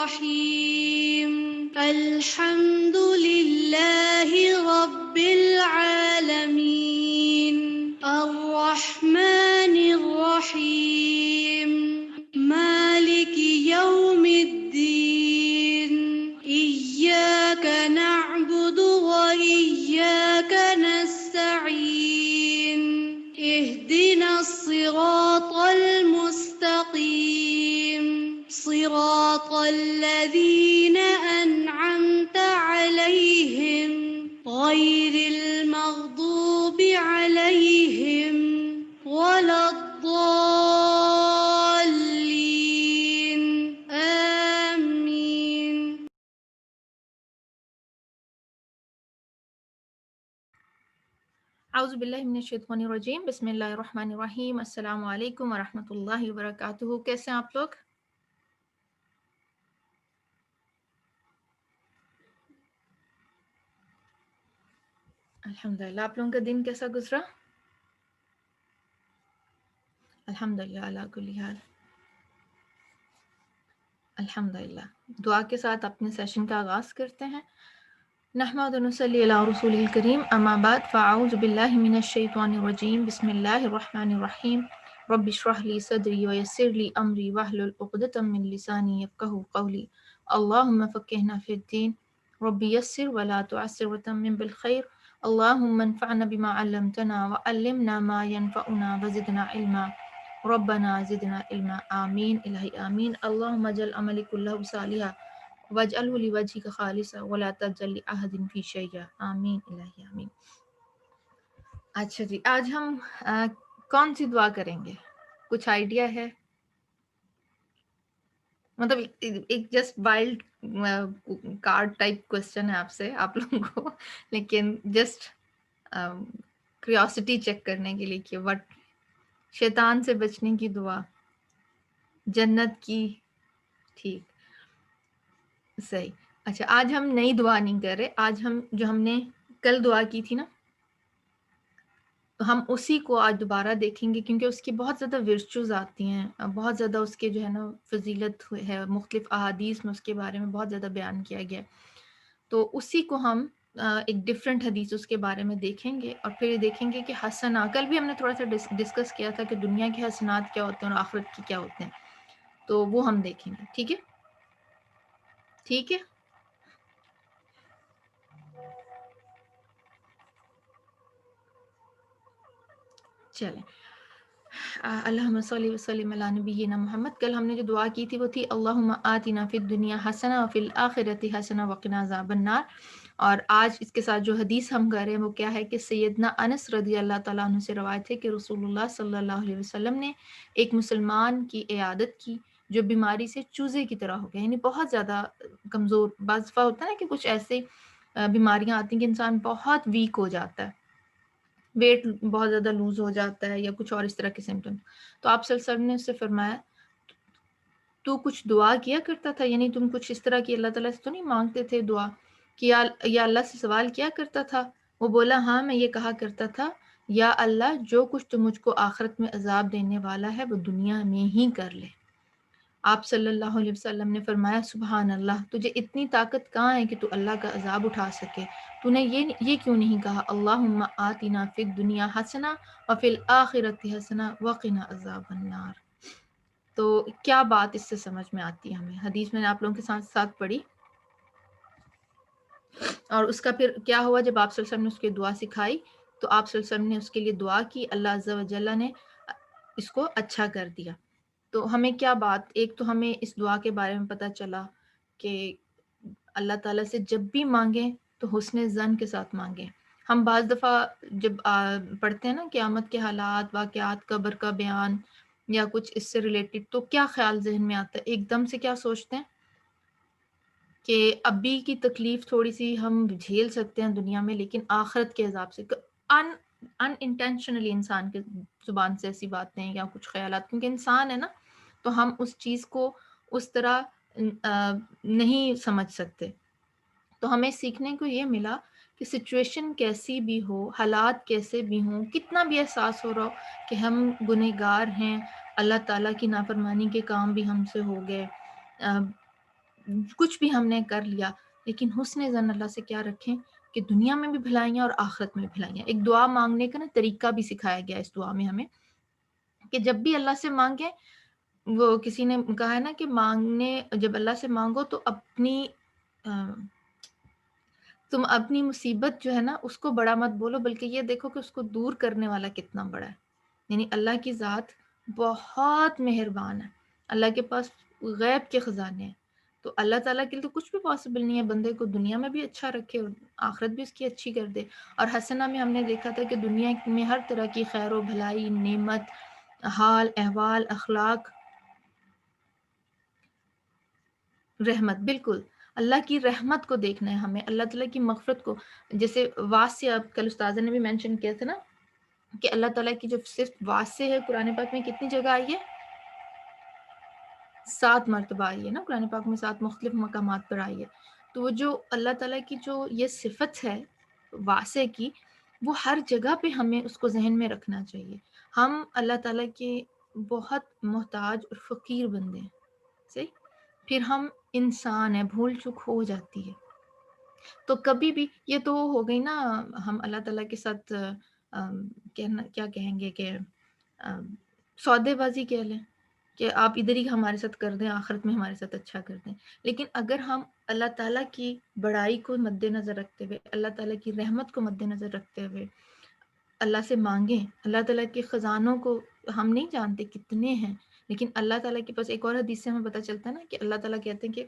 الرحيم الحمد لله رب العالمين الرحمن الرحيم مالك يوم الدين إياك نعبد وإياك نستعين اهدنا الصراط المستقيم صراط الذين أنعمت عليهم غير المغضوب عليهم ولا الضالين آمين. اعوذ باللہ من الشیطان الرجیم بسم اللہ الرحمن الرحیم السلام علیکم ورحمۃ اللہ وبرکاتہ. کیسے ہیں آپ لوگ؟ الحمدللہ. آپ لوگوں کا دن کیسا گزرا؟ الحمدللہ علی کل حال. الحمدللہ. دعا کے ساتھ اپنے سیشن کا آغاز کرتے ہیں. نحمد و نصلی علی رسول الکریم اما بعد فاعوذ باللہ من الشیطان الرجیم بسم اللہ الرحمن الرحیم رب اشرح لی صدری ویسر لی امری واحلل عقدۃ من لسانی یفقہوا قولی اللہم فقہنا فی الدین رب یسر ولا تعسر وتمم بالخیر اللہم انفعنا بما علمتنا وعلمنا ما ینفعنا وزدنا علما ربنا زدنا علما آمین الہی آمین. اللہم اجعل عملی کلہ صالحا وَاجْعَلْهُ لِوَجْهِكَ خَالِصًا وَلَا تَجْعَلْ لِأَحَدٍ فِيهِ شَيْئًا آمین الہی آمین. اچھا جی، آج ہم کون سی دعا کریں گے؟ کچھ آئیڈیا ہے؟ مطلب ایک just wild card type question ہے آپ سے، آپ لوگوں کو، لیکن جسٹ کریوسٹی چیک کرنے کے لیے کہ وٹ شیطان سے بچنے کی دعا، جنت کی. ٹھیک، صحیح. اچھا، آج ہم نئی دعا نہیں کر رہے. آج ہم نے کل دعا کی تھی نا، تو ہم اسی کو آج دوبارہ دیکھیں گے، کیونکہ اس کی بہت زیادہ ورچوز آتی ہیں، بہت زیادہ اس کے جو ہے نا فضیلت ہے، مختلف احادیث میں اس کے بارے میں بہت زیادہ بیان کیا گیا. تو اسی کو ہم ایک ڈفرینٹ حدیث اس کے بارے میں دیکھیں گے، اور پھر دیکھیں گے کہ حسنا، کل بھی ہم نے تھوڑا سا ڈسکس کیا تھا کہ دنیا کے حسنات کیا ہوتے ہیں اور آخرت کی کیا ہوتے ہیں، تو وہ ہم دیکھیں گے. ٹھیک ہے، ٹھیک ہے. چلیں، اللہم صلی وسلم علی نبینا محمد. کل ہم نے جو دعا کی تھی وہ تھی اللہم آتنا فی الدنیا حسنہ وفی الآخرۃ حسنہ وقنا عذاب النار. اور آج اس کے ساتھ جو حدیث ہم کر رہے ہیں وہ کیا ہے کہ سیدنا انس رضی اللہ تعالیٰ عنہ سے روایت ہے کہ رسول اللہ صلی اللہ علیہ وسلم نے ایک مسلمان کی عیادت کی جو بیماری سے چوزے کی طرح ہو گیا، یعنی بہت زیادہ کمزور. بعض دفعہ ہوتا ہے نا کہ کچھ ایسے بیماریاں آتی ہیں کہ انسان بہت ویک ہو جاتا ہے، ویٹ بہت زیادہ لوز ہو جاتا ہے یا کچھ اور اس طرح کے سمٹم. تو آپ صلی اللہ علیہ وسلم نے اس سے فرمایا تو کچھ دعا کیا کرتا تھا، یعنی تم کچھ اس طرح کی اللہ تعالیٰ سے تو نہیں مانگتے تھے دعا کہ یا اللہ سے سوال کیا کرتا تھا؟ وہ بولا ہاں میں یہ کہا کرتا تھا یا اللہ جو کچھ تو مجھ کو آخرت میں عذاب دینے والا ہے وہ دنیا میں ہی کر لے. آپ صلی اللہ علیہ وسلم نے فرمایا سبحان اللہ، تجھے اتنی طاقت کہاں ہے کہ تو اللہ کا عذاب اٹھا سکے؟ تو نے یہ کیوں نہیں کہا اللہم آتنا فی الدنیا حسنہ وفی الآخرۃ حسنہ وقنا عذاب النار؟ تو کیا بات اس سے سمجھ میں آتی ہے ہمیں؟ حدیث میں نے آپ لوگوں کے ساتھ پڑھی، اور اس کا پھر کیا ہوا جب آپ صلی اللہ علیہ وسلم نے اس کی دعا سکھائی تو آپ صلی اللہ علیہ وسلم نے اس کے لیے دعا کی، اللہ عز و جل نے اس کو اچھا کر دیا. تو ہمیں کیا بات، ایک تو ہمیں اس دعا کے بارے میں پتہ چلا کہ اللہ تعالیٰ سے جب بھی مانگیں تو حسن ظن کے ساتھ مانگیں. ہم بعض دفعہ جب پڑھتے ہیں نا قیامت کے حالات، واقعات، قبر کا بیان یا کچھ اس سے ریلیٹڈ، تو کیا خیال ذہن میں آتا ہے؟ ایک دم سے کیا سوچتے ہیں کہ ابھی کی تکلیف تھوڑی سی ہم جھیل سکتے ہیں دنیا میں، لیکن آخرت کے عذاب سے ان انٹینشنلی انسان کے زبان سے ایسی باتیں یا کچھ خیالات، کیونکہ انسان ہے نا تو ہم اس چیز کو اس طرح نہیں سمجھ سکتے. تو ہمیں سیکھنے کو یہ ملا کہ سچویشن کیسی بھی ہو، حالات کیسے بھی ہوں، کتنا بھی احساس ہو رہا ہو کہ ہم گنہگار ہیں، اللہ تعالیٰ کی نافرمانی کے کام بھی ہم سے ہو گئے، کچھ بھی ہم نے کر لیا، لیکن حسن زن اللہ سے کیا رکھیں کہ دنیا میں بھی بھلائیاں اور آخرت میں بھی بھلائیاں. ایک دعا مانگنے کا نا طریقہ بھی سکھایا گیا اس دعا میں ہمیں، کہ جب بھی اللہ سے مانگیں، وہ کسی نے کہا ہے نا کہ مانگنے جب اللہ سے مانگو تو تم اپنی مصیبت جو ہے نا اس کو بڑا مت بولو، بلکہ یہ دیکھو کہ اس کو دور کرنے والا کتنا بڑا ہے. یعنی اللہ کی ذات بہت مہربان ہے، اللہ کے پاس غیب کے خزانے ہیں. تو اللہ تعالیٰ کے لیے تو کچھ بھی پاسبل نہیں ہے بندے کو دنیا میں بھی اچھا رکھے اور آخرت بھی اس کی اچھی کر دے. اور حسنہ میں ہم نے دیکھا تھا کہ دنیا میں ہر طرح کی خیر و بھلائی، نعمت، حال احوال، اخلاق، رحمت، بالکل اللہ کی رحمت کو دیکھنا ہے ہمیں، اللہ تعالیٰ کی مغفرت کو. جیسے واسع، کل استاذہ نے بھی مینشن کیا تھا نا کہ اللہ تعالیٰ کی جو صرف واسع ہے قرآن پاک میں کتنی جگہ آئی ہے؟ 7 مرتبہ آئی ہے نا قرآن پاک میں، 7 مختلف مقامات پر آئی ہے. تو وہ جو اللہ تعالیٰ کی جو یہ صفت ہے واسع کی، وہ ہر جگہ پہ ہمیں اس کو ذہن میں رکھنا چاہیے. ہم اللہ تعالیٰ کے بہت محتاج اور فقیر بندے ہیں، صحیح؟ پھر ہم انسان ہیں، بھول چک ہو جاتی ہے. تو کبھی بھی یہ تو ہو گئی نا، ہم اللہ تعالیٰ کے ساتھ کیا کہیں گے کہ سودے بازی کہہ لیں کہ آپ ادھر ہی ہمارے ساتھ کر دیں، آخرت میں ہمارے ساتھ اچھا کر دیں. لیکن اگر ہم اللہ تعالیٰ کی بڑائی کو مد نظر رکھتے ہوئے، اللہ تعالیٰ کی رحمت کو مد نظر رکھتے ہوئے اللہ سے مانگیں، اللہ تعالیٰ کے خزانوں کو ہم نہیں جانتے کتنے ہیں، لیکن اللہ تعالیٰ کے پاس ایک اور حدیث سے ہمیں پتہ چلتا ہے نا کہ اللہ تعالیٰ کہتے ہیں کہ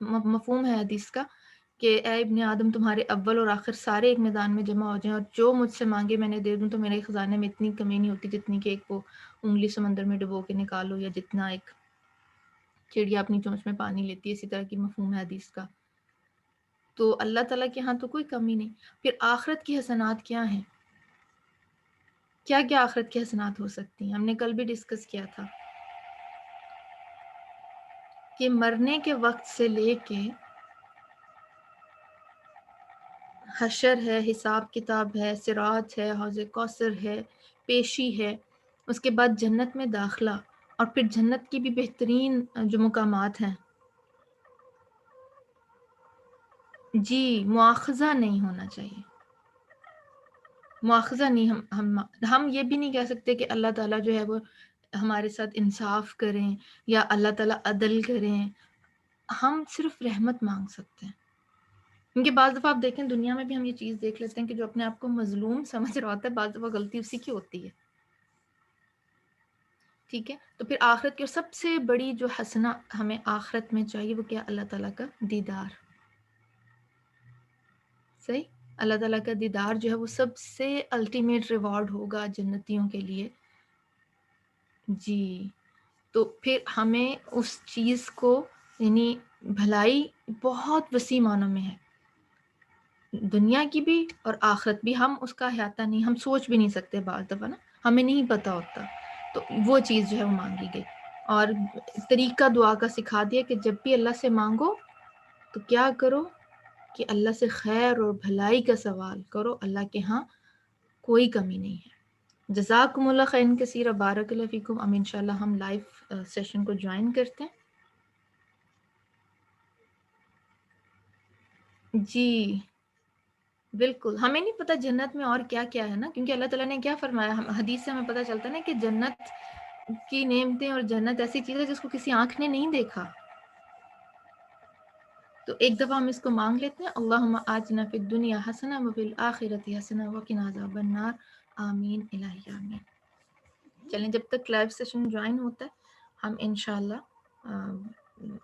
مفہوم ہے حدیث کا کہ اے ابن آدم، تمہارے اول اور آخر سارے ایک میدان میں جمع ہو جائیں اور جو مجھ سے مانگے میں نے دے دوں، تو میرے خزانے میں اتنی کمی نہیں ہوتی جتنی کہ ایک وہ انگلی سمندر میں ڈبو کے نکالو، یا جتنا ایک چڑیا اپنی چونچ میں پانی لیتی ہے، اسی طرح کی مفہوم ہے حدیث کا. تو اللہ تعالیٰ کے ہاں تو کوئی کمی نہیں. پھر آخرت کی حسنات کیا ہیں؟ کیا کیا آخرت کی حسنات ہو سکتی ہیں؟ ہم نے کل بھی ڈسکس کیا تھا کہ مرنے کے وقت سے لے کے حشر ہے، حساب کتاب ہے، صراط ہے، حوض کوثر ہے، پیشی ہے، اس کے بعد جنت میں داخلہ، اور پھر جنت کی بھی بہترین جو مقامات ہیں. جی، مواخذہ نہیں ہونا چاہیے، مواخذہ نہیں. ہم یہ بھی نہیں کہہ سکتے کہ اللہ تعالیٰ جو ہے وہ ہمارے ساتھ انصاف کریں یا اللہ تعالیٰ عدل کریں. ہم صرف رحمت مانگ سکتے ہیں. کیونکہ بعض دفعہ آپ دیکھیں دنیا میں بھی ہم یہ چیز دیکھ لیتے ہیں کہ جو اپنے آپ کو مظلوم سمجھ رہا ہوتا ہے، بعض دفعہ غلطی اسی کی ہوتی ہے. ٹھیک ہے، تو پھر آخرت کی اور سب سے بڑی جو حسنہ ہمیں آخرت میں چاہیے وہ کیا؟ اللہ تعالیٰ کا دیدار. صحیح، اللہ تعالیٰ کا دیدار جو ہے وہ سب سے الٹیمیٹ ریوارڈ ہوگا جنتیوں کے لیے. جی، تو پھر ہمیں اس چیز کو، یعنی بھلائی بہت وسیع معنوں میں ہے، دنیا کی بھی اور آخرت بھی. ہم اس کا احاطہ نہیں، ہم سوچ بھی نہیں سکتے بعض دفعہ نا، ہمیں نہیں پتہ ہوتا. تو وہ چیز جو ہے وہ مانگی گئی، اور طریقہ دعا کا سکھا دیا کہ جب بھی اللہ سے مانگو تو کیا کرو کہ اللہ سے خیر اور بھلائی کا سوال کرو، اللہ کے ہاں کوئی کمی نہیں ہے. جزاکم اللہ خیر کثیر، بارک اللہ فیکم. اب انشاءاللہ ہم لائیو سیشن کو جوائن کرتے ہیں. جی بالکل، ہمیں نہیں پتہ جنت میں اور کیا کیا ہے نا، کیونکہ اللہ تعالیٰ نے کیا فرمایا، حدیث سے ہمیں پتہ چلتا ہے نا کہ جنت کی نعمتیں اور جنت ایسی چیز ہے جس کو کسی آنکھ نے نہیں دیکھا. تو ایک دفعہ ہم اس کو مانگ لیتے ہیں، اللہم آتنا فی الدنیا حسنہ وفی الآخرۃ حسنہ وقنا عذاب النار، آمین الہی آمین. چلیں جب تک لائیو سیشن جوائن ہوتا ہے ہم انشاءاللہ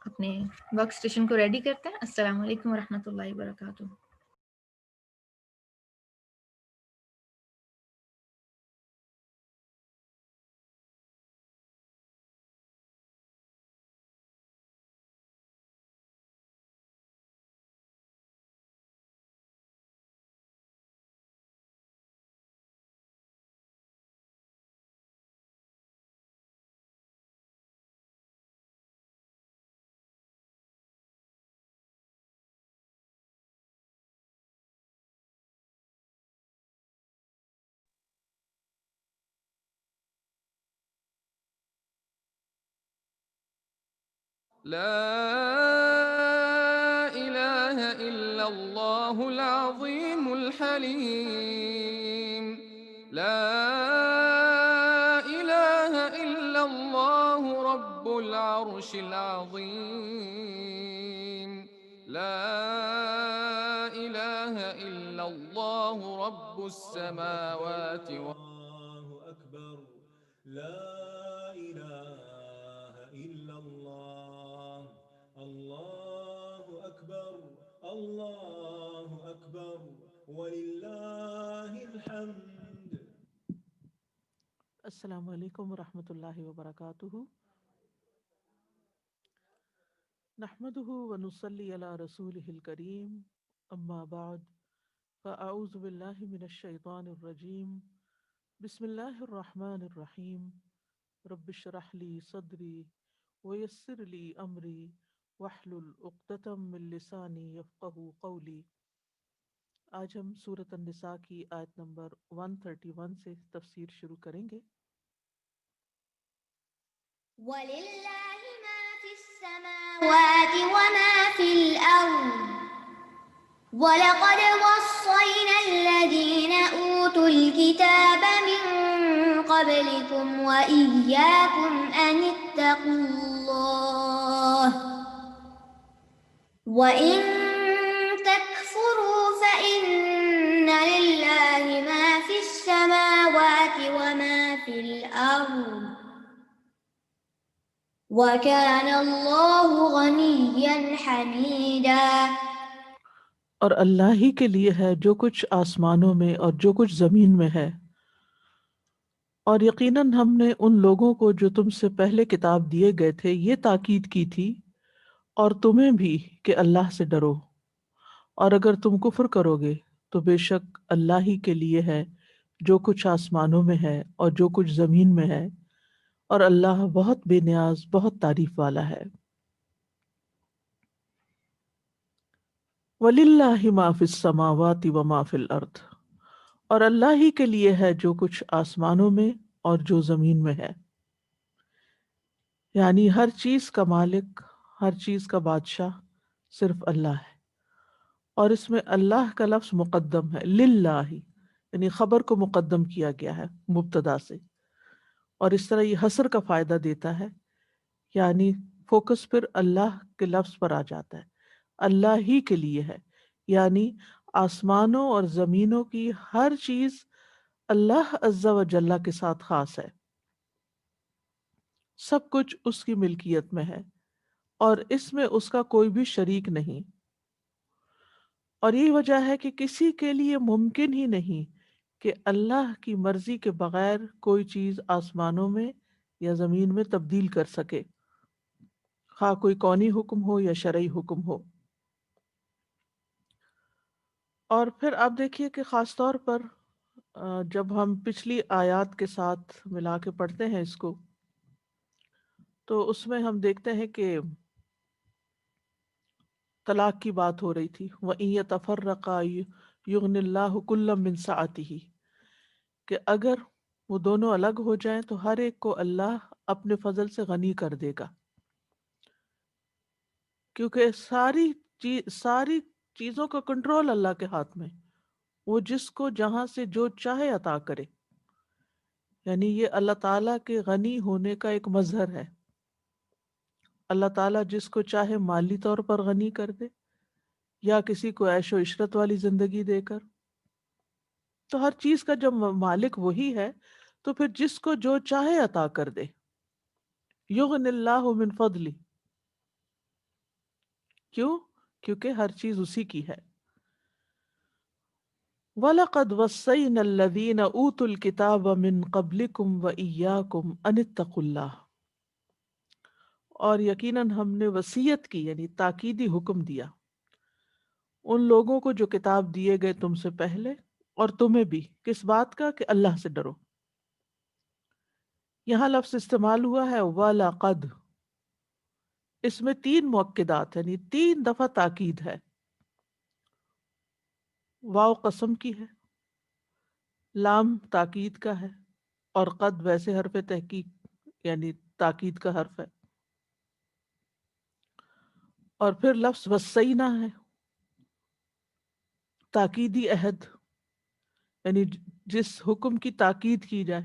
اپنے ورک اسٹیشن کو ریڈی کرتے ہیں. السلام علیکم ورحمۃ اللہ وبرکاتہ. لا إلا الله العظيم الحليم لا إله إلا الله رب العرش العظيم لا إله إلا الله رب السماوات الله أكبر لا إله إلا الله الله أكبر الله أكبر ولله الحمد. السلام علیکم ورحمۃ اللہ وبرکاتہ. نحمده ونصلي على رسوله الكريم اما بعد فاعوذ باللہ من الشیطان الرجیم بسم اللہ الرحمن الرحیم رب اشرح لي صدری ويسر لي امری واحلل عقدۃ من لسانی یفقهوا قولی. آج ہم سورۃ النساء کی آیت نمبر 131 سے تفسیر شروع کریں گے. وَلِلَّهِ مَا فِي السَّمَاوَاتِ وَمَا فِي الْأَرْضِ وَلَقَدْ وَصَّيْنَا الَّذِينَ أُوتُوا الْكِتَابَ مِنْ قَبْلِكُمْ وَإِيَّاكُمْ أَنِ اتَّقُوا اللَّهَ وَإِن تَكْفُرُوا فَإِنَّ لِلَّهِ مَا فِي السَّمَاوَاتِ وَمَا فِي الْأَرْضِ وَكَانَ اللَّهُ غَنِيًّا حَمِيدًا. اور اللہ ہی کے لیے ہے جو کچھ آسمانوں میں اور جو کچھ زمین میں ہے. اور یقیناً ہم نے ان لوگوں کو جو تم سے پہلے کتاب دیے گئے تھے یہ تاکید کی تھی اور تمہیں بھی کہ اللہ سے ڈرو، اور اگر تم کفر کرو گے تو بے شک اللہ ہی کے لیے ہے جو کچھ آسمانوں میں ہے اور جو کچھ زمین میں ہے، اور اللہ بہت بے نیاز بہت تعریف والا ہے. وَلِلَّهِ مَا فِي السَّمَاوَاتِ وَمَا فِي الْأَرْضِ، اور اللہ ہی کے لیے ہے جو کچھ آسمانوں میں اور جو زمین میں ہے. یعنی ہر چیز کا مالک، ہر چیز کا بادشاہ صرف اللہ ہے. اور اس میں اللہ کا لفظ مقدم ہے، للہ، یعنی خبر کو مقدم کیا گیا ہے مبتدا سے، اور اس طرح یہ حصر کا فائدہ دیتا ہے، یعنی فوکس پھر اللہ کے لفظ پر آ جاتا ہے. اللہ ہی کے لیے ہے، یعنی آسمانوں اور زمینوں کی ہر چیز اللہ عز و جل کے ساتھ خاص ہے، سب کچھ اس کی ملکیت میں ہے اور اس میں اس کا کوئی بھی شریک نہیں. اور یہی وجہ ہے کہ کسی کے لیے ممکن ہی نہیں کہ اللہ کی مرضی کے بغیر کوئی چیز آسمانوں میں یا زمین میں تبدیل کر سکے، خواہ کوئی کونی حکم ہو یا شرعی حکم ہو. اور پھر آپ دیکھیے کہ خاص طور پر جب ہم پچھلی آیات کے ساتھ ملا کے پڑھتے ہیں اس کو، تو اس میں ہم دیکھتے ہیں کہ طلاق کی بات ہو رہی تھی. وَإِن يَتَفَرَّقَا يُغْنِ اللَّهُ كُلًّا مِنْ سَعَتِهِ، کہ اگر وہ دونوں الگ ہو جائیں تو ہر ایک کو اللہ اپنے فضل سے غنی کر دے گا، کیونکہ ساری چیزوں کا کنٹرول اللہ کے ہاتھ میں، وہ جس کو جہاں سے جو چاہے عطا کرے. یعنی یہ اللہ تعالیٰ کے غنی ہونے کا ایک مظہر ہے. اللہ تعالیٰ جس کو چاہے مالی طور پر غنی کر دے یا کسی کو عیش و عشرت والی زندگی دے کر. تو ہر چیز کا جب مالک وہی ہے تو پھر جس کو جو چاہے عطا کر دے. یغنی اللہ من فضلی، کیوں؟ کیونکہ ہر چیز اسی کی ہے. وَلَقَدْ وَصَّيْنَا الَّذِينَ أُوتُوا الْكِتَابَ مِنْ قَبْلِكُمْ وَإِيَّاكُمْ أَنِ اتَّقُوا اللَّهَ، اور یقیناً ہم نے وصیت کی، یعنی تاکیدی حکم دیا ان لوگوں کو جو کتاب دیے گئے تم سے پہلے اور تمہیں بھی، کس بات کا؟ کہ اللہ سے ڈرو. یہاں لفظ استعمال ہوا ہے وَلَقَدْ، اس میں 3 مؤکدات، یعنی 3 دفعہ تاکید ہے. واو قسم کی ہے، لام تاکید کا ہے، اور قد ویسے حرف تحقیق یعنی تاکید کا حرف ہے. اور پھر لفظ وصینا ہے، تاکیدی عہد، یعنی جس حکم کی تاکید کی جائے،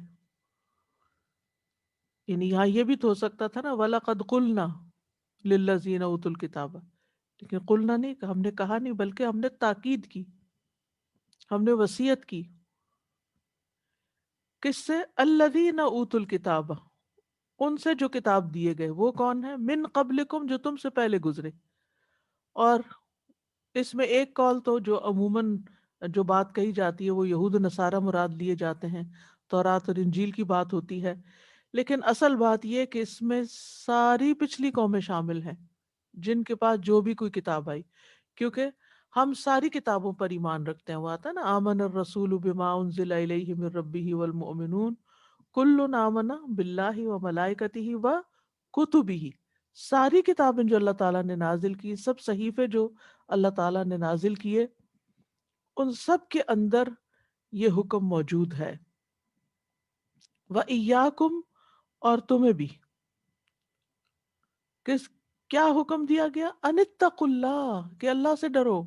یعنی یہاں یہ بھی تو ہو سکتا تھا نا وَلَقَدْ قُلْنَا لِلَّذِينَ أُوتُوا الْكِتَابَ، لیکن قلنا نہیں، ہم نے کہا نہیں، بلکہ ہم نے تاکید کی، ہم نے وصیت کی. کس سے؟ الذین اوتوا الکتاب، ان سے جو کتاب دیے گئے. وہ کون ہے؟ من قبلکم، جو تم سے پہلے گزرے. اور اس میں ایک قول تو جو عموماً جو بات کہی جاتی ہے وہ یہود و نصارہ مراد لیے جاتے ہیں، تورات اور انجیل کی بات ہوتی ہے، لیکن اصل بات یہ کہ اس میں ساری پچھلی قومیں شامل ہیں جن کے پاس جو بھی کوئی کتاب آئی، کیونکہ ہم ساری کتابوں پر ایمان رکھتے ہیں. وہ آتا ہے نا آمن الرسول بما انزل الیہ من ربہ والمؤمنون کل آمن باللہ و ملائکتہ و کتبہ. ساری کتابیں جو اللہ تعالیٰ نے نازل کی، سب صحیفے جو اللہ تعالیٰ نے نازل کیے، ان سب کے اندر یہ حکم موجود ہے. وَإِيَّاكُمْ، اور تمہیں بھی. کیا حکم دیا گیا؟ ان اتقوا اللہ، کہ اللہ سے ڈرو.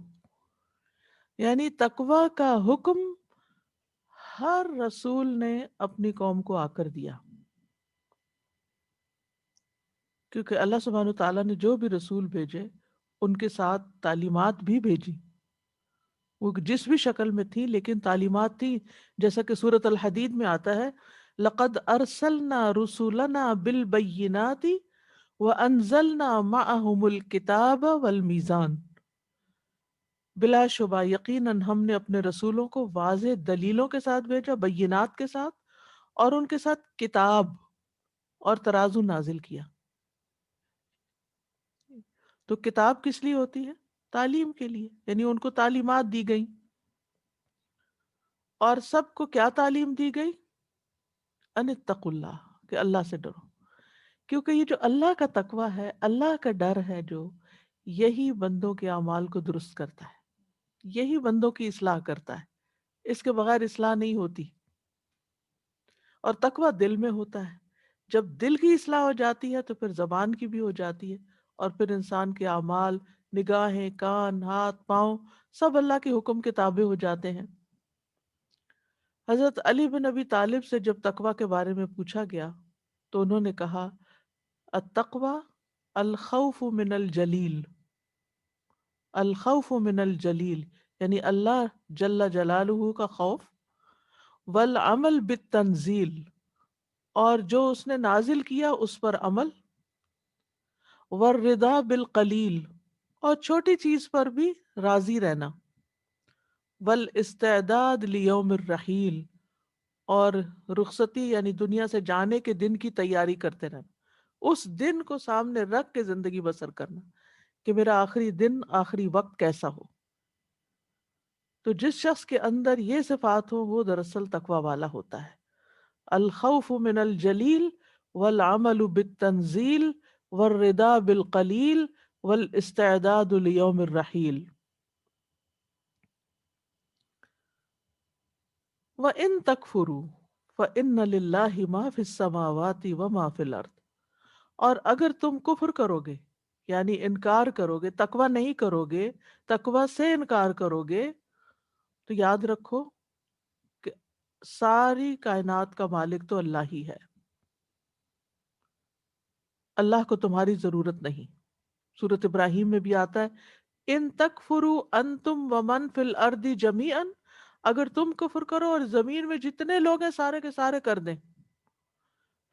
یعنی تقوی کا حکم ہر رسول نے اپنی قوم کو آ کر دیا، کیونکہ اللہ سبحانہ تعالیٰ نے جو بھی رسول بھیجے ان کے ساتھ تعلیمات بھی بھیجی، وہ جس بھی شکل میں تھی لیکن تعلیمات تھی. جیسا کہ سورۃ الحدید میں آتا ہے لقد ارسلنا رسولنا بالبینات وانزلنا معهم الکتاب والمیزان. بلا شبہ یقیناً ہم نے اپنے رسولوں کو واضح دلیلوں کے ساتھ بھیجا، بینات کے ساتھ، اور ان کے ساتھ کتاب اور ترازو نازل کیا. تو کتاب کس لیے ہوتی ہے؟ تعلیم کے لیے، یعنی ان کو تعلیمات دی گئی. اور سب کو کیا تعلیم دی گئی؟ ان اتقوا اللہ، کہ اللہ سے ڈرو. کیونکہ یہ جو اللہ کا تقوی ہے، اللہ کا ڈر ہے، جو یہی بندوں کے اعمال کو درست کرتا ہے، یہی بندوں کی اصلاح کرتا ہے. اس کے بغیر اصلاح نہیں ہوتی. اور تقوی دل میں ہوتا ہے. جب دل کی اصلاح ہو جاتی ہے تو پھر زبان کی بھی ہو جاتی ہے، اور پھر انسان کے اعمال، نگاہیں، کان، ہاتھ، پاؤں، سب اللہ کے حکم کے تابع ہو جاتے ہیں. حضرت علی بن ابی طالب سے جب تقوی کے بارے میں پوچھا گیا تو انہوں نے کہا التقوی الخوف من الجلیل، الخوف من الجلیل، یعنی اللہ جل جلالہ کا خوف، والعمل بالتنزیل، اور جو اس نے نازل کیا اس پر عمل، والرضا بالقلیل، اور چھوٹی چیز پر بھی راضی رہنا، والاستعداد لیوم الرحیل، اور رخصتی یعنی دنیا سے جانے کے دن کی تیاری کرتے رہنا، اس دن کو سامنے رکھ کے زندگی بسر کرنا کہ میرا آخری دن، آخری وقت کیسا ہو. تو جس شخص کے اندر یہ صفات ہو وہ دراصل تقوی والا ہوتا ہے. الخوف من الجلیل والعمل بالتنزیل والرضا بالقلیل والاستعداد لیوم الرحیل. وَإِن تَكْفُرُوا فَإِنَّ لِلَّهِ مَا فِي السَّمَاوَاتِ وَمَا فِي الْأَرْضِ. اور اگر تم کفر کرو گے، یعنی انکار کرو گے، تقوی نہیں کرو گے، تقوی سے انکار کرو گے، تو یاد رکھو کہ ساری کائنات کا مالک تو اللہ ہی ہے. اللہ کو تمہاری ضرورت نہیں. سورۃ ابراہیم میں بھی آتا ہے ان تکفروا انتم ومن فی الارض جمیعا، اگر تم کفر کرو اور زمین میں جتنے لوگ ہیں سارے کے سارے کر دیں،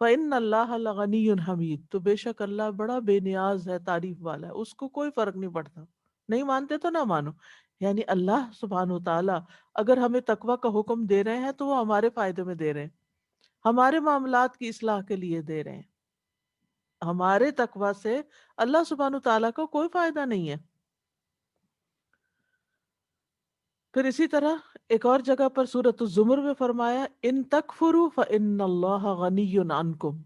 فإن اللہ لغنی حمید، تو بے شک اللہ بڑا بے نیاز ہے، تعریف والا ہے، اس کو کوئی فرق نہیں پڑتا. نہیں مانتے تو نہ مانو. یعنی اللہ سبحانہ و تعالیٰ اگر ہمیں تقوی کا حکم دے رہے ہیں تو وہ ہمارے فائدے میں دے رہے ہیں، ہمارے معاملات کی اصلاح کے لیے دے رہے ہیں. ہمارے تقوی سے اللہ سبحانہ و تعالیٰ کو کوئی فائدہ نہیں ہے. پھر اسی طرح ایک اور جگہ پر سورۃ الزمر میں فرمایا ان تکفروا فإن اللہ غنی عنکم،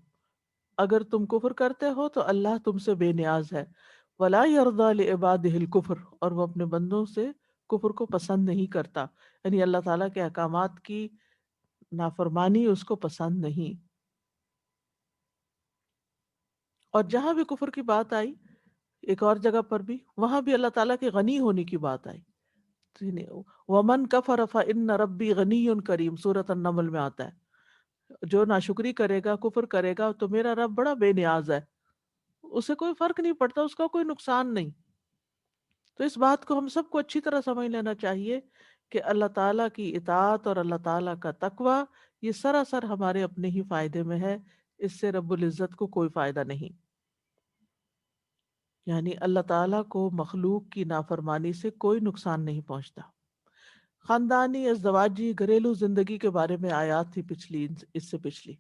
اگر تم کفر کرتے ہو تو اللہ تم سے بے نیاز ہے. ولا یرضی لعبادہ الکفر، اور وہ اپنے بندوں سے کفر کو پسند نہیں کرتا، یعنی اللہ تعالیٰ کے احکامات کی نافرمانی اس کو پسند نہیں. اور جہاں بھی کفر کی بات آئی ایک اور جگہ پر بھی، وہاں بھی اللہ تعالیٰ کے غنی ہونے کی بات آئی. ومن کفر فإن ربی غنی کریم، سورۃ النمل میں آتا ہے، جو ناشکری کرے گا، کفر کرے گا، تو میرا رب بڑا بے نیاز ہے، اسے کوئی فرق نہیں پڑتا، اس کا کوئی نقصان نہیں۔ تو اس بات کو ہم سب کو اچھی طرح سمجھ لینا چاہیے کہ اللہ تعالیٰ کی اطاعت اور اللہ تعالیٰ کا تقوی یہ سراسر ہمارے اپنے ہی فائدے میں ہے، اس سے رب العزت کو کوئی فائدہ نہیں۔ یعنی اللہ تعالیٰ کو مخلوق کی نافرمانی سے کوئی نقصان نہیں پہنچتا۔ خاندانی ازدواجی گھریلو زندگی کے بارے میں آیات تھی پچھلی، اس سے پچھلی،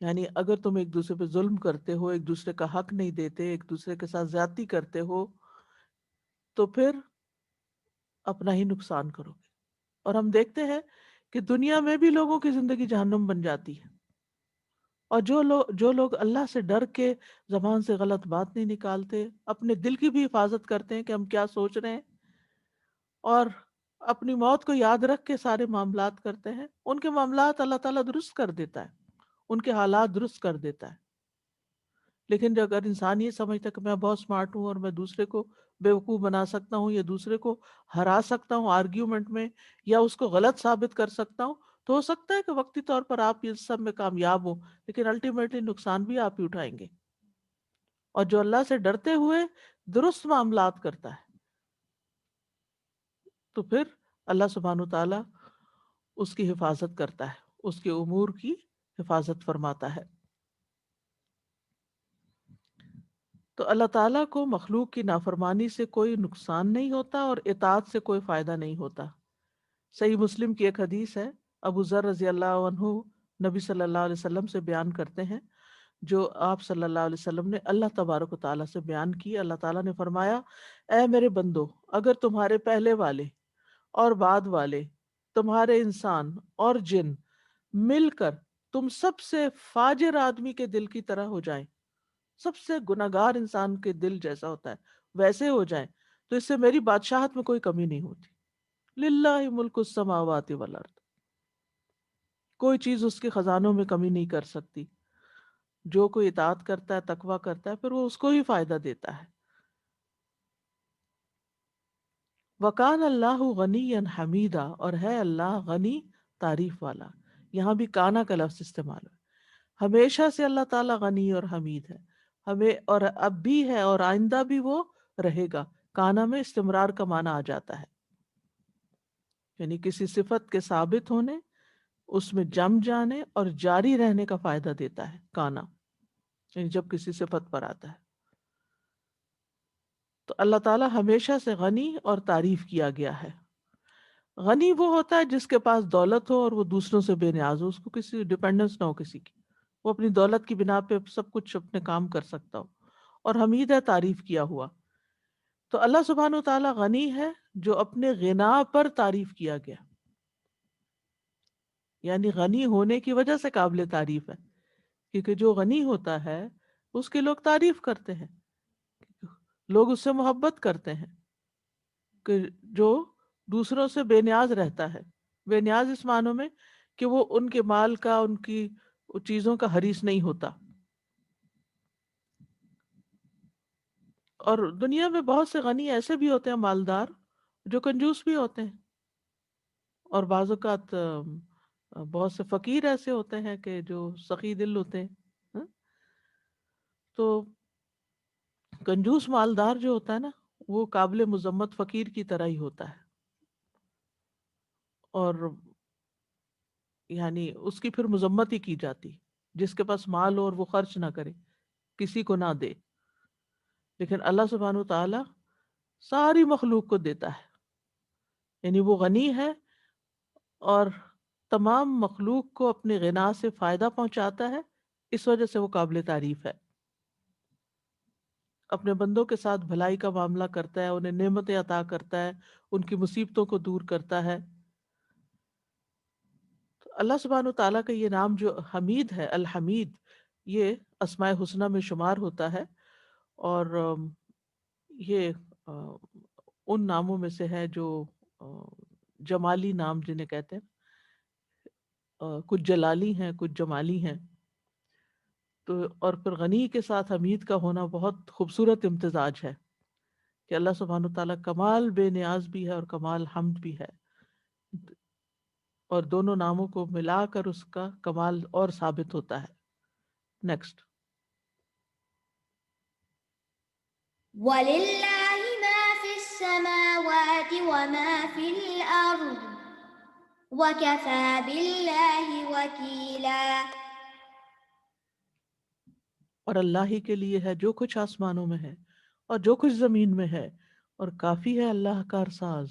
یعنی اگر تم ایک دوسرے پہ ظلم کرتے ہو، ایک دوسرے کا حق نہیں دیتے، ایک دوسرے کے ساتھ زیادتی کرتے ہو، تو پھر اپنا ہی نقصان کرو گے۔ اور ہم دیکھتے ہیں کہ دنیا میں بھی لوگوں کی زندگی جہنم بن جاتی ہے، اور جو لوگ اللہ سے ڈر کے زبان سے غلط بات نہیں نکالتے، اپنے دل کی بھی حفاظت کرتے ہیں کہ ہم کیا سوچ رہے ہیں، اور اپنی موت کو یاد رکھ کے سارے معاملات کرتے ہیں، ان کے معاملات اللہ تعالیٰ درست کر دیتا ہے، ان کے حالات درست کر دیتا ہے۔ لیکن اگر انسان یہ سمجھتا ہے کہ میں بہت سمارٹ ہوں اور میں دوسرے کو بیوقوف بنا سکتا ہوں، یا دوسرے کو ہرا سکتا ہوں آرگیومنٹ میں، یا اس کو غلط ثابت کر سکتا ہوں، تو ہو سکتا ہے کہ وقتی طور پر آپ اس سب میں کامیاب ہوں، لیکن الٹیمیٹلی نقصان بھی آپ ہی اٹھائیں گے۔ اور جو اللہ سے ڈرتے ہوئے درست معاملات کرتا ہے، تو پھر اللہ سبحانہ وتعالی اس کی حفاظت کرتا ہے، اس کے امور کی حفاظت فرماتا ہے۔ تو اللہ تعالیٰ کو مخلوق کی نافرمانی سے کوئی نقصان نہیں ہوتا اور اطاعت سے کوئی فائدہ نہیں ہوتا۔ صحیح مسلم کی ایک حدیث ہے، ابو ذر رضی اللہ عنہ نبی صلی اللہ علیہ وسلم سے بیان کرتے ہیں، جو آپ صلی اللہ علیہ وسلم نے اللہ تبارک و تعالیٰ سے بیان کی۔ اللہ تعالیٰ نے فرمایا، اے میرے بندو، اگر تمہارے پہلے والے اور بعد والے، تمہارے انسان اور جن مل کر تم سب سے فاجر آدمی کے دل کی طرح ہو جائیں، سب سے گناہگار انسان کے دل جیسا ہوتا ہے ویسے ہو جائیں، تو اس سے میری بادشاہت میں کوئی کمی نہیں ہوتی۔ للہ ملک السماوات والارض، کوئی چیز اس کے خزانوں میں کمی نہیں کر سکتی۔ جو کوئی اطاعت کرتا ہے، تقوی کرتا ہے، پھر وہ اس کو ہی فائدہ دیتا ہے۔ وَكَانَ اللَّهُ غَنِيًّا حَمِيدًا، اور ہے اللہ غنی تعریف والا۔ یہاں بھی کانا کا لفظ استعمال ہے۔ ہمیشہ سے اللہ تعالیٰ غنی اور حمید ہے، ہمیں اور اب بھی ہے اور آئندہ بھی وہ رہے گا۔ کانا میں استمرار کا معنی آ جاتا ہے، یعنی کسی صفت کے ثابت ہونے، اس میں جم جانے اور جاری رہنے کا فائدہ دیتا ہے کانا، یعنی جب کسی صفت پر آتا ہے۔ تو اللہ تعالیٰ ہمیشہ سے غنی اور تعریف کیا گیا ہے۔ غنی وہ ہوتا ہے جس کے پاس دولت ہو اور وہ دوسروں سے بے نیاز ہو، اس کو کسی ڈیپینڈنس نہ ہو کسی کی، وہ اپنی دولت کی بنا پہ سب کچھ اپنے کام کر سکتا ہو۔ اور حمید ہے تعریف کیا ہوا۔ تو اللہ سبحانہ وتعالیٰ غنی ہے جو اپنے غنا پر تعریف کیا گیا، یعنی غنی ہونے کی وجہ سے قابل تعریف ہے، کیونکہ جو غنی ہوتا ہے اس کے لوگ تعریف کرتے ہیں، لوگ اس سے محبت کرتے ہیں، کہ جو دوسروں سے بے نیاز رہتا ہے۔ بے نیاز اس معنوں میں کہ وہ ان کے مال کا، ان کی چیزوں کا حریص نہیں ہوتا۔ اور دنیا میں بہت سے غنی ایسے بھی ہوتے ہیں، مالدار، جو کنجوس بھی ہوتے ہیں، اور بعض اوقات بہت سے فقیر ایسے ہوتے ہیں کہ جو سخی دل ہوتے ہیں۔ ہاں؟ تو کنجوس مالدار جو ہوتا ہے نا، وہ قابل مذمت فقیر کی طرح ہی ہوتا ہے، اور یعنی اس کی پھر مذمت ہی کی جاتی، جس کے پاس مال ہو اور وہ خرچ نہ کرے، کسی کو نہ دے۔ لیکن اللہ سبحانہ وتعالی ساری مخلوق کو دیتا ہے، یعنی وہ غنی ہے اور تمام مخلوق کو اپنے غنا سے فائدہ پہنچاتا ہے، اس وجہ سے وہ قابل تعریف ہے۔ اپنے بندوں کے ساتھ بھلائی کا معاملہ کرتا ہے، انہیں نعمتیں عطا کرتا ہے، ان کی مصیبتوں کو دور کرتا ہے۔ تو اللہ سبحانہ وتعالیٰ کا یہ نام جو حمید ہے، الحمید، یہ اسماء حسنہ میں شمار ہوتا ہے، اور یہ ان ناموں میں سے ہے جو جمالی نام جنہیں کہتے ہیں، کچھ جلالی ہیں، کچھ جمالی ہیں۔ تو اور پھر غنی کے ساتھ حمید کا ہونا بہت خوبصورت امتزاج ہے، کہ اللہ سبحانہ تعالیٰ کمال بے نیاز بھی ہے اور کمال حمد بھی ہے، اور دونوں ناموں کو ملا کر اس کا کمال اور ثابت ہوتا ہے. نیکسٹ. وَلِلَّهِ مَا فِي السَّمَاوَاتِ وَمَا فِي الْأَرْضِ وَكَفَى بِاللَّهِ وَكِيلًا. اور اللہ ہی کے لیے ہے جو کچھ آسمانوں میں ہے اور جو کچھ زمین میں ہے، اور کافی ہے اللہ کارساز.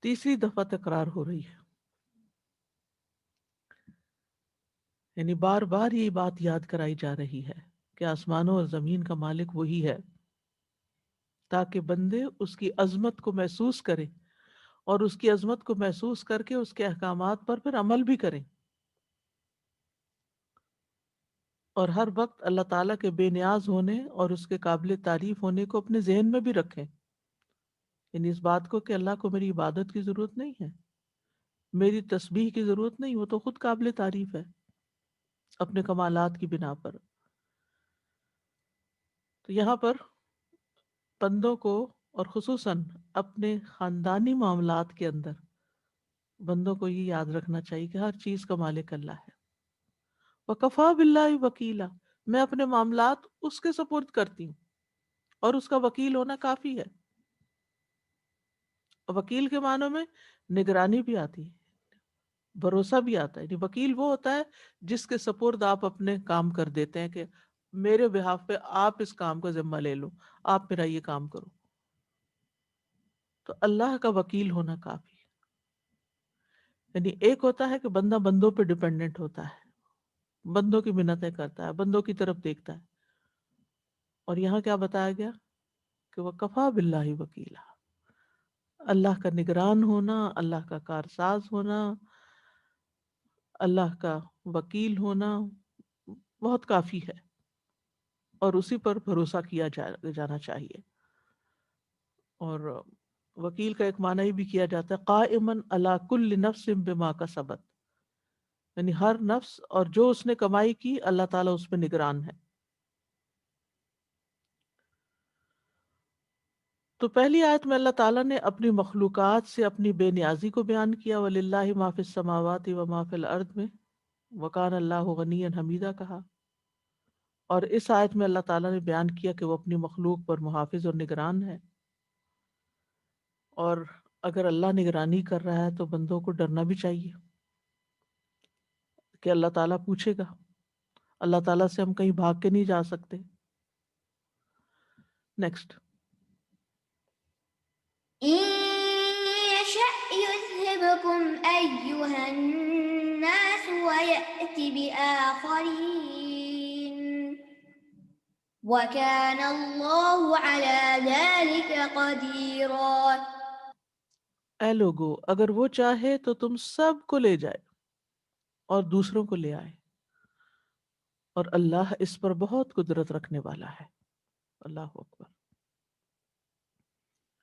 تیسری دفعہ تکرار ہو رہی ہے، یعنی بار بار یہ بات یاد کرائی جا رہی ہے کہ آسمانوں اور زمین کا مالک وہی ہے، تاکہ بندے اس کی عظمت کو محسوس کریں اور اس کی عظمت کو محسوس کر کے اس کے احکامات پر پھر عمل بھی کریں، اور ہر وقت اللہ تعالیٰ کے بے نیاز ہونے اور اس کے قابل تعریف ہونے کو اپنے ذہن میں بھی رکھیں. یعنی اس بات کو کہ اللہ کو میری عبادت کی ضرورت نہیں ہے، میری تسبیح کی ضرورت نہیں، وہ تو خود قابل تعریف ہے اپنے کمالات کی بنا پر. تو یہاں پر بندوں کو، اور خصوصاً اپنے خاندانی معاملات کے اندر بندوں کو یہ یاد رکھنا چاہیے کہ ہر چیز کا مالک اللہ ہے. وَكَفَى بِاللَّهِ وَكِيلًا، میں اپنے معاملات اس کے سپرد کرتی ہوں اور اس کا وکیل ہونا کافی ہے. وکیل کے معنوں میں نگرانی بھی آتی ہے، بھروسہ بھی آتا ہے. یعنی وکیل وہ ہوتا ہے جس کے سپرد آپ اپنے کام کر دیتے ہیں کہ میرے بہاف پہ آپ اس کام کا ذمہ لے لو، آپ میرا یہ کام کرو. تو اللہ کا وکیل ہونا کافی ہے. یعنی ایک ہوتا ہے کہ بندہ بندوں پہ ڈیپینڈنٹ ہوتا ہے، بندوں کی منتیں کرتا ہے، بندوں کی طرف دیکھتا ہے، اور یہاں کیا بتایا گیا کہ وہ کفا باللہ وکیلا، اللہ کا نگران ہونا، اللہ کا کارساز ہونا، اللہ کا وکیل ہونا بہت کافی ہے، اور اسی پر بھروسہ کیا جانا چاہیے. اور وکیل کا ایک معنی بھی کیا جاتا ہے قائمن علی کل نفس بما کسبت، یعنی ہر نفس اور جو اس نے کمائی کی اللہ تعالیٰ اس پہ نگران ہے. تو پہلی آیت میں اللہ تعالیٰ نے اپنی مخلوقات سے اپنی بے نیازی کو بیان کیا، وَلِلَّهِ مَا فِي السَّمَاوَاتِ وَمَا فِي الْأَرْضِ میں وَكَانَ اللَّهُ غَنِيًّا حَمِيدًا کہا، اور اس آیت میں اللہ تعالیٰ نے بیان کیا کہ وہ اپنی مخلوق پر محافظ اور نگران ہے. اور اگر اللہ نگرانی کر رہا ہے تو بندوں کو ڈرنا بھی چاہیے کہ اللہ تعالیٰ پوچھے گا. اللہ تعالیٰ سے ہم کہیں بھاگ کے نہیں جا سکتے. نیکسٹ. إن يشأ يذهبكم أيها الناس ويأت بآخرين وكان الله على ذلك قديرا. اے لوگو، اگر وہ چاہے تو تم سب کو لے جائے اور دوسروں کو لے آئے، اور اللہ اس پر بہت قدرت رکھنے والا ہے. اللہ اکبر.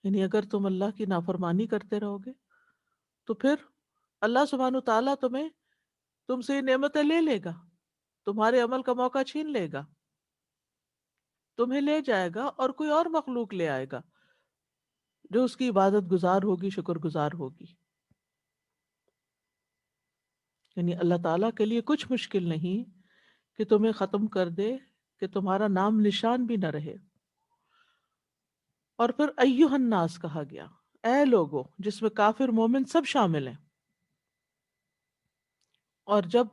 یعنی اگر تم اللہ کی نافرمانی کرتے رہو گے تو پھر اللہ سبحانہ تعالیٰ تم سے یہ نعمتیں لے لے گا، تمہارے عمل کا موقع چھین لے گا، تمہیں لے جائے گا اور کوئی اور مخلوق لے آئے گا جو اس کی عبادت گزار ہوگی، شکر گزار ہوگی. یعنی اللہ تعالیٰ کے لیے کچھ مشکل نہیں کہ تمہیں ختم کر دے، کہ تمہارا نام نشان بھی نہ رہے. اور پھر ایھا الناس کہا گیا، اے لوگو، جس میں کافر مومن سب شامل ہیں. اور جب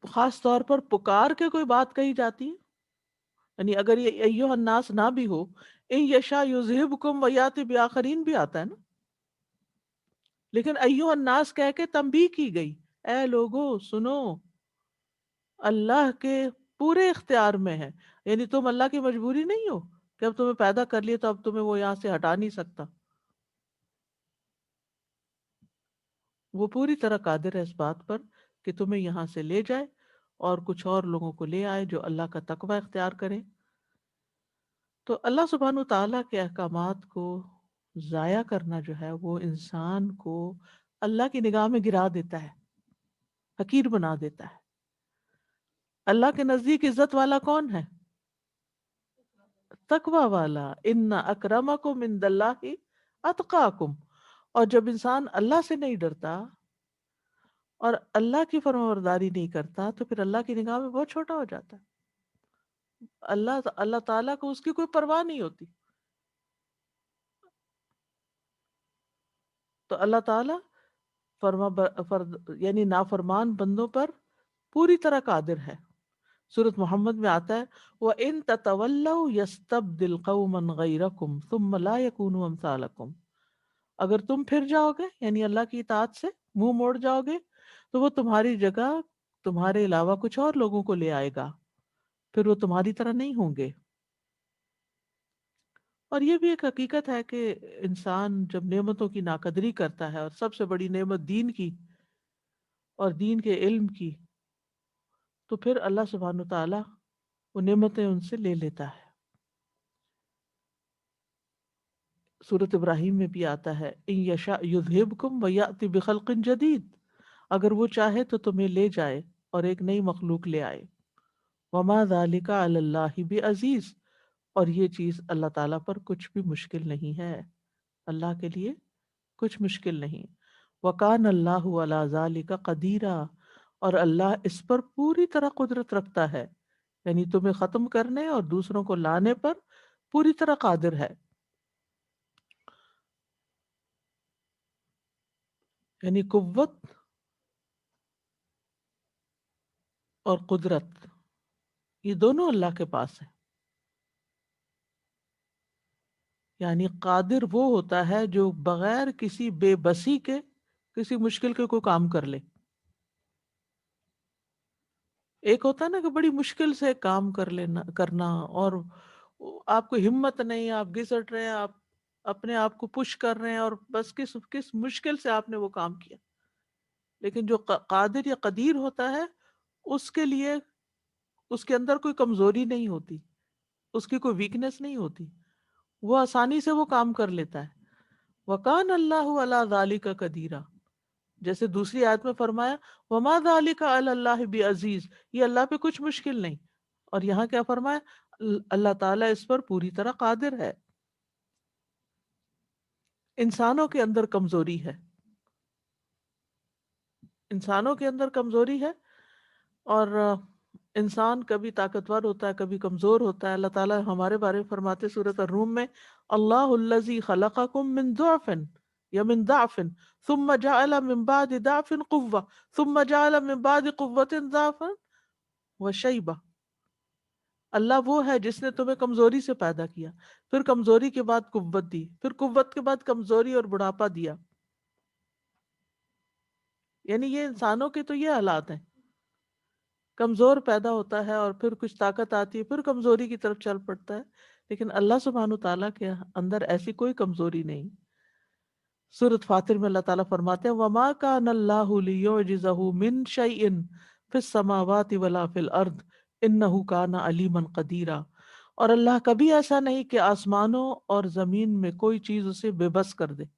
خاص طور پر پکار کے کوئی بات کہی جاتی ہے، یعنی اگر یہ ایھا الناس نہ بھی ہو، ان یشاء یذھبکم ویأتی بآخرین بھی آتا ہے نا، لیکن ایھا الناس کہہ کے تنبیہ کی گئی، اے لوگو سنو، اللہ کے پورے اختیار میں ہے. یعنی تم اللہ کی مجبوری نہیں ہو کہ اب تمہیں پیدا کر لیے تو اب تمہیں وہ یہاں سے ہٹا نہیں سکتا. وہ پوری طرح قادر ہے اس بات پر کہ تمہیں یہاں سے لے جائے اور کچھ اور لوگوں کو لے آئے جو اللہ کا تقوی اختیار کریں. تو اللہ سبحانہ تعالیٰ کے احکامات کو ضائع کرنا جو ہے وہ انسان کو اللہ کی نگاہ میں گرا دیتا ہے، حقیر بنا دیتا ہے. اللہ کے نزدیک عزت والا کون ہے؟ تقوی والا، ان اکرمکم عند اللہ اتقاکم. اور جب انسان اللہ سے نہیں ڈرتا اور اللہ کی فرمانبرداری نہیں کرتا تو پھر اللہ کی نگاہ میں بہت چھوٹا ہو جاتا ہے. اللہ تعالیٰ کو اس کی کوئی پرواہ نہیں ہوتی. تو اللہ تعالیٰ یعنی نافرمان بندوں پر پوری طرح قادر ہے. سورۃ محمد میں آتا ہے وَإِن تَتَوَلَّوْا يَسْتَبْدِلْ قَوْمًا غَيْرَكُمْ ثُمَّ لَا يَكُونُوا أَمْثَالَكُمْ. اگر تم پھر جاؤ گے یعنی اللہ کی اطاعت سے منہ موڑ جاؤ گے تو وہ تمہاری جگہ تمہارے علاوہ کچھ اور لوگوں کو لے آئے گا، پھر وہ تمہاری طرح نہیں ہوں گے. اور یہ بھی ایک حقیقت ہے کہ انسان جب نعمتوں کی ناقدری کرتا ہے، اور سب سے بڑی نعمت دین کی اور دین کے علم کی، تو پھر اللہ سبحانہ وتعالیٰ وہ نعمتیں ان سے لے لیتا ہے. سورۃ ابراہیم میں بھی آتا ہے ان یشاء یذہبکم ویأتی بخلق جدید. اگر وہ چاہے تو تمہیں لے جائے اور ایک نئی مخلوق لے آئے. وما ذالک علی اللہ بعزیز. اور یہ چیز اللہ تعالیٰ پر کچھ بھی مشکل نہیں ہے، اللہ کے لیے کچھ مشکل نہیں. وکان اللہ علی ذالک قدیرا. اور اللہ اس پر پوری طرح قدرت رکھتا ہے، یعنی تمہیں ختم کرنے اور دوسروں کو لانے پر پوری طرح قادر ہے. یعنی قوت اور قدرت یہ دونوں اللہ کے پاس ہے. یعنی قادر وہ ہوتا ہے جو بغیر کسی بے بسی کے کسی مشکل کے کوئی کام کر لے. ایک ہوتا ہے نا کہ بڑی مشکل سے کام کرنا اور آپ کو ہمت نہیں، آپ گھسٹ رہے ہیں، آپ اپنے آپ کو پش کر رہے ہیں اور بس کس مشکل سے آپ نے وہ کام کیا. لیکن جو قادر یا قدیر ہوتا ہے اس کے لیے اس کے اندر کوئی کمزوری نہیں ہوتی، اس کی کوئی ویکنس نہیں ہوتی، وہ آسانی سے وہ کام کر لیتا ہے. وَقَانَ اللَّهُ عَلَى ذَلِكَ قَدِيرًا. جیسے دوسری آیت میں فرمایا وَمَا ذَلِكَ عَلَى اللَّهِ بِعَزِيزٍ، یہ اللہ پہ کچھ مشکل نہیں. اور یہاں کیا فرمایا اللہ تعالیٰ اس پر پوری طرح قادر ہے. انسانوں کے اندر کمزوری ہے، انسانوں کے اندر کمزوری ہے، اور انسان کبھی طاقتور ہوتا ہے کبھی کمزور ہوتا ہے. اللہ تعالیٰ ہمارے بارے میں فرماتے سورۃ الروم میں اللہ الذی خلقکم من ضعف یا من ضعف ثم جعل من بعد ضعف قوة ثم جعل من بعد قوة ضعفا وشیبہ. اللہ وہ ہے جس نے تمہیں کمزوری سے پیدا کیا، پھر کمزوری کے بعد قوت دی، پھر قوت کے بعد کمزوری اور بڑھاپا دیا. یعنی یہ انسانوں کے تو یہ حالات ہیں، کمزور پیدا ہوتا ہے اور پھر کچھ طاقت آتی ہے پھر کمزوری کی طرف چل پڑتا ہے. لیکن اللہ سبحانہ تعالیٰ کے اندر ایسی کوئی کمزوری نہیں. سورۃ فاطر میں اللہ تعالیٰ فرماتے ہیں وَمَا كَانَ اللَّهُ لِيُعْجِزَهُ مِنْ شَيْءٍ فِي السَّمَاوَاتِ وَلَا فِي الْأَرْضِ إِنَّهُ كَانَ عَلِيمًا قَدِيرًا. اور اللہ کبھی ایسا نہیں کہ آسمانوں اور زمین میں کوئی چیز اسے بے بس کر دے،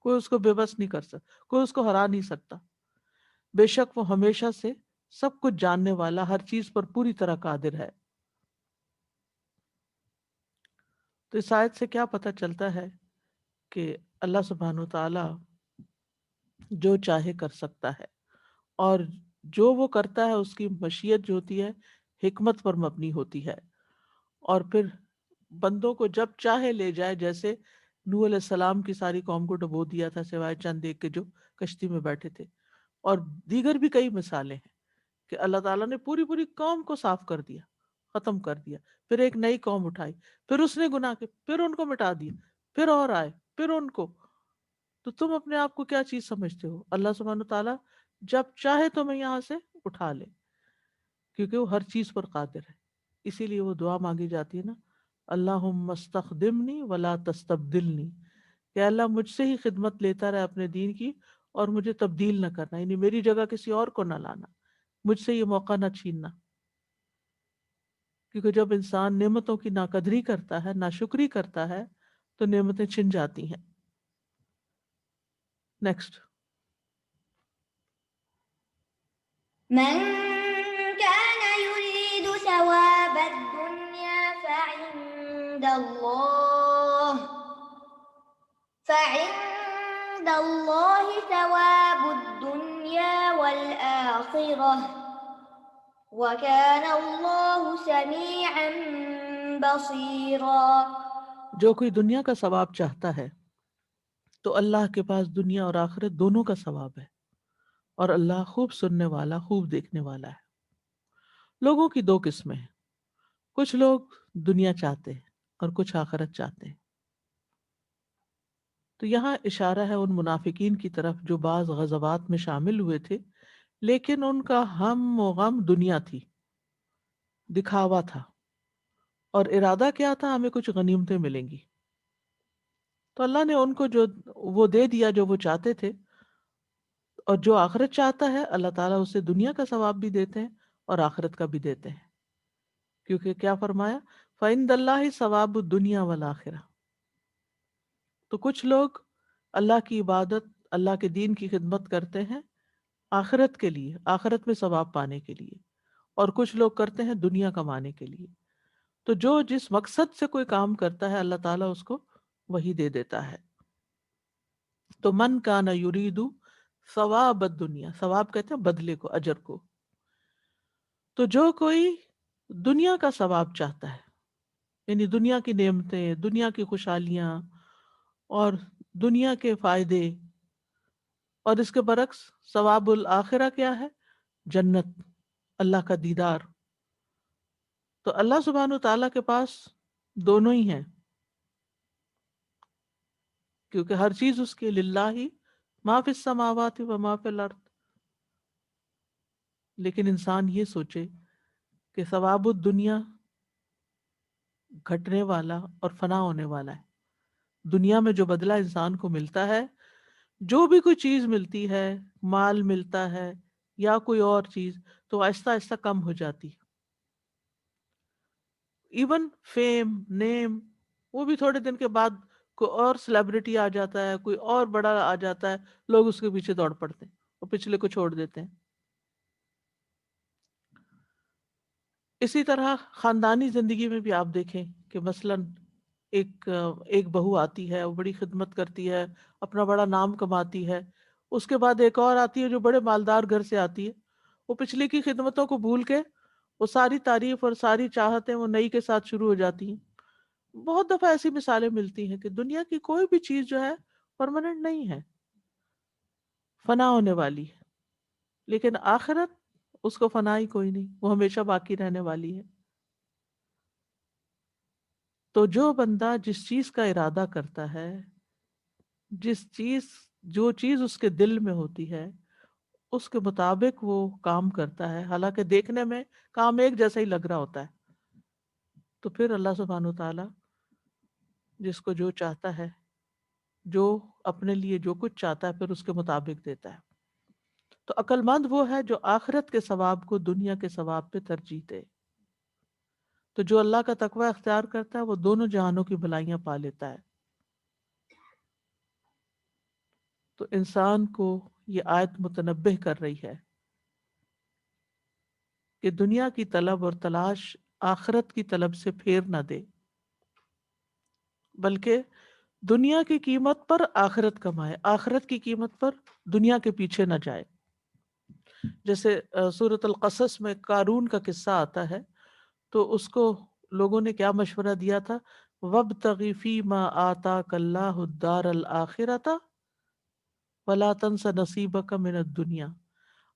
کوئی اس کو بے بس نہیں کر سکتا، کوئی اس کو ہرا نہیں سکتا. بے شک وہ ہمیشہ سے سب کچھ جاننے والا، ہر چیز پر پوری طرح قادر ہے. تو اس آیت سے کیا پتہ چلتا ہے کہ اللہ سبحانہ وتعالی جو چاہے کر سکتا ہے، اور جو وہ کرتا ہے اس کی مشیت جو ہوتی ہے حکمت پر مبنی ہوتی ہے. اور پھر بندوں کو جب چاہے لے جائے، جیسے نوح علیہ السلام کی ساری قوم کو ڈبو دیا تھا سوائے چند ایک کے جو کشتی میں بیٹھے تھے. اور دیگر بھی کئی مثالیں ہیں کہ اللہ تعالیٰ نے پوری قوم کو صاف کر دیا، ختم کر دیا، پھر ایک نئی قوم اٹھائی، پھر اس نے گناہ کے پھر ان کو مٹا دیا، پھر اور آئے پھر ان کو. تو تم اپنے آپ کو کیا چیز سمجھتے ہو؟ اللہ سبحانہ تعالیٰ جب چاہے تمہیں یہاں سے اٹھا لے، کیونکہ وہ ہر چیز پر قادر ہے. اسی لیے وہ دعا مانگی جاتی ہے نا اللہم استخدمنی ولا تستبدلنی، کہ اللہ مجھ سے ہی خدمت لیتا رہے اپنے دین کی اور مجھے تبدیل نہ کرنا، یعنی میری جگہ کسی اور کو نہ لانا، مجھ سے یہ موقع نہ چھیننا. کیونکہ جب انسان نعمتوں کی ناقدری کرتا ہے، ناشکری کرتا ہے، تو نعمتیں چھن جاتی ہیں. نیکسٹ. من كان يريد ثواب الدنيا فعند فعند الله ثواب الدنيا والآخرة وكان الله سميعا بصيرا۔ جو کوئی دنیا کا ثواب چاہتا ہے تو اللہ کے پاس دنیا اور آخرت دونوں کا ثواب ہے، اور اللہ خوب سننے والا، خوب دیکھنے والا ہے۔ لوگوں کی دو قسمیں ہیں، کچھ لوگ دنیا چاہتے ہیں اور کچھ آخرت چاہتے ہیں۔ تو یہاں اشارہ ہے ان منافقین کی طرف جو بعض غزوات میں شامل ہوئے تھے، لیکن ان کا ہم و غم دنیا تھی، دکھاوا تھا، اور ارادہ کیا تھا؟ ہمیں کچھ غنیمتیں ملیں گی۔ تو اللہ نے ان کو جو وہ دے دیا جو وہ چاہتے تھے، اور جو آخرت چاہتا ہے اللہ تعالیٰ اسے دنیا کا ثواب بھی دیتے ہیں اور آخرت کا بھی دیتے ہیں، کیونکہ کیا فرمایا؟ فَإِنَّ اللَّهِ ثَوَابُ الدُّنْيَا وَالْآخِرَةِ۔ تو کچھ لوگ اللہ کی عبادت، اللہ کے دین کی خدمت کرتے ہیں آخرت کے لیے، آخرت میں ثواب پانے کے لیے، اور کچھ لوگ کرتے ہیں دنیا کمانے کے لیے۔ تو جو جس مقصد سے کوئی کام کرتا ہے اللہ تعالیٰ اس کو وہی دے دیتا ہے۔ تو من کان یرید ثواب الدنیا، ثواب کہتے ہیں بدلے کو، اجر کو۔ تو جو کوئی دنیا کا ثواب چاہتا ہے، یعنی دنیا کی نعمتیں، دنیا کی خوشحالیاں اور دنیا کے فائدے، اور اس کے برعکس ثواب الآخرہ کیا ہے؟ جنت، اللہ کا دیدار۔ تو اللہ سبحانہ وتعالیٰ کے پاس دونوں ہی ہیں، کیونکہ ہر چیز اس کے للہ ما فی السماوات و ما فی الارض۔ لیکن انسان یہ سوچے کہ ثواب الدنیا گھٹنے والا اور فنا ہونے والا ہے۔ دنیا میں جو بدلہ انسان کو ملتا ہے، جو بھی کوئی چیز ملتی ہے، مال ملتا ہے یا کوئی اور چیز، تو آہستہ آہستہ کم ہو جاتی۔ ایون فیم، نیم، وہ بھی تھوڑے دن کے بعد کوئی اور سیلیبریٹی آ جاتا ہے، کوئی اور بڑا آ جاتا ہے، لوگ اس کے پیچھے دوڑ پڑتے ہیں اور پچھلے کو چھوڑ دیتے ہیں۔ اسی طرح خاندانی زندگی میں بھی آپ دیکھیں کہ مثلاً ایک بہو آتی ہے، وہ بڑی خدمت کرتی ہے، اپنا بڑا نام کماتی ہے، اس کے بعد ایک اور آتی ہے جو بڑے مالدار گھر سے آتی ہے، وہ پچھلی کی خدمتوں کو بھول کے وہ ساری تعریف اور ساری چاہتیں وہ نئی کے ساتھ شروع ہو جاتی ہیں۔ بہت دفعہ ایسی مثالیں ملتی ہیں کہ دنیا کی کوئی بھی چیز جو ہے پرماننٹ نہیں ہے، فنا ہونے والی ہے، لیکن آخرت اس کو فنا ہی کوئی نہیں، وہ ہمیشہ باقی رہنے والی ہے۔ تو جو بندہ جس چیز کا ارادہ کرتا ہے، جو چیز اس کے دل میں ہوتی ہے، اس کے مطابق وہ کام کرتا ہے، حالانکہ دیکھنے میں کام ایک جیسا ہی لگ رہا ہوتا ہے، تو پھر اللہ سبحانہ وتعالیٰ جس کو جو چاہتا ہے، جو اپنے لیے جو کچھ چاہتا ہے، پھر اس کے مطابق دیتا ہے۔ تو عقل مند وہ ہے جو آخرت کے ثواب کو دنیا کے ثواب پہ ترجیح دے۔ تو جو اللہ کا تقوی اختیار کرتا ہے وہ دونوں جہانوں کی بھلائیاں پا لیتا ہے۔ تو انسان کو یہ آیت متنبہ کر رہی ہے کہ دنیا کی طلب اور تلاش آخرت کی طلب سے پھیر نہ دے، بلکہ دنیا کی قیمت پر آخرت کمائے، آخرت کی قیمت پر دنیا کے پیچھے نہ جائے۔ جیسے سورۃ القصص میں قارون کا قصہ آتا ہے، تو اس کو لوگوں نے کیا مشورہ دیا تھا؟ وَابْتَغِ فِيمَا آتَاكَ اللَّهُ الدَّارَ الْآخِرَةَ وَلَا تَنْسَ نَصِيبَكَ مِنَ الدُّنْيَا۔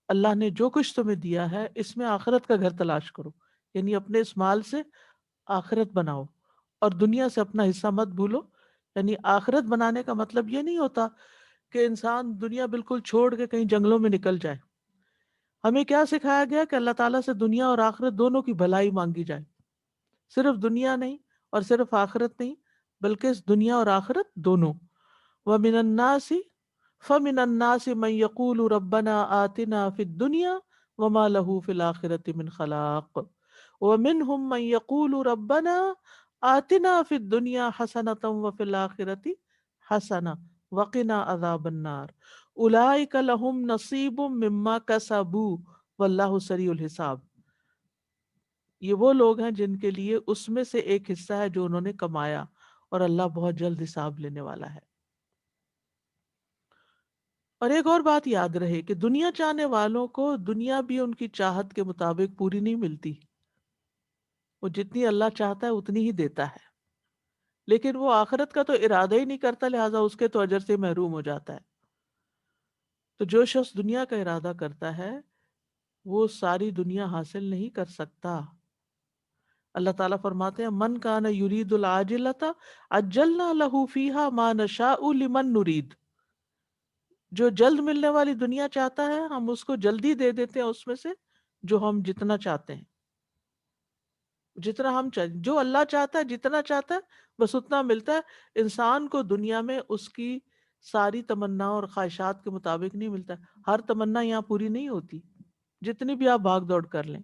اللہ نے جو کچھ تمہیں دیا ہے اس میں آخرت کا گھر تلاش کرو، یعنی اپنے اس مال سے آخرت بناؤ اور دنیا سے اپنا حصہ مت بھولو۔ یعنی آخرت بنانے کا مطلب یہ نہیں ہوتا کہ انسان دنیا بالکل چھوڑ کے کہیں جنگلوں میں نکل جائے۔ ہمیں کیا سکھایا گیا کہ اللہ تعالیٰ سے دنیا اور آخرت دونوں کی بھلائی مانگی جائے، صرف دنیا نہیں اور صرف آخرت نہیں، بلکہ اس دنیا اور آخرت دونوں۔ وَمِنَ النَّاسِ فَمِنَ النَّاسِ مَن يَقُولُ رَبَّنَا آتِنَا فِي الدُّنْيَا وَمَا لَهُ فِي الْآخِرَةِ مِنْ خَلَاقٍ وَمِنْهُمْ مَن يَقُولُ رَبَّنَا آتِنَا فِي الدُّنْيَا حَسَنَةً وَفِي الْآخِرَةِ حَسَنَةً وَقِنَا عَذَابَ النَّارِ أُولَئِكَ لَهُمْ نَصِيبٌ مِّمَّا كَسَبُوا وَاللَّهُ سَرِيعُ الْحِسَابِ۔ یہ وہ لوگ ہیں جن کے لیے اس میں سے ایک حصہ ہے جو انہوں نے کمایا، اور اللہ بہت جلد حساب لینے والا ہے۔ اور ایک اور بات یاد رہے کہ دنیا چاہنے والوں کو دنیا بھی ان کی چاہت کے مطابق پوری نہیں ملتی، وہ جتنی اللہ چاہتا ہے اتنی ہی دیتا ہے، لیکن وہ آخرت کا تو ارادہ ہی نہیں کرتا، لہٰذا اس کے تو اجر سے محروم ہو جاتا ہے۔ تو جو شخص دنیا کا ارادہ کرتا ہے وہ ساری دنیا حاصل نہیں کر سکتا۔ اللہ تعالیٰ فرماتے ہیں من کان یرید العاجلۃ عجلنا لہ فیہا ما نشاء لمن نرید، جو جلد ملنے والی دنیا چاہتا ہے ہم اس کو جلدی دے دیتے ہیں اس میں سے جو ہم جتنا چاہتے ہیں، جتنا ہم جو اللہ چاہتا ہے جتنا چاہتا ہے بس اتنا ملتا ہے۔ انسان کو دنیا میں اس کی ساری تمنا اور خواہشات کے مطابق نہیں ملتا، ہر تمنا یہاں پوری نہیں ہوتی جتنی بھی آپ بھاگ دوڑ کر لیں،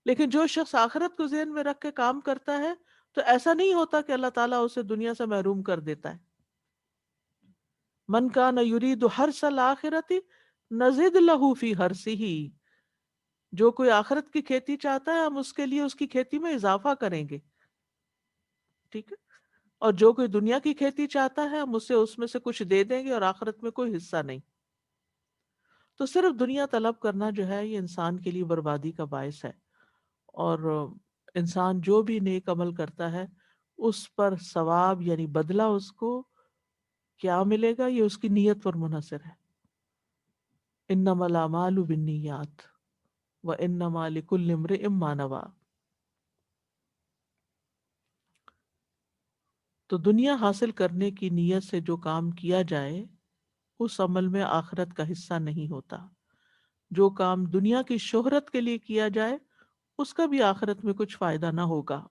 لیکن جو شخص آخرت کو ذہن میں رکھ کے کام کرتا ہے تو ایسا نہیں ہوتا کہ اللہ تعالیٰ اسے دنیا سے محروم کر دیتا ہے۔ من کان یرید حرث الآخرۃ نزد لہ فی حرثہ، جو کوئی آخرت کی کھیتی چاہتا ہے ہم اس کے لیے اس کی کھیتی میں اضافہ کریں گے، ٹھیک ہے، اور جو کوئی دنیا کی کھیتی چاہتا ہے ہم اسے اس میں سے کچھ دے دیں گے اور آخرت میں کوئی حصہ نہیں۔ تو صرف دنیا طلب کرنا جو ہے یہ انسان کے لیے بربادی کا باعث ہے، اور انسان جو بھی نیک عمل کرتا ہے اس پر ثواب یعنی بدلہ اس کو کیا ملے گا یہ اس کی نیت پر منحصر ہے۔ انما الاعمال بالنیات وانما لکل امرئ ما نوی۔ تو دنیا حاصل کرنے کی نیت سے جو کام کیا جائے اس عمل میں آخرت کا حصہ نہیں ہوتا، جو کام دنیا کی شہرت کے لیے کیا جائے اس کا بھی آخرت میں کچھ فائدہ نہ ہوگا۔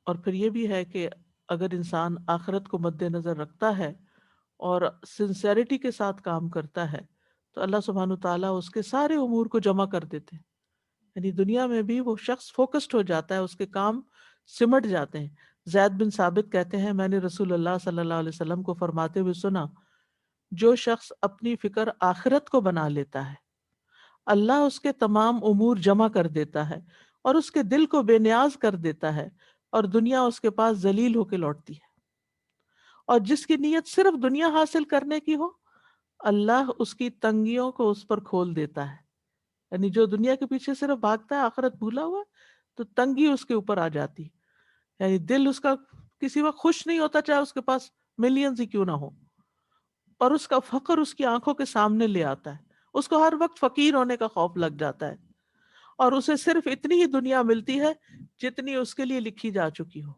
اور پھر یہ بھی ہے کہ اگر انسان آخرت کو مد نظر رکھتا ہے اور سنسیریٹی کے ساتھ کام کرتا ہے تو اللہ سبحانہ تعالیٰ اس کے سارے امور کو جمع کر دیتے ہیں، یعنی دنیا میں بھی وہ شخص فوکسڈ ہو جاتا ہے، اس کے کام سمٹ جاتے ہیں۔ زید بن ثابت کہتے ہیں میں نے رسول اللہ صلی اللہ علیہ وسلم کو فرماتے ہوئے سنا، جو شخص اپنی فکر آخرت کو بنا لیتا ہے اللہ اس کے تمام امور جمع کر دیتا ہے اور اس کے دل کو بے نیاز کر دیتا ہے، اور دنیا اس کے پاس ذلیل ہو کے لوٹتی ہے۔ اور جس کی نیت صرف دنیا حاصل کرنے کی ہو اللہ اس کی تنگیوں کو اس پر کھول دیتا ہے، یعنی جو دنیا کے پیچھے صرف بھاگتا ہے آخرت بھولا ہوا تو تنگی اس کے اوپر آ جاتی، یعنی دل اس کا کسی وقت خوش نہیں ہوتا چاہے اس کے پاس ملینز ہی کیوں نہ ہو، اور اس کا فقر اس کی آنکھوں کے سامنے لے آتا ہے، اس کو ہر وقت فقیر ہونے کا خوف لگ جاتا ہے، اور اسے صرف اتنی ہی دنیا ملتی ہے جتنی اس کے لیے لکھی جا چکی ہو۔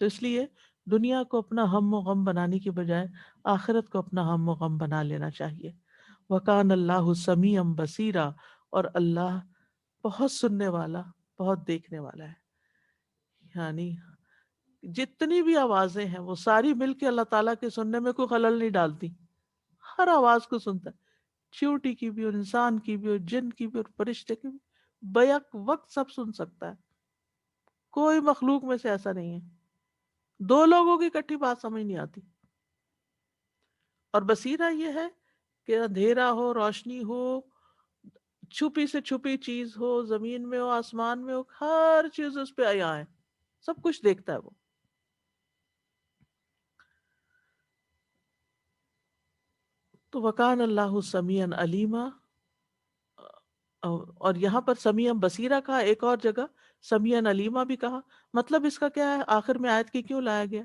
تو اس لیے دنیا کو اپنا ہم و غم بنانے کی بجائے آخرت کو اپنا ہم و غم بنا لینا چاہیے۔ وَكَانَ اللَّهُ سَمِيعًا بَصِيرًا، اور اللہ بہت سننے والا بہت دیکھنے والا ہے، یعنی جتنی بھی آوازیں ہیں وہ ساری مل کے اللہ تعالیٰ کے سننے میں کوئی خلل نہیں ڈالتی، ہر آواز کو سنتا ہے، چیونٹی کی بھی اور انسان کی بھی اور جن کی بھی اور فرشتے کی بھی، بیک وقت سب سن سکتا ہے، کوئی مخلوق میں سے ایسا نہیں ہے۔ دو لوگوں کی اکٹھی بات سمجھ نہیں آتی۔ اور بصیرہ یہ ہے کہ اندھیرا ہو روشنی ہو، چھپی سے چھپی چیز ہو، زمین میں ہو آسمان میں ہو، ہر چیز اس پہ عیاں ہے، سب کچھ دیکھتا ہے وہ۔ تو وکان اللہ سمیعا علیما، اور یہاں پر سمیعا بصیرہ کہا، ایک اور جگہ سمیعا علیما بھی کہا۔ مطلب اس کا کیا ہے، آخر میں آیت کی کیوں لایا گیا؟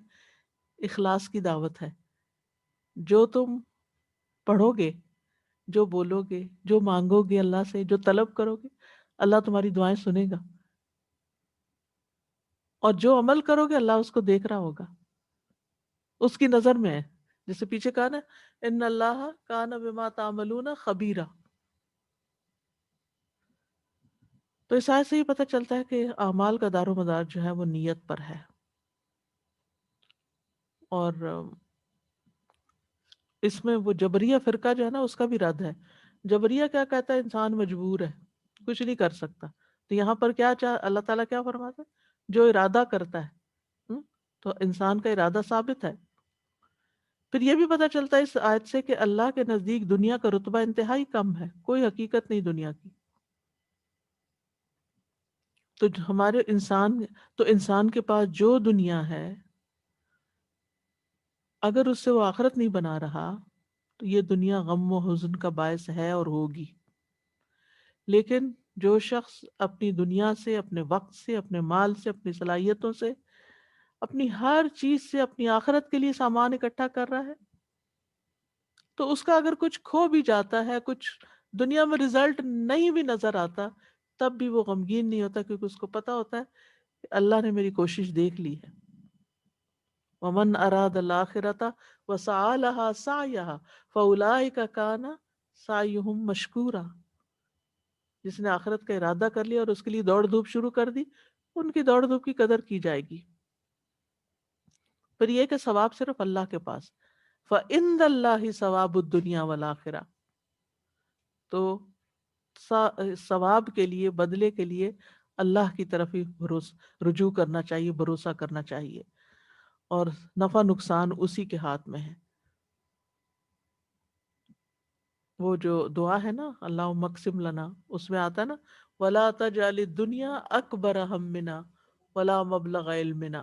اخلاص کی دعوت ہے۔ جو تم پڑھو گے، جو بولو گے، جو مانگو گے اللہ سے، جو طلب کرو گے، اللہ تمہاری دعائیں سنے گا، اور جو عمل کرو گے اللہ اس کو دیکھ رہا ہوگا، اس کی نظر میں ہے۔ جیسے پیچھے کہا نا ان اللہ کان بما تعملون خبیرا۔ تو اس آیت سے یہ پتہ چلتا ہے کہ اعمال کا دار و مدار جو ہے وہ نیت پر ہے، اور اس میں وہ جبریہ فرقہ جو ہے نا اس کا بھی رد ہے۔ جبریہ کیا کہتا ہے، انسان مجبور ہے، کچھ نہیں کر سکتا۔ تو یہاں پر کیا اللہ تعالیٰ کیا فرماتا ہے، جو ارادہ کرتا ہے، تو انسان کا ارادہ ثابت ہے۔ پھر یہ بھی پتہ چلتا ہے اس آیت سے کہ اللہ کے نزدیک دنیا کا رتبہ انتہائی کم ہے، کوئی حقیقت نہیں دنیا کی. تو ہمارے انسان کے پاس جو دنیا ہے، اگر اس سے وہ آخرت نہیں بنا رہا تو یہ دنیا غم و حزن کا باعث ہے اور ہوگی. لیکن جو شخص اپنی دنیا سے، اپنے وقت سے، اپنے مال سے، اپنی صلاحیتوں سے، اپنی ہر چیز سے اپنی آخرت کے لیے سامان اکٹھا کر رہا ہے، تو اس کا اگر کچھ کھو بھی جاتا ہے، کچھ دنیا میں رزلٹ نہیں بھی نظر آتا، تب بھی وہ غمگین نہیں ہوتا، کیونکہ اس کو پتا ہوتا ہے کہ اللہ نے میری کوشش دیکھ لی ہے. وَمَنْ أَرَادَ الْآخِرَةَ وَسَعَى لَهَا سَعْيَهَا فَأُولَئِكَ كَانَ سَعْيُهُمْ مَشْكُورًا. جس نے آخرت کا ارادہ کر لیا اور اس کے لیے دوڑ دھوپ شروع کر دی، ان کی دوڑ دھوپ کی قدر کی جائے گی. پھر یہ کہ ثواب صرف اللہ کے پاس. فَإِنَّ اللَّهِ ثَوَابُ الدُّنْيَا وَالْآخِرَةِ. تو ثواب کے لیے، بدلے کے لیے اللہ کی طرف ہی رجوع کرنا چاہیے، بھروسہ کرنا چاہیے، اور نفع نقصان اسی کے ہاتھ میں ہے. وہ جو دعا ہے نا، اللہم اقسم لنا، اس میں آتا ہے نا وَلَا تَجْعَلِ الدُّنْيَا أَكْبَرَ هَمِّنَا وَلَا مَبْلَغَ عِلْمِنَا.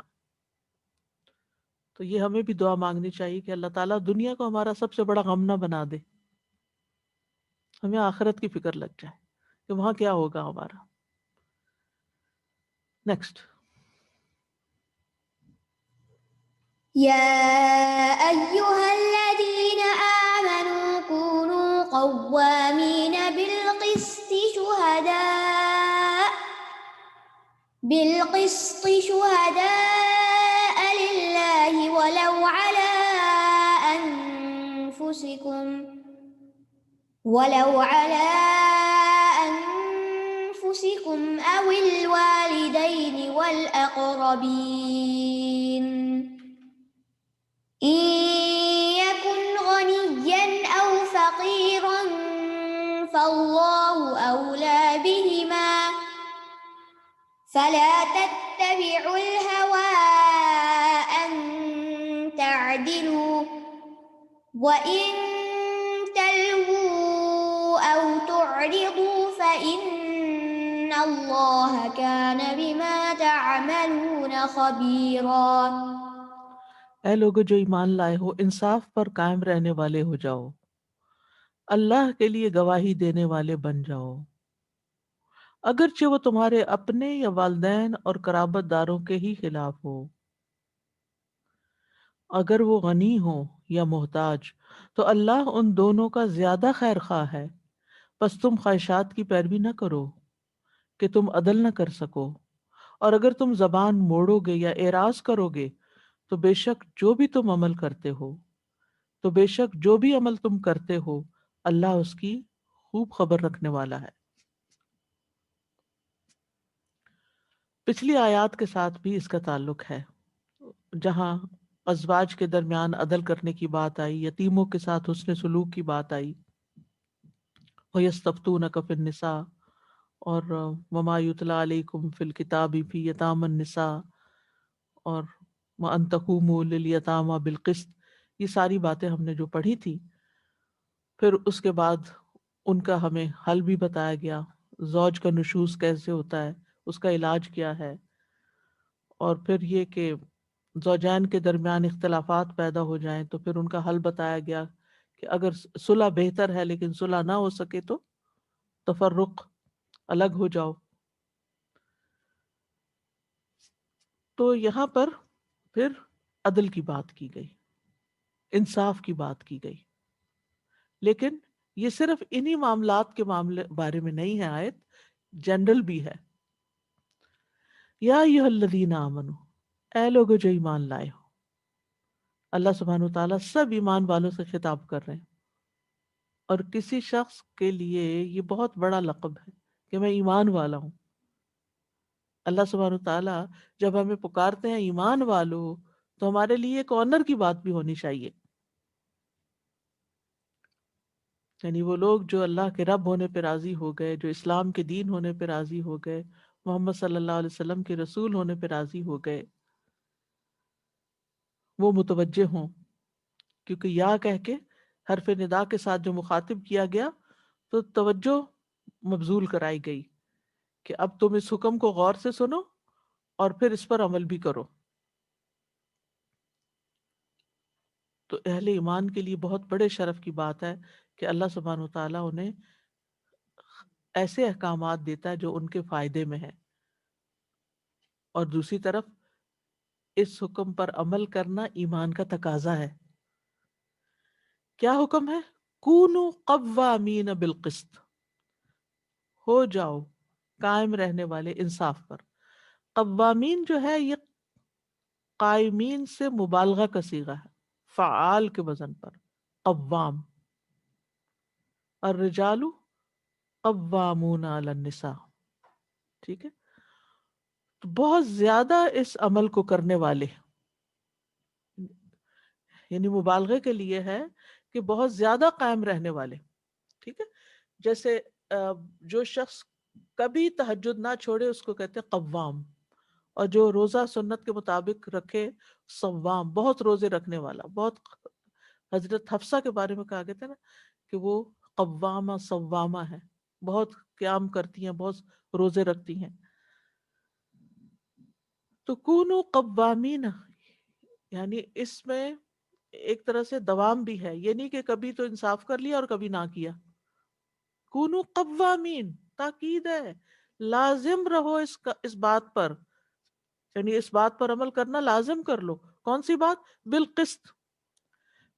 تو یہ ہمیں بھی دعا مانگنی چاہیے کہ اللہ تعالیٰ دنیا کو ہمارا سب سے بڑا غم نہ بنا دے، ہمیں آخرت کی فکر لگ جائے کہ وہاں کیا ہوگا ہمارا. نیکسٹ. يا أيها الذين آمنوا كونوا قوامين بالقسط شهداء لله ولو على أنفسكم أو الوالدين والأقربين إن يكن غنيا أو فقيرا فالله أولى بهما فلا تتبعوا الهوى أن تعدلوا وإن تلووا أو تعرضوا فإن الله كان بما تعملون خبيرا. اے لوگو جو ایمان لائے ہو، انصاف پر قائم رہنے والے ہو جاؤ، اللہ کے لیے گواہی دینے والے بن جاؤ، اگرچہ وہ تمہارے اپنے یا والدین اور قرابت داروں کے ہی خلاف ہو. اگر وہ غنی ہو یا محتاج تو اللہ ان دونوں کا زیادہ خیر خواہ ہے، پس تم خواہشات کی پیروی نہ کرو کہ تم عدل نہ کر سکو. اور اگر تم زبان موڑو گے یا اعراض کرو گے تو بے شک جو بھی تم عمل کرتے ہو اللہ اس کی خوب خبر رکھنے والا ہے. پچھلی آیات کے ساتھ بھی اس کا تعلق ہے، جہاں ازواج کے درمیان عدل کرنے کی بات آئی، یتیموں کے ساتھ حسن سلوک کی بات آئی، وَيَسْتَفْتُونَكَ فِي النِّسَاءِ، اور وَمَا يُتْلَى عَلَيْكُمْ فِي الْكِتَابِ فِي يَتَامَى النِّسَاءِ، اور وَأَن تَقُومُوا لِلْيَتَامَى بِالْقِسْطِ. یہ ساری باتیں ہم نے جو پڑھی تھی، پھر اس کے بعد ان کا ہمیں حل بھی بتایا گیا، زوج کا نشوز کیسے ہوتا ہے، اس کا علاج کیا ہے، اور پھر یہ کہ زوجین کے درمیان اختلافات پیدا ہو جائیں تو پھر ان کا حل بتایا گیا کہ اگر صلح بہتر ہے لیکن صلح نہ ہو سکے تو تفرق، الگ ہو جاؤ. تو یہاں پر پھر عدل کی بات کی گئی، انصاف کی بات کی گئی، لیکن یہ صرف انہی معاملات کے بارے میں نہیں ہے، آیت جنرل بھی ہے. یا ایھا الذین آمنوا، اے لوگو جو ایمان لائے ہو. اللہ سبحانہ وتعالیٰ سب ایمان والوں سے خطاب کر رہے ہیں، اور کسی شخص کے لیے یہ بہت بڑا لقب ہے کہ میں ایمان والا ہوں. اللہ سبحانہ وتعالیٰ جب ہمیں پکارتے ہیں ایمان والو، تو ہمارے لیے ایک آنر کی بات بھی ہونی چاہیے. یعنی وہ لوگ جو اللہ کے رب ہونے پہ راضی ہو گئے، جو اسلام کے دین ہونے پہ راضی ہو گئے، محمد صلی اللہ علیہ وسلم کے رسول ہونے پہ راضی ہو گئے، وہ متوجہ ہوں کیونکہ یا کہہ کے حرف ندا کے ساتھ جو مخاطب کیا گیا تو توجہ مبذول کرائی گئی کہ اب تم اس حکم کو غور سے سنو اور پھر اس پر عمل بھی کرو. تو اہل ایمان کے لیے بہت بڑے شرف کی بات ہے کہ اللہ سبحانہ و تعالیٰ انہیں ایسے احکامات دیتا ہے جو ان کے فائدے میں ہے، اور دوسری طرف اس حکم پر عمل کرنا ایمان کا تقاضا ہے. کیا حکم ہے؟ کونوا قوامین بالقسط، ہو جاؤ قائم رہنے والے انصاف پر. قوامین جو ہے یہ قائمین سے مبالغہ کا صیغہ ہے، فعال کے وزن پر، قوام. الرجال قوامون علی النساء. ٹھیک ہے، تو بہت زیادہ اس عمل کو کرنے والے، یعنی مبالغے کے لیے ہے کہ بہت زیادہ قائم رہنے والے. ٹھیک ہے، جیسے جو شخص کبھی تہجد نہ چھوڑے اس کو کہتے ہیں قوام، اور جو روزہ سنت کے مطابق رکھے صوام، بہت روزے رکھنے والا. بہت حضرت حفصہ کے بارے میں کہا گیا تھا نا کہ وہ قوامہ صوامہ ہے، بہت قیام کرتی ہیں، بہت روزے رکھتی ہیں. تو کونوا قوامین، یعنی اس میں ایک طرح سے دوام بھی ہے، یہ نہیں کہ کبھی تو انصاف کر لیا اور کبھی نہ کیا. کونوا قوامین تاکید ہے، لازم رہو اس بات پر، یعنی اس بات پر عمل کرنا لازم کر لو. کون سی بات؟ بالقسط.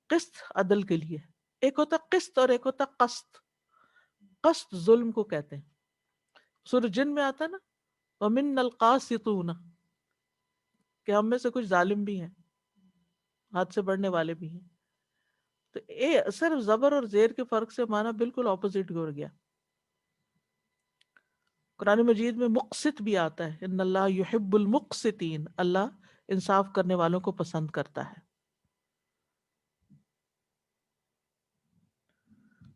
قسط عدل کے لیے، ایک ہوتا قسط اور ایک ہوتا قسط. قسط ظلم کو کہتے ہیں. سورہ جن میں آتا نا وَمِنَّ الْقَاسِطُونَ، کہ ہم میں سے کچھ ظالم بھی ہیں، حد سے بڑھنے والے بھی ہیں. تو صرف زبر اور زیر کے فرق سے معنی بالکل اپوزٹ ہو گیا. قرآن مجید میں مقسط بھی آتا ہے، ان اللہ یحب المقسطین، اللہ انصاف کرنے والوں کو پسند کرتا ہے.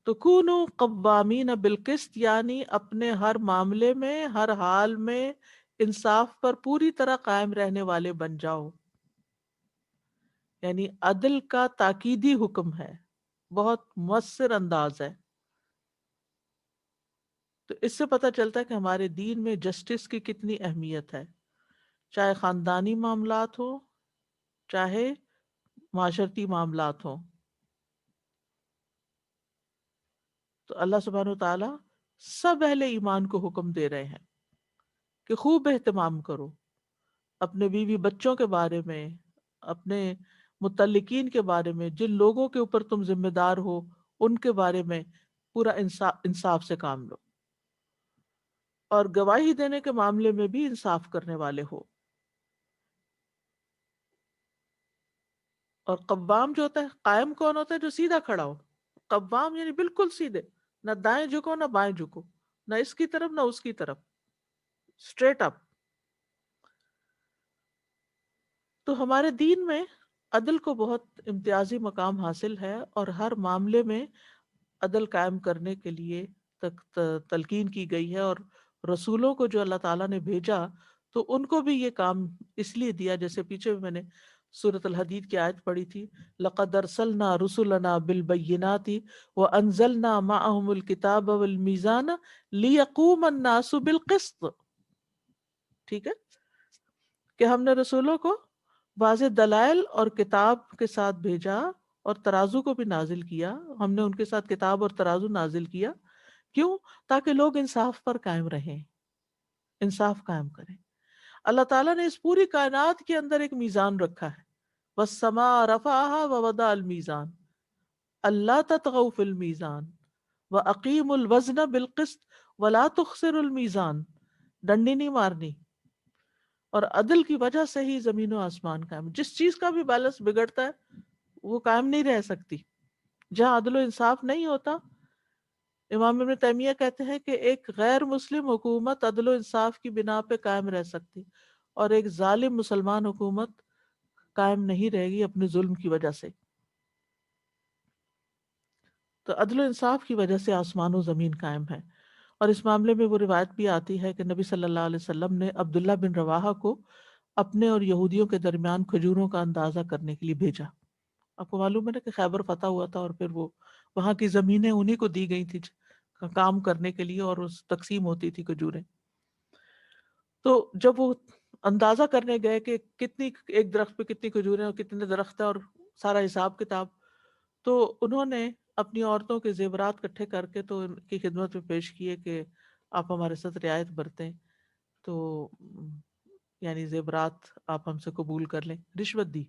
تو کونوا قوامین بالقسط، یعنی اپنے ہر معاملے میں، ہر حال میں انصاف پر پوری طرح قائم رہنے والے بن جاؤ. یعنی عدل کا تاکیدی حکم ہے، بہت مؤثر انداز ہے. تو اس سے پتہ چلتا ہے کہ ہمارے دین میں جسٹس کی کتنی اہمیت ہے، چاہے خاندانی معاملات ہوں، چاہے معاشرتی معاملات ہوں. تو اللہ سبحانہ و تعالیٰ سب اہل ایمان کو حکم دے رہے ہیں کہ خوب اہتمام کرو اپنے بیوی بچوں کے بارے میں، اپنے متعلقین کے بارے میں، جن لوگوں کے اوپر تم ذمہ دار ہو ان کے بارے میں پورا انصاف سے کام لو، اور گواہی دینے کے معاملے میں بھی انصاف کرنے والے ہو. اور قوام جو ہوتا ہے، قائم کون ہوتا ہے؟ جو سیدھا کھڑا ہو. قوام یعنی بالکل سیدھے، نہ دائیں جھکو نہ بائیں جھکو، نہ اس کی طرف نہ اس کی طرف، اسٹریٹ اپ. تو ہمارے دین میں عدل کو بہت امتیازی مقام حاصل ہے، اور ہر معاملے میں عدل قائم کرنے کے لیے تلقین کی گئی ہے. اور رسولوں کو جو اللہ تعالیٰ نے بھیجا تو ان کو بھی یہ کام اس لیے دیا، جیسے پیچھے میں نے سورۃ الحدید کی آیت پڑھی تھی، لَقَدْ أَرْسَلْنَا رُسُلَنَا بِالْبَيِّنَاتِ وَأَنزَلْنَا مَعَهُمُ الْكِتَابَ وَالْمِيزَانَ لِيَقُومَ النَّاسُ بِالْقِسْطِ. ٹھیک ہے کہ ہم نے رسولوں کو واضح دلائل اور کتاب کے ساتھ بھیجا، اور ترازو کو بھی نازل کیا. ہم نے ان کے ساتھ کتاب اور ترازو نازل کیا. کیوں؟ تاکہ لوگ انصاف پر قائم رہیں، انصاف قائم کریں. اللہ تعالیٰ نے اس پوری کائنات کے اندر ایک میزان رکھا ہے، وَالسَّمَاءَ رَفَعَهَا وَوَضَعَ الْمِيزَانَ أَلَّا تَطْغَوْا فِي الْمِيزَانِ وَأَقِيمُوا الْوَزْنَ بِالْقِسْطِ وَلَا تُخْسِرُوا الْمِيزَانَ. ڈنڈی نہیں مارنی، اور عدل کی وجہ سے ہی زمین و آسمان قائم. جس چیز کا بھی بیلنس بگڑتا ہے وہ قائم نہیں رہ سکتی. جہاں عدل و انصاف نہیں ہوتا، امام ابن تیمیہ کہتے ہیں کہ ایک غیر مسلم حکومت عدل و انصاف کی بنا پہ قائم رہ سکتی، اور ایک ظالم مسلمان حکومت قائم نہیں رہے گی اپنے ظلم کی وجہ سے. تو عدل و انصاف کی وجہ سے آسمان و زمین قائم ہے. اور اس معاملے میں وہ روایت بھی آتی ہے کہ نبی صلی اللہ علیہ وسلم نے عبداللہ بن رواحہ کو اپنے اور یہودیوں کے درمیان کھجوروں کا اندازہ کرنے کے لیے بھیجا. آپ کو معلوم ہے نا کہ خیبر فتح ہوا تھا اور پھر وہ وہاں کی زمینیں انہی کو دی گئی تھی کام کرنے کے لیے، اور اس تقسیم ہوتی تھی کھجوریں. تو جب وہ اندازہ کرنے گئے کہ کتنی ایک درخت پہ کتنی کھجوریں اور کتنے درخت ہیں اور سارا حساب کتاب، تو انہوں نے اپنی عورتوں کے زیورات اکٹھے کر کے تو ان کی خدمت میں پیش کیے کہ آپ ہمارے ساتھ رعایت برتیں، تو یعنی زیورات آپ ہم سے قبول کر لیں، رشوت دی.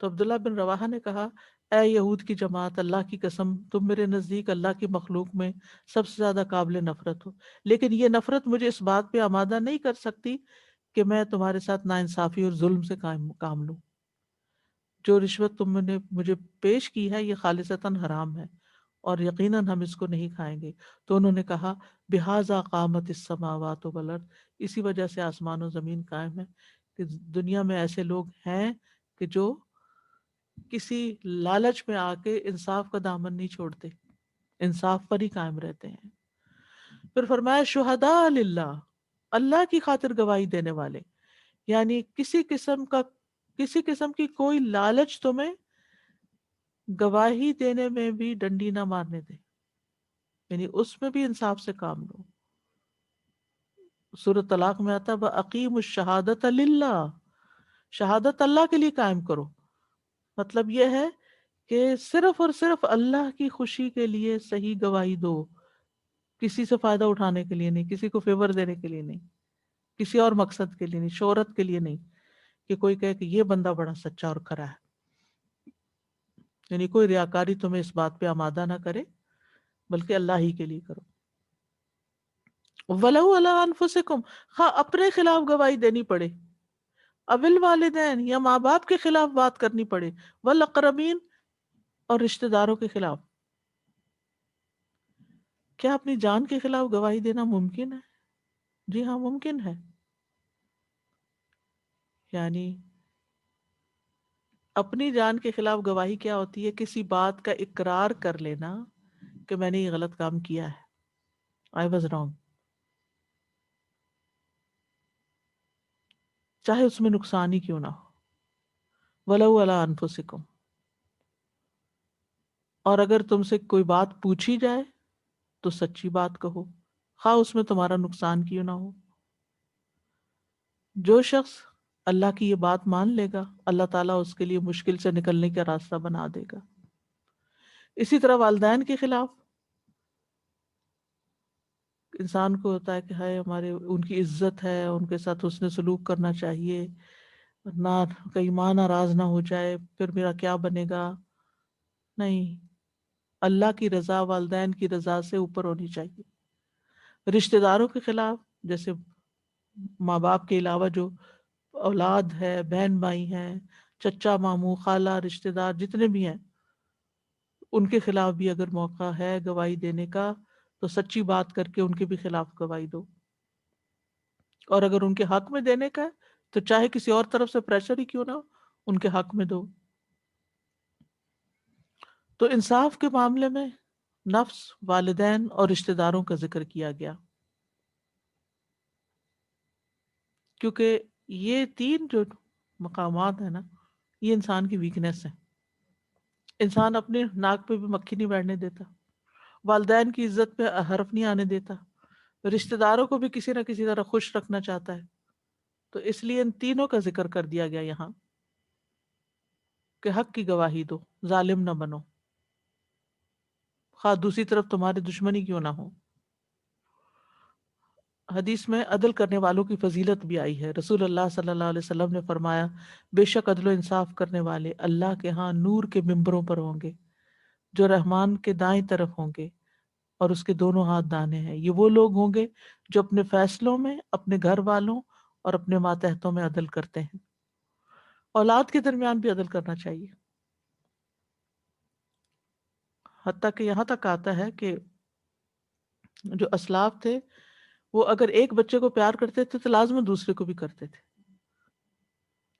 تو عبداللہ بن رواحہ نے کہا اے یہود کی جماعت، اللہ کی قسم تم میرے نزدیک اللہ کی مخلوق میں سب سے زیادہ قابل نفرت ہو، لیکن یہ نفرت مجھے اس بات پہ آمادہ نہیں کر سکتی کہ میں تمہارے ساتھ ناانصافی اور ظلم سے کام لوں. جو رشوت تم نے مجھے پیش کی ہے یہ خالصتاً حرام ہے اور یقیناً ہم اس کو نہیں کھائیں گے. تو انہوں نے کہا بہذا قامت السماوات والارض، اسی وجہ سے آسمان و زمین قائم ہے کہ دنیا میں ایسے لوگ ہیں کہ جو کسی لالچ میں آ کے انصاف کا دامن نہیں چھوڑتے، انصاف پر ہی قائم رہتے ہیں. پھر فرمایا شہداء للہ، اللہ کی خاطر گواہی دینے والے، یعنی کسی قسم کی کوئی لالچ تمہیں گواہی دینے میں بھی ڈنڈی نہ مارنے دے، یعنی اس میں بھی انصاف سے کام لو. سورۃ طلاق میں آتا وَأَقِیمُوا الشَّهَادَةَ لِلَّهِ، شہادت اللہ کے لیے قائم کرو. مطلب یہ ہے کہ صرف اور صرف اللہ کی خوشی کے لیے صحیح گواہی دو، کسی سے فائدہ اٹھانے کے لیے نہیں، کسی کو فیور دینے کے لیے نہیں، کسی اور مقصد کے لیے نہیں، شہرت کے لیے نہیں کہ کوئی کہے کہ یہ بندہ بڑا سچا اور کھرا ہے. یعنی کوئی ریاکاری تمہیں اس بات پہ آمادہ نہ کرے، بلکہ اللہ ہی کے لیے کرو. وَلَوْ عَلَىٰ أَنفُسِكُمْ، خواہ اپنے خلاف گواہی دینی پڑے، اول والدین یا ماں باپ کے خلاف بات کرنی پڑے، والاقربین اور رشتہ داروں کے خلاف. کیا اپنی جان کے خلاف گواہی دینا ممکن ہے؟ جی ہاں ممکن ہے. یعنی اپنی جان کے خلاف گواہی کیا ہوتی ہے؟ کسی بات کا اقرار کر لینا کہ میں نے یہ غلط کام کیا ہے، I was wrong، چاہے اس میں نقصان ہی کیوں نہ ہو. وَلَوْ عَلَىٰ أَنفُسِكُمْ، اور اگر تم سے کوئی بات پوچھی جائے تو سچی بات کہو، خواہ اس میں تمہارا نقصان کیوں نہ ہو. جو شخص اللہ کی یہ بات مان لے گا اللہ تعالیٰ اس کے لیے مشکل سے نکلنے کا راستہ بنا دے گا. اسی طرح والدین کے خلاف انسان کو ہوتا ہے کہ ہائے ہمارے ان کی عزت ہے، ان کے ساتھ حسن سلوک کرنا چاہیے، نہ کہیں ماں ناراض نہ ہو جائے، پھر میرا کیا بنے گا. نہیں، اللہ کی رضا والدین کی رضا سے اوپر ہونی چاہیے. رشتہ داروں کے خلاف جیسے ماں باپ کے علاوہ جو اولاد ہے، بہن بھائی ہیں، چچا ماموں خالہ رشتہ دار جتنے بھی ہیں، ان کے خلاف بھی اگر موقع ہے گواہی دینے کا تو سچی بات کر کے ان کے بھی خلاف گواہی دو. اور اگر ان کے حق میں دینے کا ہے تو چاہے کسی اور طرف سے پریشر ہی کیوں نہ ہو، ان کے حق میں دو. تو انصاف کے معاملے میں نفس، والدین اور رشتہ داروں کا ذکر کیا گیا، کیونکہ یہ تین جو مقامات ہیں نا، یہ انسان کی ویکنیس ہے. انسان اپنے ناک پہ بھی مکھی نہیں بیٹھنے دیتا، والدین کی عزت پہ حرف نہیں آنے دیتا، رشتہ داروں کو بھی کسی نہ کسی طرح خوش رکھنا چاہتا ہے. تو اس لیے ان تینوں کا ذکر کر دیا گیا یہاں کہ حق کی گواہی دو، ظالم نہ بنو، خواہ دوسری طرف تمہاری دشمنی کیوں نہ ہو. حدیث میں عدل کرنے والوں کی فضیلت بھی آئی ہے. رسول اللہ صلی اللہ علیہ وسلم نے فرمایا بے شک عدل و انصاف کرنے والے اللہ کے ہاں نور کے ممبروں پر ہوں گے جو رحمان کے دائیں طرف ہوں گے اور اس کے دونوں ہاتھ دانے ہیں. یہ وہ لوگ ہوں گے جو اپنے فیصلوں میں اپنے گھر والوں اور اپنے ماتحتوں میں عدل کرتے ہیں. اولاد کے درمیان بھی عدل کرنا چاہیے، حتیٰ کہ یہاں تک آتا ہے کہ جو اسلاف تھے وہ اگر ایک بچے کو پیار کرتے تھے تو لازم دوسرے کو بھی کرتے تھے،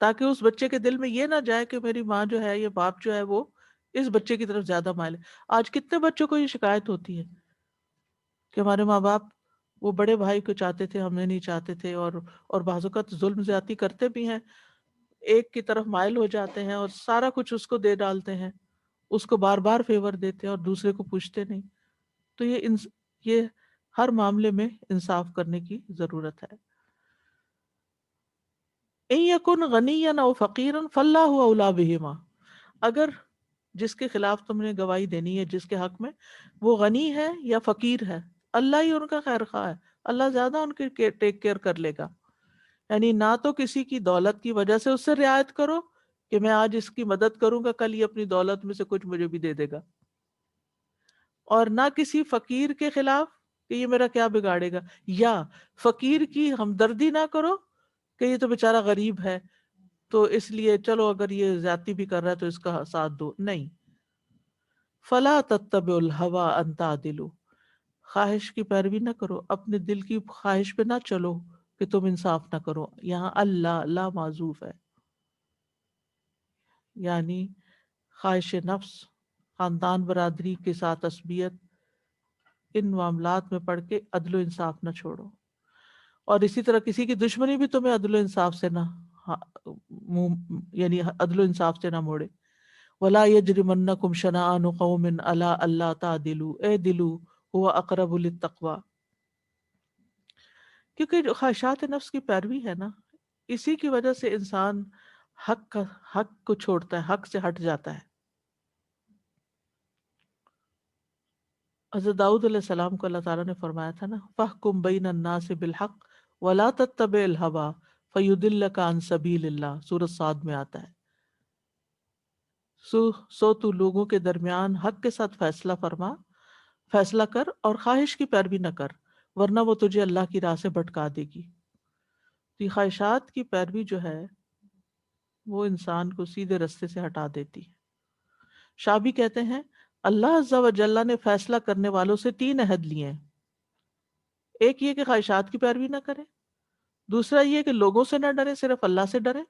تاکہ اس بچے کے دل میں یہ نہ جائے کہ میری ماں جو ہے یا باپ جو ہے وہ اس بچے کی طرف زیادہ مائل ہے. آج کتنے بچوں کو یہ شکایت ہوتی ہے کہ ہمارے ماں باپ وہ بڑے بھائی کو چاہتے تھے، ہمیں نہیں چاہتے تھے، اور بعض اوقات ظلم زیادتی کرتے بھی ہیں. ایک کی طرف مائل ہو جاتے ہیں اور سارا کچھ اس کو دے ڈالتے ہیں، اس کو بار بار فیور دیتے ہیں اور دوسرے کو پوچھتے نہیں. تو یہ ہر معاملے میں انصاف کرنے کی ضرورت ہے. ان یکن غنیا او فقیرا فاللہ اولی بہما، اگر جس کے خلاف تم نے گواہی دینی ہے، جس کے حق میں، وہ غنی ہے یا فقیر ہے، اللہ ہی ان کا خیر خواہ ہے، اللہ زیادہ ان کی ٹیک کیئر کر لے گا. یعنی نہ تو کسی کی دولت کی وجہ سے اس سے رعایت کرو کہ میں آج اس کی مدد کروں گا، کل یہ اپنی دولت میں سے کچھ مجھے بھی دے دے گا، اور نہ کسی فقیر کے خلاف کہ یہ میرا کیا بگاڑے گا، یا فقیر کی ہمدردی نہ کرو کہ یہ تو بیچارہ غریب ہے تو اس لیے چلو اگر یہ زیادتی بھی کر رہا ہے تو اس کا ساتھ دو. نہیں. فلا تتبعوا الہوی ان تعدلوا، خواہش کی پیروی نہ کرو، اپنے دل کی خواہش پہ نہ چلو کہ تم انصاف نہ کرو. یہاں اللہ لا معذوف ہے، یعنی خواہش نفس، خاندان برادری کے ساتھ عصبیت، ان معاملات میں پڑھ کے عدل و انصاف نہ چھوڑو. اور اسی طرح کسی کی دشمنی بھی تمہیں عدل و انصاف سے نہ یعنی عدل و انصاف سے نہ موڑے. وَلَا يَجْرِمَنَّكُمْ شَنَآنُ قَوْمٍ عَلَىٰ أَلَّا تَعْدِلُوا اعْدِلُوا هُوَ أَقْرَبُ لِلتَّقْوَىٰ. کیونکہ جو خواہشات نفس کی پیروی ہے نا، اسی کی وجہ سے انسان حق کو چھوڑتا ہے، حق سے ہٹ جاتا ہے. حضرت داؤد علیہ السلام کو اللہ تعالیٰ نے فرمایا تھا نا، فَاحْكُم بَيْنَ النَّاسِ بِالْحَقِّ وَلَا تَتَّبِعِ الْهَوَىٰ فَيُضِلَّكَ عَن سَبِيلِ اللَّهِ. سورۃ صاد میں آتا ہے. سو تو لوگوں کے درمیان حق کے ساتھ فیصلہ کر اور خواہش کی پیروی نہ کر، ورنہ وہ تجھے اللہ کی راہ سے بھٹکا دے گی. تو یہ خواہشات کی پیروی جو ہے وہ انسان کو سیدھے رستے سے ہٹا دیتی ہے. شابی کہتے ہیں اللہ عز و جل نے فیصلہ کرنے والوں سے 3 عہد لیے ہیں. ایک یہ کہ خواہشات کی پیروی نہ کرے، دوسرا یہ کہ لوگوں سے نہ ڈرے، صرف اللہ سے ڈرے،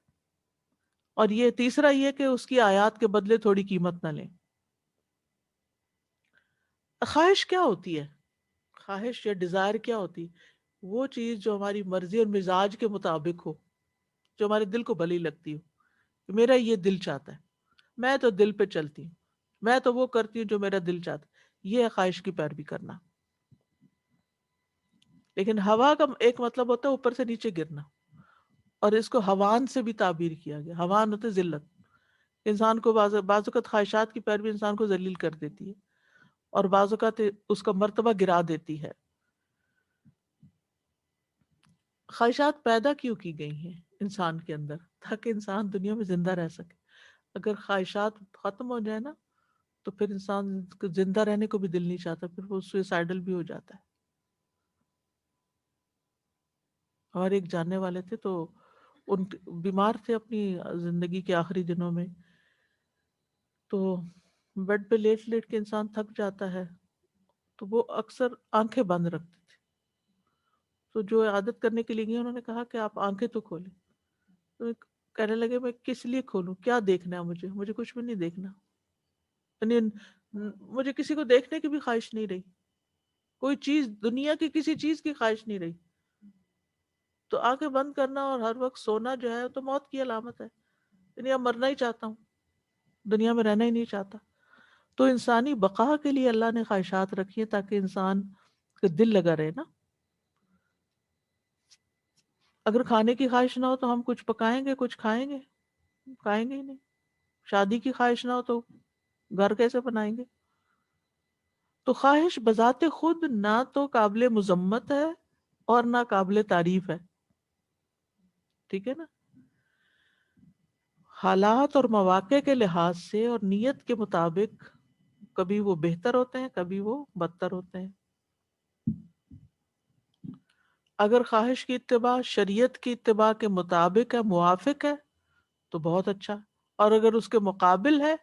اور یہ تیسرا یہ کہ اس کی آیات کے بدلے تھوڑی قیمت نہ لیں. خواہش کیا ہوتی ہے؟ خواہش یا ڈیزائر کیا ہوتی؟ وہ چیز جو ہماری مرضی اور مزاج کے مطابق ہو، جو ہمارے دل کو بھلی لگتی ہو. میرا یہ دل چاہتا ہے، میں تو دل پہ چلتی ہوں، میں تو وہ کرتی ہوں جو میرا دل چاہتا ہے. یہ ہے خواہش کی پیروی کرنا. لیکن ہوا کا ایک مطلب ہوتا ہے اوپر سے نیچے گرنا، اور اس کو ہوان سے بھی تعبیر کیا گیا. ہوان ہوتے ذلت. انسان کو بعض اوقات خواہشات کی پیروی انسان کو ذلیل کر دیتی ہے، اور بعض اوقات اس کا مرتبہ گرا دیتی ہے. خواہشات پیدا کیوں کی گئی ہیں انسان کے اندر؟ تاکہ انسان دنیا میں زندہ رہ سکے. اگر خواہشات ختم ہو جائے نا تو پھر انسان زندہ رہنے کو بھی دل نہیں چاہتا، پھر وہ سوئسائڈل بھی ہو جاتا ہے. ہمارے ایک جاننے والے تھے تو ان بیمار تھے اپنی زندگی کے آخری دنوں میں، تو بیڈ پہ لیٹ لیٹ کے انسان تھک جاتا ہے تو وہ اکثر آنکھیں بند رکھتے تھے. تو جو عادت کرنے کے لیے گئی انہوں نے کہا کہ آپ آنکھیں تو کھولیں. تو کہنے لگے میں کس لیے کھولوں، کیا دیکھنا ہے مجھے کچھ بھی نہیں دیکھنا. یعنی مجھے کسی کو دیکھنے کی بھی خواہش نہیں رہی، کوئی چیز، دنیا کی کسی چیز کی خواہش نہیں رہی. تو آنکھیں بند کرنا اور ہر وقت سونا جو ہے تو موت کی علامت ہے. یعنی اب مرنا ہی چاہتا ہوں، دنیا میں رہنا ہی نہیں چاہتا. تو انسانی بقا کے لیے اللہ نے خواہشات رکھی ہیں تاکہ انسان کا دل لگا رہے نا. اگر کھانے کی خواہش نہ ہو تو ہم کچھ پکائیں گے، کچھ کھائیں گے ہی نہیں. شادی کی خواہش نہ ہو تو گھر کیسے بنائیں گے؟ تو خواہش بذات خود نہ تو قابل مذمت ہے اور نہ قابل تعریف ہے. ٹھیک ہے نا؟ حالات اور مواقع کے لحاظ سے اور نیت کے مطابق کبھی وہ بہتر ہوتے ہیں، کبھی وہ بدتر ہوتے ہیں. اگر خواہش کی اتباع شریعت کی اتباع کے مطابق ہے، موافق ہے تو بہت اچھا، اور اگر اس کے مقابل ہے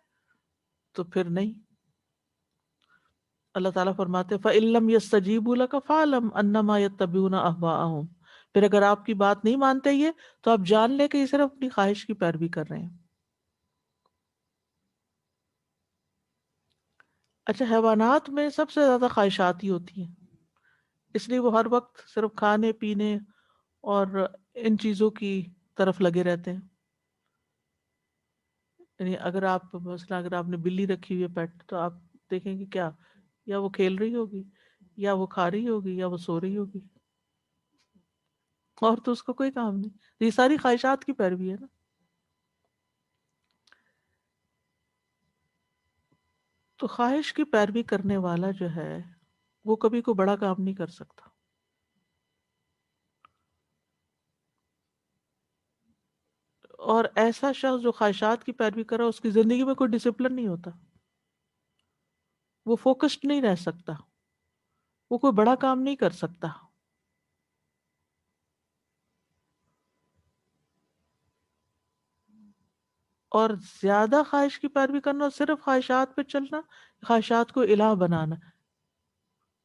تو پھر نہیں. اللہ تعالیٰ فرماتے فَإِن لَّمْ يَسْتَجِيبُوا لَكَ فَاعْلَمْ أَنَّمَا يَتَّبِعُونَ أَهْوَاءَهُمْ. پھر اگر آپ کی بات نہیں مانتے یہ تو آپ جان لیں کہ یہ صرف اپنی خواہش کی پیروی کر رہے ہیں. اچھا، حیوانات میں سب سے زیادہ خواہشات ہی ہوتی ہیں، اس لیے وہ ہر وقت صرف کھانے پینے اور ان چیزوں کی طرف لگے رہتے ہیں. یعنی اگر آپ مثلا اگر آپ نے بلی رکھی ہوئی ہے پیٹ، تو آپ دیکھیں گے کیا، یا وہ کھیل رہی ہوگی، یا وہ کھا رہی ہوگی، یا وہ سو رہی ہوگی، اور تو اس کو کوئی کام نہیں. یہ ساری خواہشات کی پیروی ہے نا. تو خواہش کی پیروی کرنے والا جو ہے وہ کبھی کوئی بڑا کام نہیں کر سکتا. اور ایسا شخص جو خواہشات کی پیروی کر رہا ہے، اس کی زندگی میں کوئی ڈسپلن نہیں ہوتا، وہ فوکسڈ نہیں رہ سکتا، وہ کوئی بڑا کام نہیں کر سکتا. اور زیادہ خواہش کی پیروی کرنا، صرف خواہشات پہ چلنا، خواہشات کو الہ بنانا.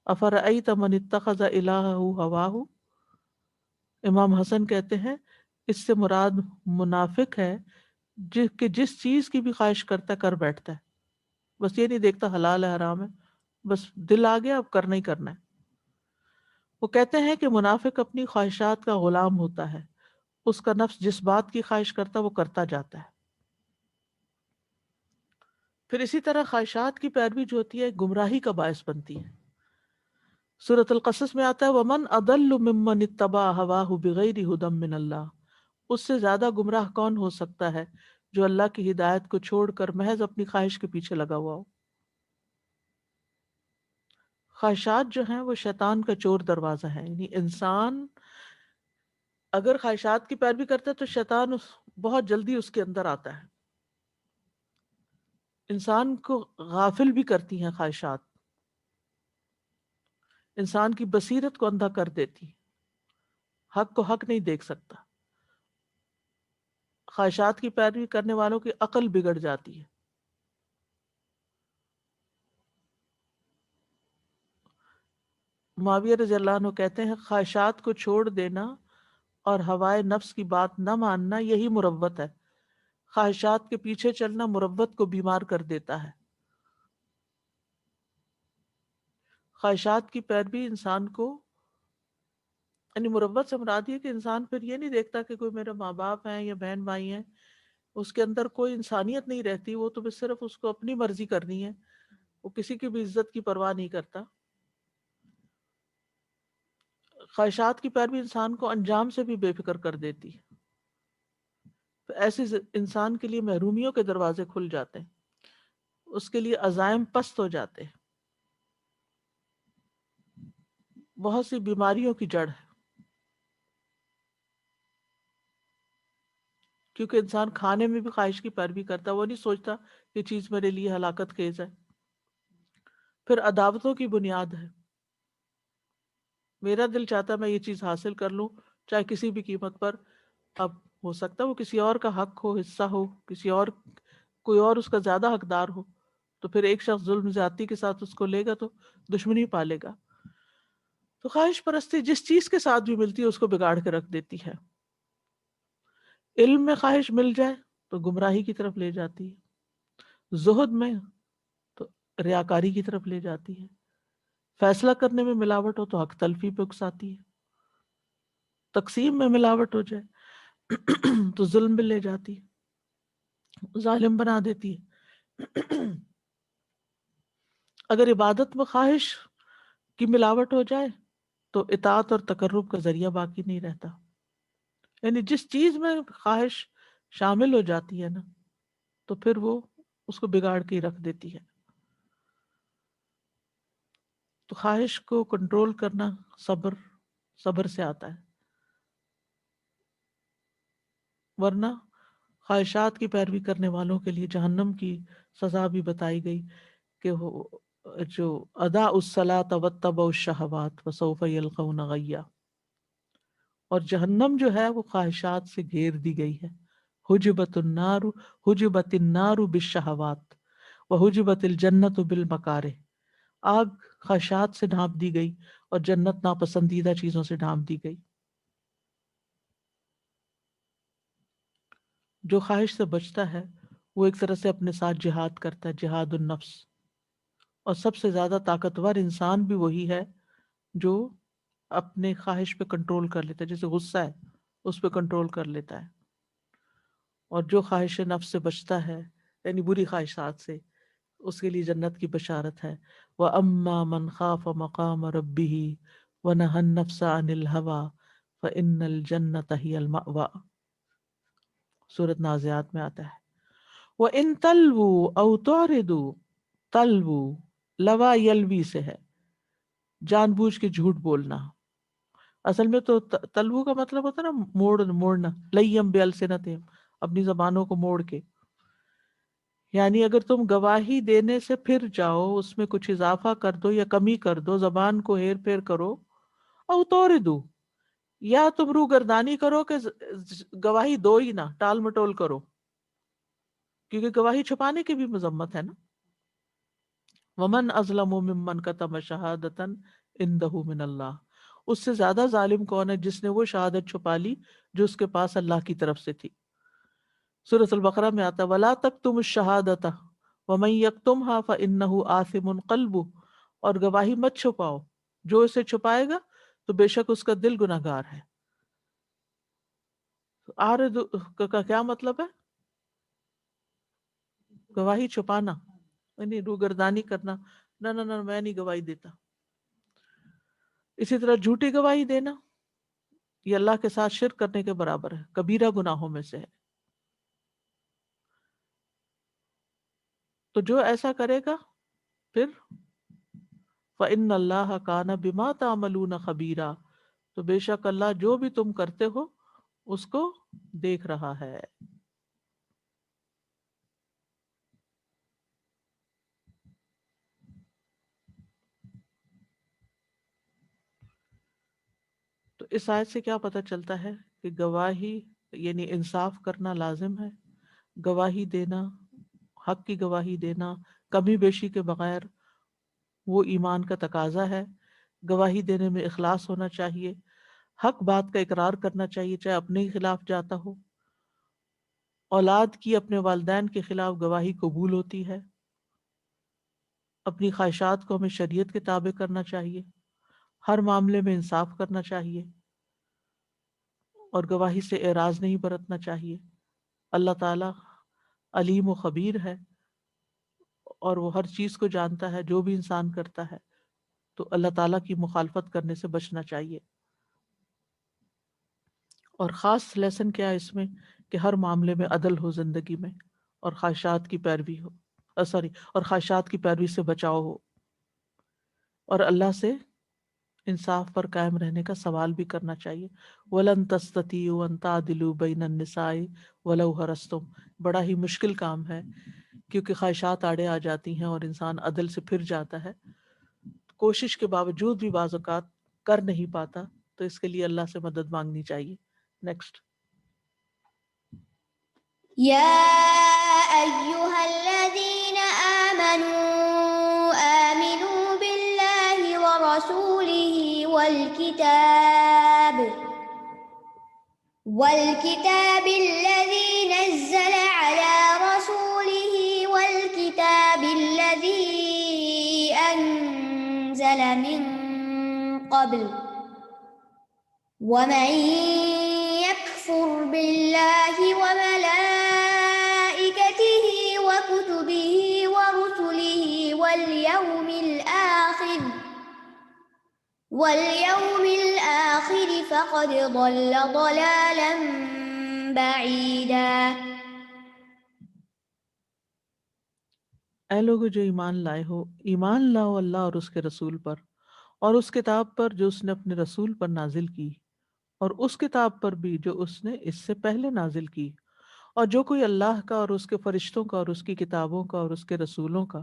افرأیت من اتخذ الہہ ہواہ، امام حسن کہتے ہیں اس سے مراد منافق ہے جس چیز کی بھی خواہش کرتا ہے کر بیٹھتا ہے، بس یہ نہیں دیکھتا حلال ہے حرام ہے، بس دل آ گیا اب کرنا ہی کرنا ہے. وہ کہتے ہیں کہ منافق اپنی خواہشات کا غلام ہوتا ہے، اس کا نفس جس بات کی خواہش کرتا ہے وہ کرتا جاتا ہے. پھر اسی طرح خواہشات کی پیروی جو ہوتی ہے گمراہی کا باعث بنتی ہے. سورۃ القصص میں آتا ہے وَمَنْ أَضَلُّ مِمَّنِ اتَّبَعَ هَوَاهُ بِغَيْرِ هُدًى مِّنَ اللَّهِ، اس سے زیادہ گمراہ کون ہو سکتا ہے جو اللہ کی ہدایت کو چھوڑ کر محض اپنی خواہش کے پیچھے لگا ہوا ہو. خواہشات جو ہیں وہ شیطان کا چور دروازہ ہے. یعنی انسان اگر خواہشات کی پیروی کرتا ہے تو شیطان بہت جلدی اس کے اندر آتا ہے. انسان کو غافل بھی کرتی ہیں خواہشات، انسان کی بصیرت کو اندھا کر دیتی، حق کو حق نہیں دیکھ سکتا. خواہشات کی پیروی کرنے والوں کی عقل بگڑ جاتی ہے. معاویہ رضی اللہ عنہ کہتے ہیں خواہشات کو چھوڑ دینا اور ہوائے نفس کی بات نہ ماننا یہی مروت ہے. خواہشات کے پیچھے چلنا مروت کو بیمار کر دیتا ہے. خواہشات کی پیروی انسان کو، یعنی مروت سے مراد یہ کہ انسان پھر یہ نہیں دیکھتا کہ کوئی میرے ماں باپ ہیں یا بہن بھائی ہیں، اس کے اندر کوئی انسانیت نہیں رہتی، وہ تو بس صرف اس کو اپنی مرضی کرنی ہے، وہ کسی کی بھی عزت کی پرواہ نہیں کرتا. خواہشات کی پیروی انسان کو انجام سے بھی بے فکر کر دیتی ہے. تو ایسے انسان کے لیے محرومیوں کے دروازے کھل جاتے ہیں، اس کے لیے عزائم پست ہو جاتے ہیں، بہت سی بیماریوں کی جڑ ہے. کیونکہ انسان کھانے میں بھی خواہش کی پیروی کرتا ہے، وہ نہیں سوچتا کہ یہ چیز میرے لیے ہلاکت خیز ہے. پھر عداوتوں کی بنیاد ہے، میرا دل چاہتا ہے میں یہ چیز حاصل کر لوں چاہے کسی بھی قیمت پر. اب ہو سکتا ہے وہ کسی اور کا حق ہو، حصہ ہو، کسی اور کوئی اور اس کا زیادہ حقدار ہو، تو پھر ایک شخص ظلم زیادتی کے ساتھ اس کو لے گا تو دشمنی پالے گا. تو خواہش پرستی جس چیز کے ساتھ بھی ملتی ہے اس کو بگاڑ کے رکھ دیتی ہے. علم میں خواہش مل جائے تو گمراہی کی طرف لے جاتی ہے، زہد میں تو ریاکاری کی طرف لے جاتی ہے، فیصلہ کرنے میں ملاوٹ ہو تو حق تلفی پہ اکساتی ہے، تقسیم میں ملاوٹ ہو جائے تو ظلم میں لے جاتی ہے، ظالم بنا دیتی ہے. اگر عبادت میں خواہش کی ملاوٹ ہو جائے تو اطاعت اور تقرب کا ذریعہ باقی نہیں رہتا. یعنی جس چیز میں خواہش شامل ہو جاتی ہے نا تو پھر وہ اس کو بگاڑ کے ہی رکھ دیتی ہے. تو خواہش کو کنٹرول کرنا صبر سے آتا ہے، ورنہ خواہشات کی پیروی کرنے والوں کے لیے جہنم کی سزا بھی بتائی گئی کہ وہ جو ادا الصلاۃ واتبعوا الشہوات وسوف یلقون غیا، اور جہنم جو ہے وہ خواہشات سے گھیر دی گئی ہے. حجبت النار بالشہوات وحجبت الجنت بالمکارہ، آگ خواہشات سے ڈھانپ دی گئی اور جنت ناپسندیدہ چیزوں سے ڈھانپ دی گئی. جو خواہش سے بچتا ہے وہ ایک طرح سے اپنے ساتھ جہاد کرتا ہے، جہاد النفس. اور سب سے زیادہ طاقتور انسان بھی وہی ہے جو اپنے خواہش پہ کنٹرول کر لیتا ہے، جیسے غصہ ہے اس پہ کنٹرول کر لیتا ہے. اور جو خواہش نفس سے بچتا ہے یعنی بری خواہشات سے، اس کے لیے جنت کی بشارت ہے. وَأَمَّا مَنْ خَافَ مَقَامَ رَبِّهِ وَنَهَى النَّفْسَ عَنِ الْهَوَىٰ فَإِنَّ الْجَنَّةَ هِيَ الْمَأْوَىٰ. سورۃ نازعات میں آتا ہے. وَإِن تَلْوُوا أَوْ تُعْرِضُوا، تلوو لوا یلوی سے ہے، جان بوجھ کے جھوٹ بولنا. اصل میں تو تلوو کا مطلب ہوتا ہے نا موڑنا، لیم بِأَلْسِنَتِهِمْ، اپنی زبانوں کو موڑ کے. یعنی اگر تم گواہی دینے سے پھر جاؤ، اس میں کچھ اضافہ کر دو یا کمی کر دو، زبان کو ہیر پھیر کرو، او توردو، یا تم رو گردانی کرو کہ گواہی دو ہی نہ، ٹال مٹول کرو، کیونکہ گواہی چھپانے کی بھی مذمت ہے نا. ومن ازلم ممن کتم شہادتا عندہ من اللہ، اس سے زیادہ ظالم کون ہے جس نے وہ شہادت چھپا لی جو اس کے پاس اللہ کی طرف سے تھی. سورۃ البقرہ میں آتا ولا تکتموا الشہادۃ ومن یکتمھا فانہ آثم قلبہ، اور گواہی مت چھپاؤ، جو اسے چھپائے گا تو بے شک اس کا دل گناہگار ہے. عارض کا کیا مطلب ہے؟ گواہی چھپانا، یعنی روگردانی کرنا، نہ نہ نہ میں نہیں گواہی دیتا. اسی طرح جھوٹی گواہی دینا یہ اللہ کے ساتھ شرک کرنے کے برابر ہے، کبیرہ گناہوں میں سے ہے. تو جو ایسا کرے گا پھر فَإِنَّ اللَّهَ كَانَ بِمَا تَعْمَلُونَ خَبِيرًا، تو بے شک اللہ جو بھی تم کرتے ہو اس کو دیکھ رہا ہے. تو اس آیت سے کیا پتہ چلتا ہے کہ گواہی یعنی انصاف کرنا لازم ہے. گواہی دینا، حق کی گواہی دینا کمی بیشی کے بغیر، وہ ایمان کا تقاضا ہے. گواہی دینے میں اخلاص ہونا چاہیے، حق بات کا اقرار کرنا چاہیے چاہے اپنے ہی خلاف جاتا ہو. اولاد کی اپنے والدین کے خلاف گواہی قبول ہوتی ہے. اپنی خواہشات کو ہمیں شریعت کے تابع کرنا چاہیے، ہر معاملے میں انصاف کرنا چاہیے اور گواہی سے اعراض نہیں برتنا چاہیے. اللہ تعالیٰ علیم و خبیر ہے اور وہ ہر چیز کو جانتا ہے. جو بھی انسان کرتا ہے تو اللہ تعالیٰ کی مخالفت کرنے سے بچنا چاہیے. اور خاص لیسن کیا ہے اس میں کہ ہر معاملے میں عدل ہو زندگی میں، اور خواہشات کی پیروی ہو اور خواہشات کی پیروی سے بچاؤ ہو، اور اللہ سے انصاف پر قائم رہنے کا سوال بھی کرنا چاہیے. وَلَن تَسْتَطِيعُوا أَن تَعْدِلُوا بَيْنَ النِّسَاءِ وَلَوْ حَرَصْتُمْ، بڑا ہی مشکل کام ہے کیونکہ خواہشات آڑے آ جاتی ہیں اور انسان عدل سے پھر جاتا ہے، کوشش کے باوجود بھی بعض اوقات کر نہیں پاتا، تو اس کے لیے اللہ سے مدد مانگنی چاہیے. نیکسٹ. يا أيها الذين آمنوا بالله ورسوله والكتاب الذي نزل على رسوله والكتاب الذي أنزل من قبل ومن يكفر بالله وملائكته وكتبه ورسله واليوم الآخر فقد ضل ضلالا بعيدا. اے لوگو جو ایمان لائے ہو، ایمان لاؤ اللہ اور اس کے رسول پر، اور اس کتاب پر جو اس نے اپنے رسول پر نازل کی، اور اس کتاب پر بھی جو اس نے اس سے پہلے نازل کی. اور جو کوئی اللہ کا اور اس کے فرشتوں کا اور اس کی کتابوں کا اور اس کے رسولوں کا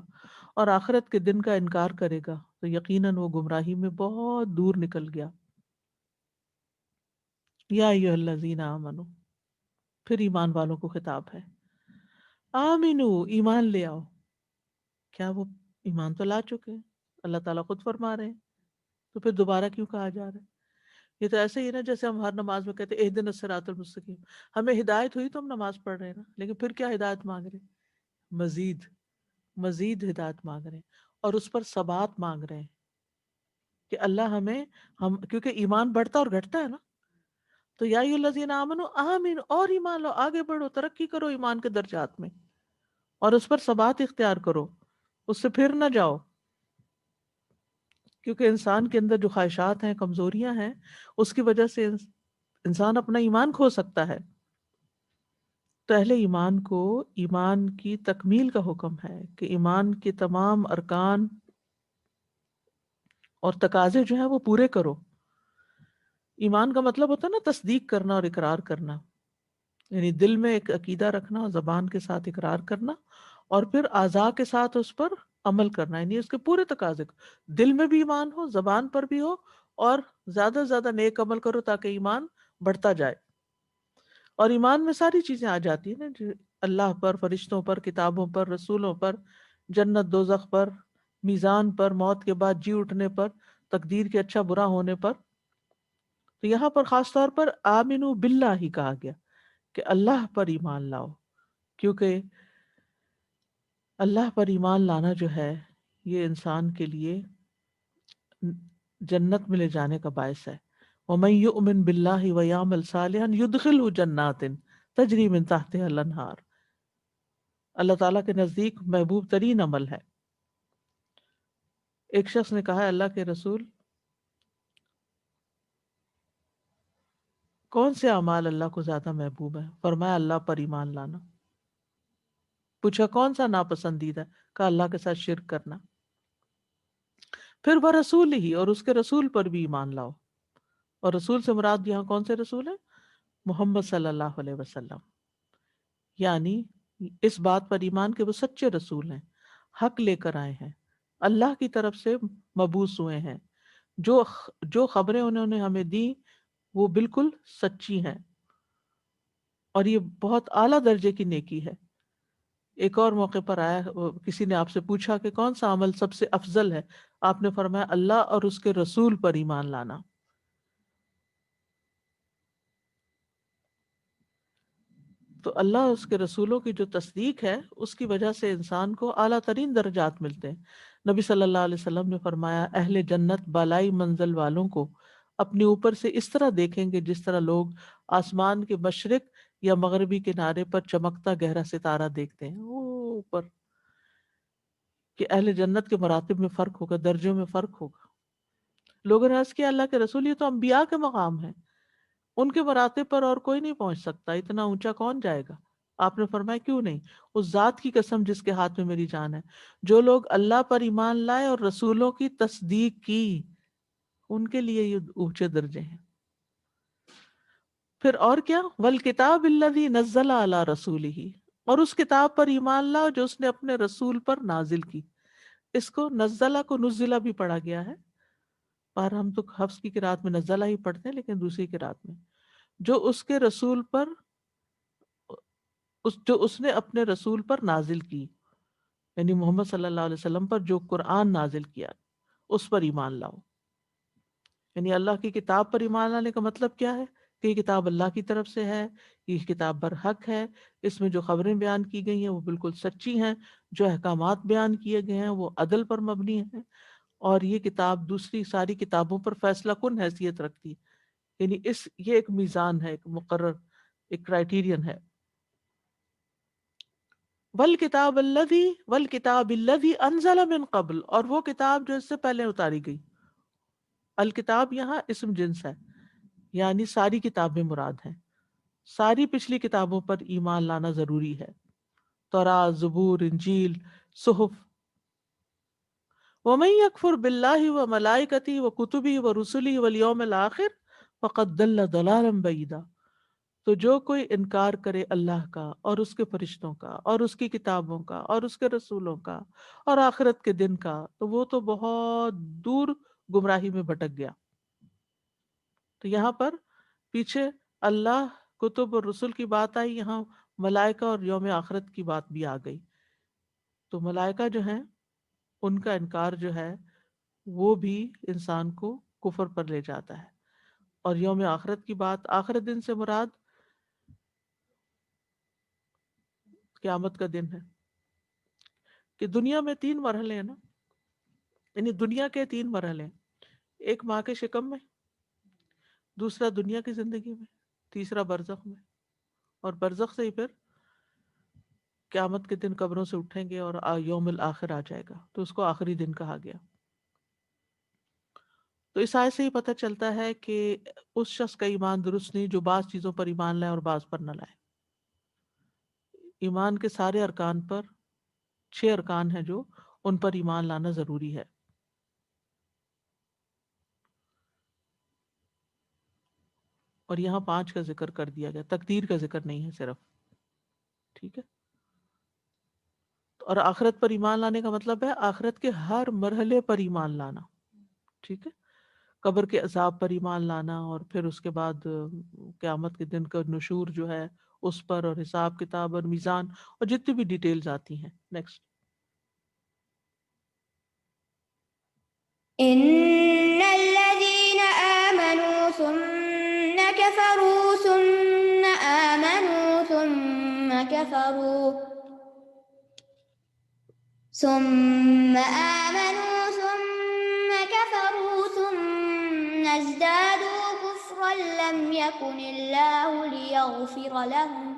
اور آخرت کے دن کا انکار کرے گا تو یقیناً وہ گمراہی میں بہت دور نکل گیا. یا ایھا الذین آمنو، پھر ایمان والوں کو خطاب ہے. آمنو، ایمان لے آؤ. کیا وہ ایمان تو لا چکے ہیں؟ اللہ تعالیٰ خود فرما رہے ہیں، تو پھر دوبارہ کیوں کہا جا رہا ہے؟ یہ تو ایسے ہی نا جیسے ہم ہر نماز میں کہتے ہیں اہدنا الصراط المستقیم، ہمیں ہدایت ہوئی تو ہم نماز پڑھ رہے ہیں نا، لیکن پھر کیا ہدایت مانگ رہے ہیں؟ مزید ہدایت مانگ رہے ہیں اور اس پر ثبات مانگ رہے ہیں کہ اللہ ہم کیونکہ ایمان بڑھتا اور گھٹتا ہے نا. تو یا ایھا الذین آمنو آمین، اور ایمان لو، آگے بڑھو، ترقی کرو ایمان کے درجات میں. اور اس پر ثبات اختیار کرو، اس سے پھر نہ جاؤ، کیونکہ انسان کے اندر جو خواہشات ہیں، کمزوریاں ہیں، اس کی وجہ سے انسان اپنا ایمان کھو سکتا ہے۔ تو اہل ایمان کو ایمان کی تکمیل کا حکم ہے کہ ایمان کے تمام ارکان اور تقاضے جو ہیں وہ پورے کرو۔ ایمان کا مطلب ہوتا ہے نا تصدیق کرنا اور اقرار کرنا، یعنی دل میں ایک عقیدہ رکھنا اور زبان کے ساتھ اقرار کرنا، اور پھر اعضاء کے ساتھ اس پر عمل کرنا، یعنی اس کے پورے تقاضے کو، دل میں بھی ایمان ہو، زبان پر بھی ہو، اور زیادہ سے زیادہ نیک عمل کرو تاکہ ایمان بڑھتا جائے۔ اور ایمان میں ساری چیزیں آ جاتی ہیں نا، جو اللہ پر، فرشتوں پر، کتابوں پر، رسولوں پر، جنت دوزخ پر، میزان پر، موت کے بعد جی اٹھنے پر، تقدیر کے اچھا برا ہونے پر۔ تو یہاں پر خاص طور پر آمنو باللہ ہی کہا گیا کہ اللہ پر ایمان لاؤ، کیونکہ اللہ پر ایمان لانا جو ہے یہ انسان کے لیے جنت میں لے جانے کا باعث ہے۔ وَمَن يُؤْمِن بِاللَّهِ وَيَعْمَلْ صَالِحًا يُدْخِلْهُ جَنَّاتٍ تَجْرِي مِن تَحْتِهَا الْأَنْهَارُ۔ اللہ تعالیٰ کے نزدیک محبوب ترین عمل ہے۔ ایک شخص نے کہا اللہ کے رسول، کون سے اعمال اللہ کو زیادہ محبوب ہے؟ فرمایا اللہ پر ایمان لانا۔ پوچھا کون سا ناپسندیدہ؟ کہا اللہ کے ساتھ شرک کرنا۔ پھر وہ رسول ہی، اور اس کے رسول پر بھی ایمان لاؤ۔ اور رسول سے مراد یہاں کون سے رسول ہیں؟ محمد صلی اللہ علیہ وسلم، یعنی اس بات پر ایمان کہ وہ سچے رسول ہیں، حق لے کر آئے ہیں، اللہ کی طرف سے مبعوث ہوئے ہیں، جو خبریں انہوں نے ہمیں دی وہ بالکل سچی ہیں، اور یہ بہت اعلیٰ درجے کی نیکی ہے۔ ایک اور موقع پر آیا، کسی نے آپ سے پوچھا کہ کون سا عمل سب سے افضل ہے؟ آپ نے فرمایا اللہ اور اس کے رسول پر ایمان لانا۔ تو اللہ اور اس کے رسولوں کی جو تصدیق ہے اس کی وجہ سے انسان کو اعلیٰ ترین درجات ملتے ہیں۔ نبی صلی اللہ علیہ وسلم نے فرمایا اہل جنت بالائی منزل والوں کو اپنے اوپر سے اس طرح دیکھیں گے جس طرح لوگ آسمان کے مشرق یا مغربی کنارے پر چمکتا گہرا ستارہ دیکھتے ہیں، وہ اوپر، کہ اہل جنت کے مراتب میں فرق ہوگا، درجوں میں فرق ہوگا۔ لوگوں نے عرض کیا اللہ کے رسول یہ تو انبیاء کے مقام ہیں، ان کے مراتب پر اور کوئی نہیں پہنچ سکتا، اتنا اونچا کون جائے گا؟ آپ نے فرمایا کیوں نہیں؟ اس ذات کی قسم جس کے ہاتھ میں میری جان ہے، جو لوگ اللہ پر ایمان لائے اور رسولوں کی تصدیق کی، ان کے لیے یہ اونچے درجے ہیں۔ پھر اور کیا؟ والکتاب الذی نزل علی رسولہ، اور اس کتاب پر ایمان لاؤ جو اس نے اپنے رسول پر نازل کی۔ اس کو نزلہ کو نزلہ بھی پڑھا گیا ہے، پر ہم تو حفص کی قرات میں نزلہ ہی پڑھتے ہیں، لیکن دوسری قرات میں جو اس کے رسول پر جو اس نے اپنے رسول پر نازل کی، یعنی محمد صلی اللہ علیہ وسلم پر جو قرآن نازل کیا، اس پر ایمان لاؤ۔ یعنی اللہ کی کتاب پر ایمان لانے کا مطلب کیا ہے؟ کہ یہ کتاب اللہ کی طرف سے ہے، یہ کتاب برحق ہے، اس میں جو خبریں بیان کی گئی ہیں وہ بالکل سچی ہیں، جو احکامات بیان کیے گئے ہیں وہ عدل پر مبنی ہیں، اور یہ کتاب دوسری ساری کتابوں پر فیصلہ کن حیثیت رکھتی ہے۔ یعنی یہ ایک میزان ہے، ایک مقرر، ایک کرائیٹیرین ہے۔ والکتاب الذی انزل من قبل، اور وہ کتاب جو اس سے پہلے اتاری گئی۔ الکتاب یہاں اسم جنس ہے، یعنی ساری کتابیں مراد ہیں، ساری پچھلی کتابوں پر ایمان لانا ضروری ہے، تورات، زبور، انجیل، صحف۔ ومن یکفر باللہ وملائکتہ وکتبہ ورسلہ والیوم الآخر فقد ضل ضلالا بعیدا۔ تو جو کوئی انکار کرے اللہ کا اور اس کے فرشتوں کا اور اس کی کتابوں کا اور اس کے رسولوں کا اور آخرت کے دن کا، تو وہ تو بہت دور گمراہی میں بھٹک گیا۔ تو یہاں پر پیچھے اللہ، کتب اور رسول کی بات آئی، یہاں ملائکہ اور یوم آخرت کی بات بھی آ گئی۔ تو ملائکہ جو ہیں ان کا انکار جو ہے وہ بھی انسان کو کفر پر لے جاتا ہے، اور یوم آخرت کی بات، آخرت دن سے مراد قیامت کا دن ہے، کہ دنیا میں 3 مرحلے ہیں نا، یعنی دنیا کے 3 مرحلے ہیں، ایک ماں کے شکم میں، دوسرا دنیا کی زندگی میں، تیسرا برزخ میں، اور برزخ سے ہی پھر قیامت کے دن قبروں سے اٹھیں گے اور یوم الآخر آ جائے گا، تو اس کو آخری دن کہا گیا۔ تو اس آیت سے ہی پتہ چلتا ہے کہ اس شخص کا ایمان درست نہیں جو بعض چیزوں پر ایمان لائے اور بعض پر نہ لائے۔ ایمان کے سارے ارکان پر، 6 ارکان ہیں جو، ان پر ایمان لانا ضروری ہے۔ اور یہاں 5 کا ذکر کر دیا گیا، تقدیر کا ذکر نہیں ہے صرف، ٹھیک ہے۔ اور آخرت پر ایمان لانے کا مطلب ہے آخرت کے ہر مرحلے پر ایمان لانا، ٹھیک ہے۔ قبر کے عذاب پر ایمان لانا، اور پھر اس کے بعد قیامت کے دن کا نشور جو ہے اس پر، اور حساب کتاب اور میزان اور جتنی بھی ڈیٹیلز آتی ہیں۔ نیکسٹ۔ إن الذين آمنوا ثم كفروا ثم آمنوا ثم كفروا ثم آمنوا ثم كفروا ثم ازدادوا كفرا لم يكن الله ليغفر لهم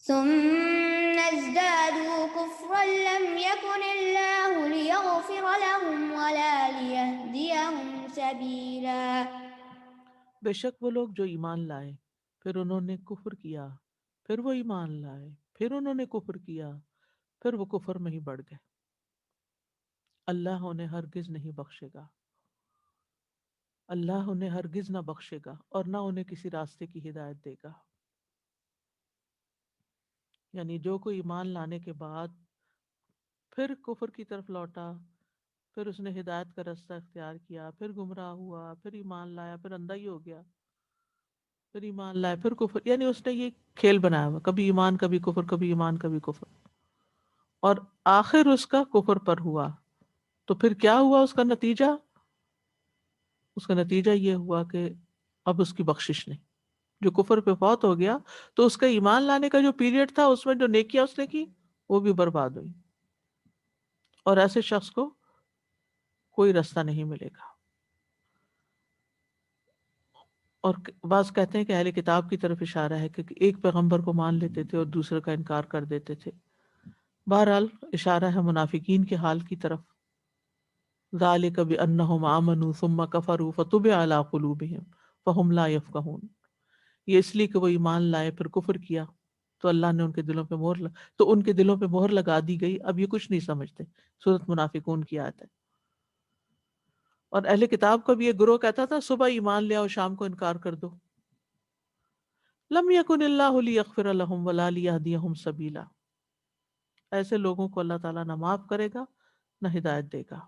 ثم ازدادوا كفرا لم يكن الله ليغفر لهم ولا ليهديهم سبيلا۔ بے شک وہ لوگ جو ایمان لائے پھر انہوں نے کفر کیا، پھر وہ ایمان لائے پھر انہوں نے کفر کیا، پھر وہ کفر میں ہی بڑھ گئے، اللہ انہیں ہرگز نہیں بخشے گا، اللہ انہیں ہرگز نہ بخشے گا اور نہ انہیں کسی راستے کی ہدایت دے گا۔ یعنی جو کوئی ایمان لانے کے بعد پھر کفر کی طرف لوٹا، پھر اس نے ہدایت کا راستہ اختیار کیا، پھر گمراہ ہوا، پھر ایمان لایا، پھر اندھا ہی ہو گیا، پھر ایمان لائے پھر کفر، یعنی اس نے یہ کھیل بنایا ہوا، کبھی ایمان کبھی کفر، کبھی ایمان کبھی کفر، اور آخر اس کا کفر پر ہوا، تو پھر کیا ہوا اس کا نتیجہ؟ اس کا نتیجہ یہ ہوا کہ اب اس کی بخشش نہیں۔ جو کفر پہ فوت ہو گیا تو اس کا ایمان لانے کا جو پیریڈ تھا اس میں جو نیکیاں اس نے کی وہ بھی برباد ہوئی، اور ایسے شخص کو کوئی راستہ نہیں ملے گا۔ اور بعض کہتے ہیں کہ اہل کتاب کی طرف اشارہ ہے کہ ایک پیغمبر کو مان لیتے تھے اور دوسرے کا انکار کر دیتے تھے۔ بہرحال اشارہ ہے منافقین کے حال کی طرف۔ ذالک بانہم آمنوا ثم کفروا فتبع علی قلوبہم فہم لا یفقہون، یہ اس لیے کہ وہ ایمان لائے پھر کفر کیا تو اللہ نے ان کے دلوں پہ مہر لگا دی گئی، اب یہ کچھ نہیں سمجھتے۔ سورۃ منافقون کی آیت ہے۔ اور اہل کتاب کا بھی یہ گروہ کہتا تھا صبح ایمان لے آؤ شام کو انکار کر دو۔ لم یکن اللہ لیغفر لہم ولا لیہدیہم سبیلا، ایسے لوگوں کو اللہ تعالیٰ نہ معاف کرے گا نہ ہدایت دے گا۔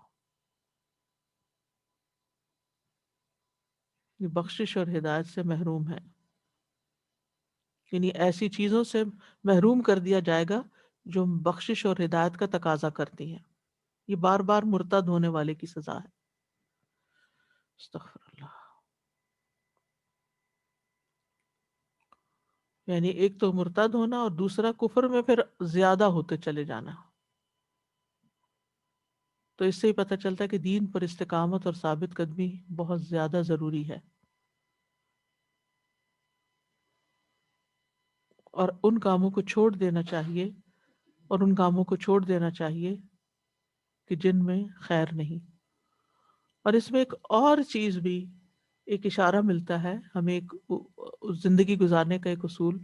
یہ بخشش اور ہدایت سے محروم ہے، یعنی ایسی چیزوں سے محروم کر دیا جائے گا جو بخشش اور ہدایت کا تقاضا کرتی ہیں۔ یہ بار بار مرتد ہونے والے کی سزا ہے۔ استغفر اللہ۔ یعنی ایک تو مرتد ہونا اور دوسرا کفر میں پھر زیادہ ہوتے چلے جانا۔ تو اس سے ہی پتہ چلتا ہے کہ دین پر استقامت اور ثابت قدمی بہت زیادہ ضروری ہے، اور ان کاموں کو چھوڑ دینا چاہیے، اور ان کاموں کو چھوڑ دینا چاہیے کہ جن میں خیر نہیں۔ اور اس میں ایک اور چیز بھی، ایک اشارہ ملتا ہے ہمیں، ایک زندگی گزارنے کا ایک اصول،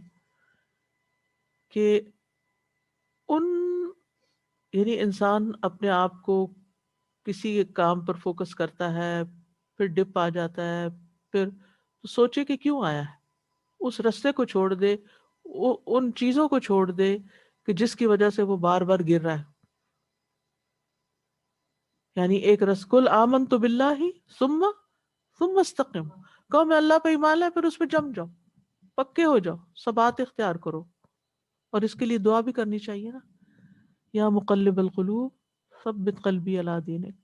کہ ان یعنی انسان اپنے آپ کو کسی ایک کام پر فوکس کرتا ہے، پھر ڈپ آ جاتا ہے، پھر تو سوچے کہ کیوں آیا ہے، اس رستے کو چھوڑ دے، ان چیزوں کو چھوڑ دے کہ جس کی وجہ سے وہ بار بار گر رہا ہے۔ یعنی ایک کل آمنت باللہ ثم استقم، کہو میں اللہ پہ ایمان لائے پھر اس پہ جم جاؤ، پکے ہو جاؤ، ثبات اختیار کرو۔ اور اس کے لیے دعا بھی کرنی چاہیے نا، یا مقلب القلوب ثبت قلبی علی دینک۔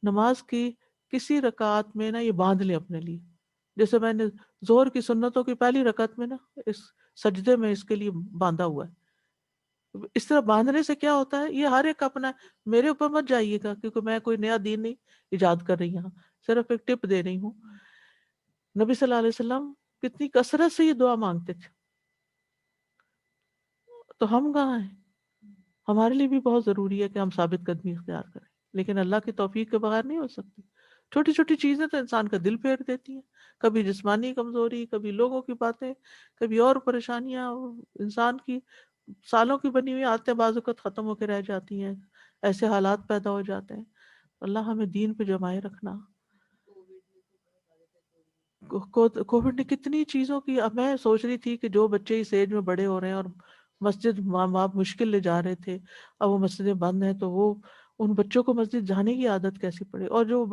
نماز کی کسی رکعت میں نا یہ باندھ لیں اپنے لیے، جیسے میں نے ظہر کی سنتوں کی پہلی رکعت میں نا اس سجدے میں اس کے لیے باندھا ہوا ہے۔ اس طرح باندھنے سے کیا ہوتا ہے، یہ ہر ایک اپنا، میرے اوپر مت جائیے گا کیونکہ میں کوئی نیا دین نہیں ایجاد کر رہی ہوں، صرف ایک ٹپ دے رہی ہوں۔ نبی صلی اللہ علیہ وسلم کتنی کثرت سے یہ دعا مانگتے تھے، تو ہم کہاں ہیں؟ ہمارے لیے بھی بہت ضروری ہے کہ ہم ثابت قدمی اختیار کریں، لیکن اللہ کی توفیق کے بغیر نہیں ہو سکتی۔ چھوٹی چھوٹی چیزیں تو انسان کا دل پھیر دیتی ہیں، کبھی جسمانی کمزوری، کبھی لوگوں کی باتیں، کبھی اور پریشانیاں، انسان کی سالوں کی بنی ہوئی عادتیں بعض اوقات ختم ہو کے رہ جاتی ہیں، ایسے حالات پیدا ہو جاتے ہیں۔ اللہ ہمیں دین پہ جمائے رکھنا۔ کووڈ نے کتنی چیزوں کی، اب میں سوچ رہی تھی کہ جو بچے اس ایج میں بڑے ہو رہے ہیں اور مسجد ماں باپ مشکل لے جا رہے تھے، اب وہ مسجدیں بند ہیں، تو وہ ان بچوں کو مسجد جانے کی عادت کیسی پڑے، اور جو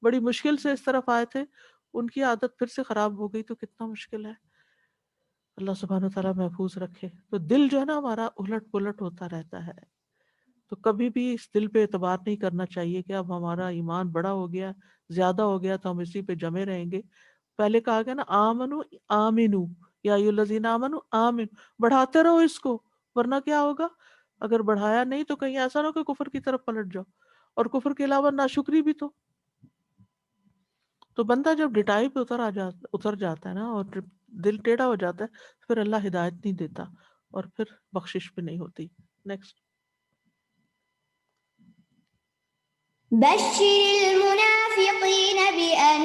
بڑی مشکل سے اس طرف آئے تھے ان کی عادت پھر سے خراب ہو گئی، تو کتنا مشکل ہے۔ اللہ سبحانہ وتعالیٰ محفوظ رکھے۔ تو دل جو ہے نا ہمارا الٹ پلٹ ہوتا رہتا ہے، تو کبھی بھی اس دل پہ اعتبار نہیں کرنا چاہیے کہ اب ہمارا ایمان بڑا ہو گیا، زیادہ ہو گیا تو ہم اسی پہ جمے رہیں گے۔ پہلے کہا گیا نا آمنو آمنو یا ایھا الذین آمنو آمنو، بڑھاتے رہو اس کو، ورنہ کیا ہوگا اگر بڑھایا نہیں تو کہیں ایسا نہ ہو کہ کفر کی طرف پلٹ جاؤ، اور کفر کے علاوہ ناشکری بھی تو بندہ جب ڈٹائی پہ اتر جاتا ہے نا، اور دل ٹیڑھا ہو جاتا ہے، پھر اللہ ہدایت نہیں دیتا اور پھر بخشش بھی نہیں ہوتی۔ نیکسٹ۔ بشر المنافقین بأن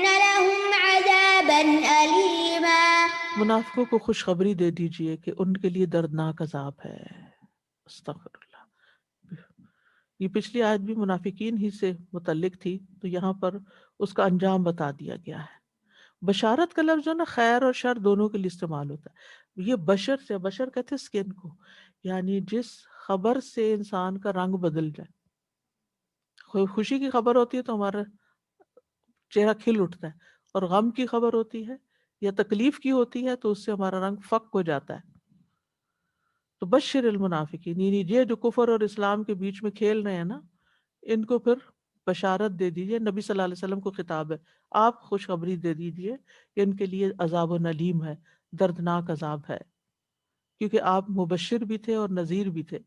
لهم عذابا ألیما۔ منافقوں کو خوشخبری دے دیجئے کہ ان کے لیے دردناک عذاب ہے۔ استغفر اللہ۔ یہ پچھلی آیت بھی منافقین ہی سے متعلق تھی، تو یہاں پر اس کا انجام بتا دیا گیا ہے۔ بشارت کا لفظ جو ہے نا خیر اور شر دونوں کے لیے استعمال ہوتا ہے۔ یہ بشر کہتے ہیں سکن کو، یعنی جس خبر سے انسان کا رنگ بدل جائے۔ خوشی کی خبر ہوتی ہے تو ہمارا چہرہ کھل اٹھتا ہے، اور غم کی خبر ہوتی ہے یا تکلیف کی ہوتی ہے تو اس سے ہمارا رنگ فک ہو جاتا ہے۔ تو بشر المنافقین، یعنی یہ جو کفر اور اسلام کے بیچ میں کھیل رہے ہیں نا، ان کو پھر بشارت دے دیجئے۔ نبی صلی اللہ علیہ وسلم کو خطاب ہے، آپ خوشخبری دے دیجئے کہ ان کے لیے عذاب و نلیم ہے، دردناک عذاب ہے، کیونکہ آپ مبشر بھی تھے اور نذیر بھی تھے۔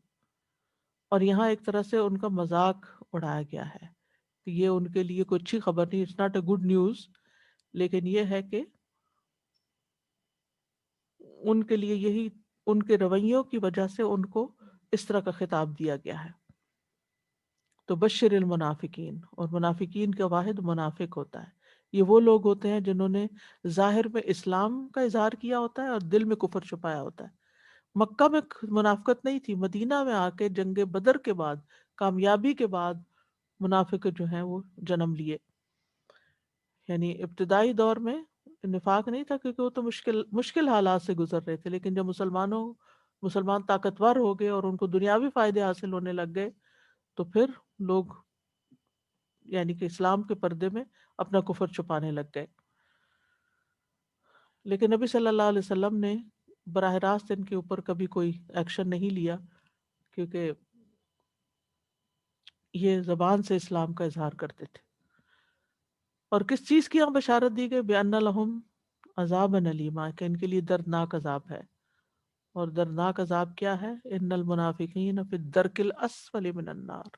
اور یہاں ایک طرح سے ان کا مذاق اڑایا گیا ہے کہ یہ ان کے لیے کوئی اچھی خبر نہیں، it's not a good news, لیکن یہ ہے کہ ان کے لیے یہی ان کے رویوں کی وجہ سے ان کو اس طرح کا خطاب دیا گیا ہے۔ تو بشر المنافقین، اور منافقین کا واحد منافق ہوتا ہے۔ یہ وہ لوگ ہوتے ہیں جنہوں نے ظاہر میں اسلام کا اظہار کیا ہوتا ہے اور دل میں کفر چھپایا ہوتا ہے۔ مکہ میں منافقت نہیں تھی، مدینہ میں آ کے جنگ بدر کے بعد، کامیابی کے بعد منافق جو ہیں وہ جنم لیے۔ یعنی ابتدائی دور میں نفاق نہیں تھا، کیونکہ وہ تو مشکل حالات سے گزر رہے تھے، لیکن جب مسلمان طاقتور ہو گئے اور ان کو دنیاوی فائدے حاصل ہونے لگ گئے، تو پھر لوگ یعنی کہ اسلام کے پردے میں اپنا کفر چھپانے لگ گئے۔ لیکن نبی صلی اللہ علیہ وسلم نے براہ راست ان کے اوپر کبھی کوئی ایکشن نہیں لیا، کیونکہ یہ زبان سے اسلام کا اظہار کرتے تھے۔ اور کس چیز کی یہاں بشارت دی گئی؟ بِأَنَّ لَهُمْ عَذَابًا أَلِيمًا، کہ ان کے لیے دردناک عذاب ہے۔ اور دردناک عذاب کیا ہے؟ ان المنافقین فی الدرک الاسفل من النار،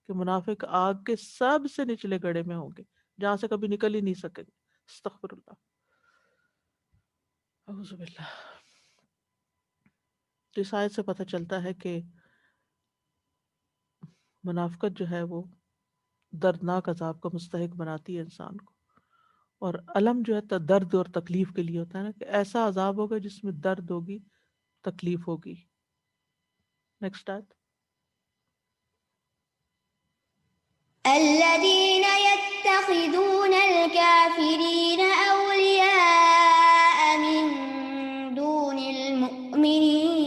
کہ منافق آگ کے سب سے نچلے گڑھے میں ہوں گے، جہاں سے کبھی نکل ہی نہیں سکیں گے۔ استغفر اللہ، اعوذ باللہ۔ تو اس آیت سے پتہ چلتا ہے کہ منافقت جو ہے وہ دردناک عذاب کا مستحق بناتی ہے انسان کو، اور علم جو ہے درد اور تکلیف کے لیے ہوتا ہے نا، کہ ایسا عذاب ہوگا جس میں درد ہوگی، تکلیف ہوگی۔ نیکسٹ آیت۔ الذين يتخذون الكافرين أولياء من دون المؤمنين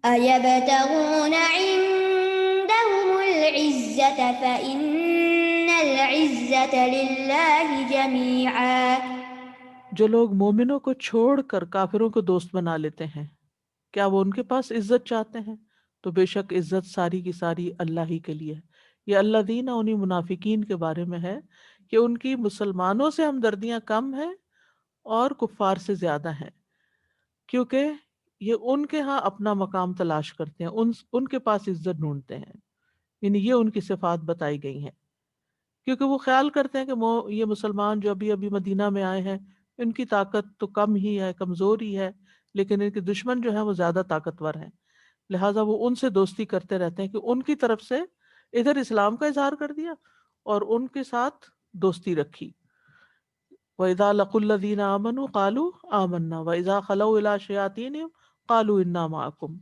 أيبتغون عندهم العزة فإن العزة لله جميعا۔ جو لوگ مومنوں کو چھوڑ کر کافروں کو دوست بنا لیتے ہیں، کیا وہ ان کے پاس عزت چاہتے ہیں؟ تو بے شک عزت ساری کی ساری اللہ ہی کے لیے ہے۔ یہ الذین انہی منافقین کے بارے میں ہے کہ ان کی مسلمانوں سے ہمدردیاں کم ہیں اور کفار سے زیادہ ہیں، کیونکہ یہ ان کے ہاں اپنا مقام تلاش کرتے ہیں، ان کے پاس عزت ڈھونڈتے ہیں۔ یعنی یہ ان کی صفات بتائی گئی ہیں، کیونکہ وہ خیال کرتے ہیں کہ یہ مسلمان جو ابھی ابھی مدینہ میں آئے ہیں، ان کی طاقت تو کم ہی ہے، کمزور ہی ہے، لیکن ان کے دشمن جو ہیں وہ زیادہ طاقتور ہیں، لہٰذا وہ ان سے دوستی کرتے رہتے ہیں کہ ان کی طرف سے ادھر اسلام کا اظہار کر دیا اور ان کے ساتھ دوستی رکھی۔ وَإِذَا لَقُوا الَّذِينَ آمَنُوا قَالُوا آمَنَّا وَإِذَا خَلَوْا إِلَىٰ شَيَاطِينِهِمْ قَالُوا إِنَّا مَعَكُمْ۔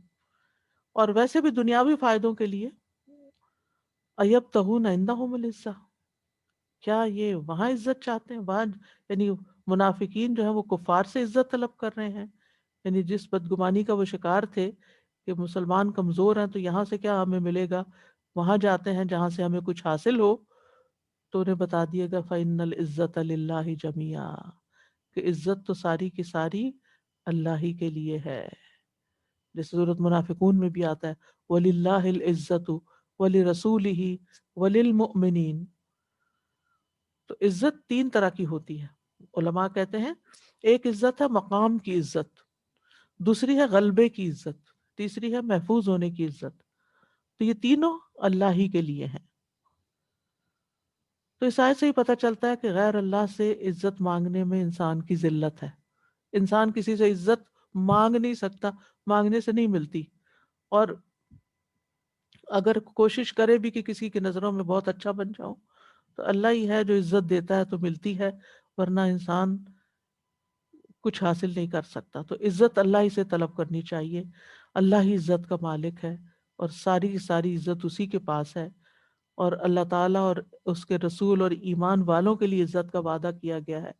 اور ویسے بھی دنیاوی فائدوں کے لیے أَيَبْتَغُونَ عِندَهُمُ الْعِزَّةَ، کیا یہ وہاں عزت چاہتے ہیں؟ وہاں یعنی منافقین جو ہیں وہ کفار سے عزت طلب کر رہے ہیں، یعنی جس بدگمانی کا وہ شکار تھے کہ مسلمان کمزور ہیں تو یہاں سے کیا ہمیں ملے گا، وہاں جاتے ہیں جہاں سے ہمیں کچھ حاصل ہو، تو انہیں بتا دیے گا فَإِنَّ الْعِزَّةَ لِلَّهِ جَمِيعًا، کہ عزت تو ساری کی ساری اللہ ہی کے لیے ہے۔ جیسے سورۃ منافقون میں بھی آتا ہے وَلِلَّهِ الْعِزَّةُ وَلِرَسُولِهِ وَلِلْمُؤْمِنِينَ۔ تو عزت تین طرح کی ہوتی ہے، علماء کہتے ہیں ایک عزت ہے مقام کی عزت، دوسری ہے غلبے کی عزت، تیسری ہے محفوظ ہونے کی عزت۔ تو یہ تینوں اللہ ہی کے لیے ہیں۔ تو اس آیت سے ہی پتہ چلتا ہے کہ غیر اللہ سے عزت مانگنے میں انسان کی ذلت ہے۔ انسان کسی سے عزت مانگ نہیں سکتا، مانگنے سے نہیں ملتی، اور اگر کوشش کرے بھی کہ کسی کی نظروں میں بہت اچھا بن جاؤ تو اللہ ہی ہے جو عزت دیتا ہے تو ملتی ہے، ورنہ انسان کچھ حاصل نہیں کر سکتا۔ تو عزت اللہ ہی سے طلب کرنی چاہیے، اللہ ہی عزت کا مالک ہے اور ساری کی ساری عزت اسی کے پاس ہے، اور اللہ تعالیٰ اور اس کے رسول اور ایمان والوں کے لیے عزت کا وعدہ کیا گیا ہے۔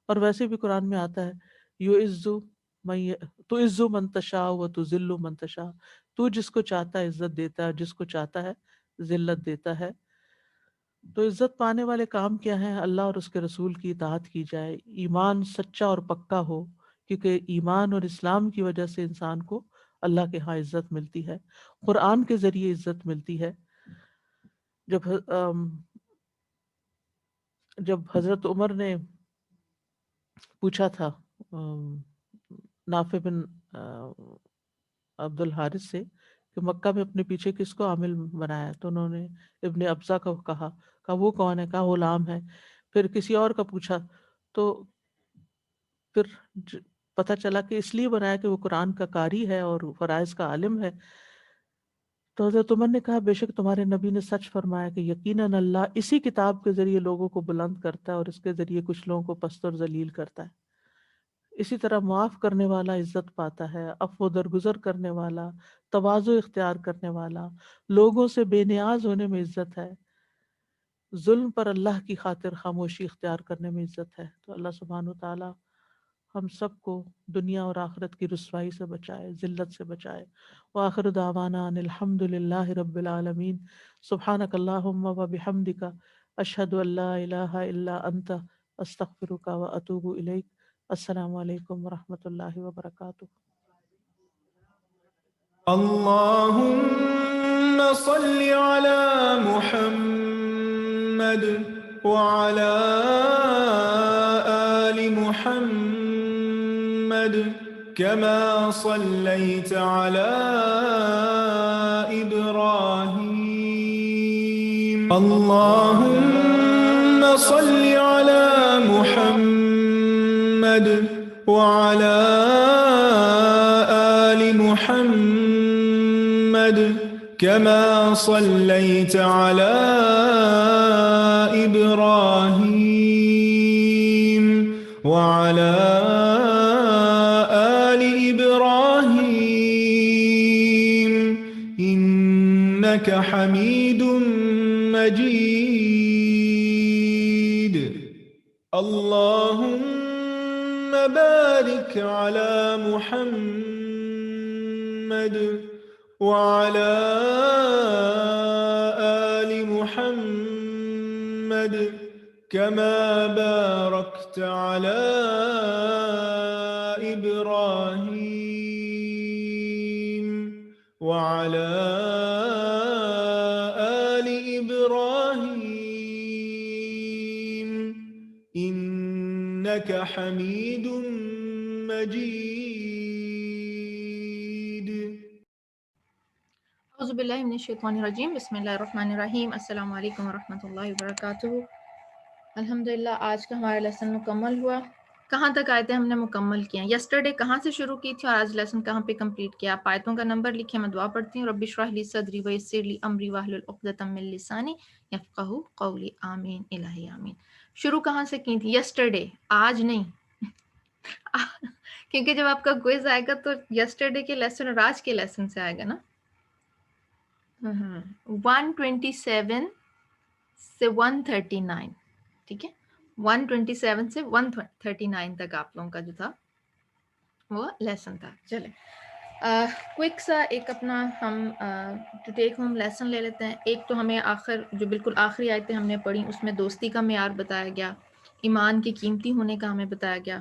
اور ویسے بھی قرآن میں آتا ہے تو عزو من تشاء و تو ذل من تشاء، تو جس کو چاہتا ہے عزت دیتا ہے، جس کو چاہتا ہے ذلت دیتا ہے۔ تو عزت پانے والے کام کیا ہیں؟ اللہ اور اس کے رسول کی اطاعت کی جائے، ایمان سچا اور پکا ہو، کیونکہ ایمان اور اسلام کی وجہ سے انسان کو اللہ کے ہاں عزت ملتی ہے، قرآن کے ذریعے عزت ملتی ہے۔ جب حضرت عمر نے پوچھا تھا نافع بن عبد الحارث سے کہ مکہ میں اپنے پیچھے کس کو عامل بنایا، تو انہوں نے ابن ابزہ کو کہا وہ کون ہے؟ کہا غلام ہے۔ پھر کسی اور کا پوچھا تو پھر پتہ چلا کہ اس لیے بنایا کہ وہ قرآن کا قاری ہے اور فرائض کا عالم ہے۔ تو حضرت عمر نے کہا بے شک تمہارے نبی نے سچ فرمایا کہ یقیناً اللہ اسی کتاب کے ذریعے لوگوں کو بلند کرتا ہے اور اس کے ذریعے کچھ لوگوں کو پست اور ذلیل کرتا ہے۔ اسی طرح معاف کرنے والا عزت پاتا ہے، عفو درگزر کرنے والا، تواضع اختیار کرنے والا، لوگوں سے بے نیاز ہونے میں عزت ہے، ظلم پر اللہ کی خاطر خاموشی اختیار کرنے میں عزت ہے۔ تو اللہ سبحانہ وتعالی ہم سب کو دنیا اور آخرت کی رسوائی سے بچائے، ذلت سے بچائے۔ وآخر دعوانا ان الحمد للہ رب العالمین۔ سبحانک اللہم و بحمدک، اشہد ان لا الہ الا انت، استغفرک و اتوب الیک۔ السلام علیکم ورحمۃ اللہ وبرکاتہ۔ اللهم صل على محمد وعلى آل محمد كما صليت على إبراهيم اللهم صل على محمد وعلى آل محمد كما صليت على إبراهيم وعلى آل إبراهيم إنك حميد مجيد اللهم بارك على محمد وعلى آل محمد كما باركت على إبراهيم وعلى آل إبراهيم إنك حميد مجيد اعوذ باللہ من الشیطان الرجیم، بسم اللہ الرحمن الرحیم۔ السلام علیکم ورحمۃ اللہ وبرکاتہ۔ الحمدللہ آج کا ہمارا لیسن مکمل ہوا۔ کہاں تک آیتیں ہم نے مکمل کی ہیں؟ یسٹرڈے کہاں سے شروع کی تھی اور آج لیسن کہاں پہ کمپلیٹ کیا؟ آپ آیتوں کا نمبر لکھیں، میں دعا پڑھتی ہوں. رب اشرح لی صدری ویسر لی امری واحلل عقدۃ من لسانی یفقہوا قولی. آمین الہی آمین. شروع کہاں سے کی تھی؟ یسٹرڈے، آج نہیں. کیونکہ جب آپ کا کوئز آئے گا تو یسٹرڈے کے لیسن اور آج کے لیسن سے آئے گا نا. 127 سے 139، ٹھیک ہے، 127 سے 139 تک آپ لوگوں کا جو تھا وہ لیسن تھا. چلیں کوئک سا ایک اپنا ہم ٹو ٹیک ہوم لیسن لے لیتے ہیں. ایک تو ہمیں جو بالکل آخری آیتیں ہم نے پڑھی اس میں دوستی کا معیار بتایا گیا، ایمان کے قیمتی ہونے کا ہمیں بتایا گیا.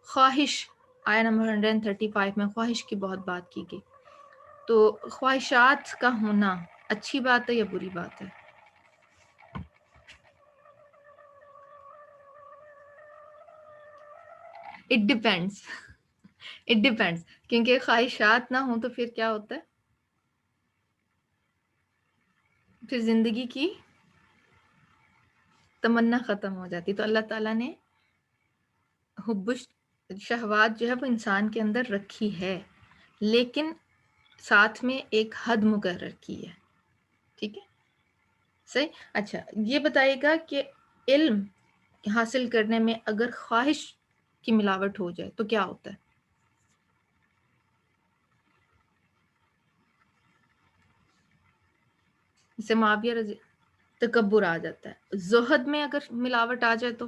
خواہش آیا نمبر 135 میں خواہش کی بہت بات کی گئی. تو خواہشات کا ہونا اچھی بات ہے یا بری بات ہے؟ It depends. اٹ ڈیپینڈس، کیونکہ خواہشات نہ ہوں تو پھر کیا ہوتا ہے؟ پھر زندگی کی تمنا ختم ہو جاتی. تو اللہ تعالیٰ نے حب شہوات جو ہے وہ انسان کے اندر رکھی ہے، لیکن ساتھ میں ایک حد مقرر کی ہے. ٹھیک ہے، صحیح. اچھا یہ بتائیے گا کہ علم حاصل کرنے میں اگر خواہش کی ملاوٹ ہو جائے تو کیا ہوتا ہے؟ جیسے معاویہ رضی تکبر آ جاتا ہے. زہد میں اگر ملاوٹ آ جائے تو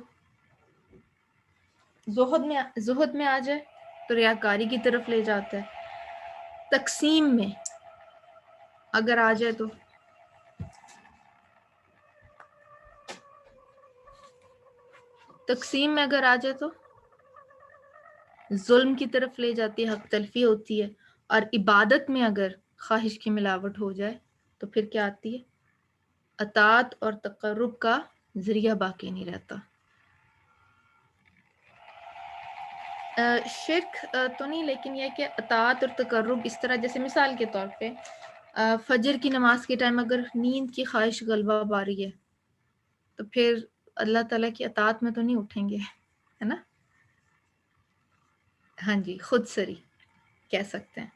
زہد میں آ جائے تو ریاکاری کی طرف لے جاتا ہے. تقسیم میں اگر آ جائے تو تقسیم میں اگر آ جائے تو ظلم کی طرف لے جاتی ہے، حق تلفی ہوتی ہے. اور عبادت میں اگر خواہش کی ملاوٹ ہو جائے تو پھر کیا آتی ہے؟ اطاعت اور تقرب کا ذریعہ باقی نہیں رہتا. شرک تو نہیں، لیکن یہ کہ اطاعت اور تقرب اس طرح، جیسے مثال کے طور پہ فجر کی نماز کے ٹائم اگر نیند کی خواہش غلبہ آ رہی ہے تو پھر اللہ تعالیٰ کی اطاعت میں تو نہیں اٹھیں گے، ہے نا. ہاں جی، خود سری کہہ سکتے ہیں.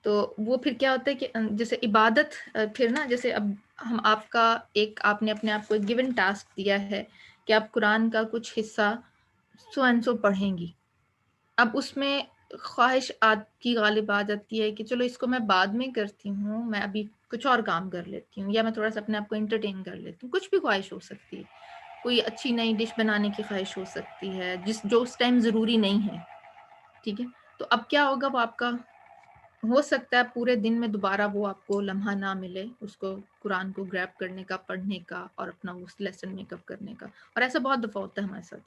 تو وہ پھر کیا ہوتا ہے کہ جیسے عبادت پھر نا، جیسے اب آپ نے اپنے آپ کو ایک گیون ٹاسک دیا ہے کہ آپ قرآن کا کچھ حصہ سو اینڈ سو پڑھیں گی. اب اس میں خواہش کی غالب آ جاتی ہے کہ چلو اس کو میں بعد میں کرتی ہوں، میں ابھی کچھ اور کام کر لیتی ہوں، یا میں تھوڑا سا اپنے آپ کو انٹرٹین کر لیتی ہوں. کچھ بھی خواہش ہو سکتی ہے، کوئی اچھی نئی ڈش بنانے کی خواہش ہو سکتی ہے جو اس ٹائم ضروری نہیں ہے. ٹھیک ہے، تو اب کیا ہوگا، وہ آپ کا ہو سکتا ہے پورے دن میں دوبارہ وہ آپ کو لمحہ نہ ملے اس کو قرآن کو گریب کرنے کا، پڑھنے کا اور اپنا اس لیسن میک اپ کرنے کا. اور ایسا بہت دفعہ ہوتا ہے ہمارے ساتھ.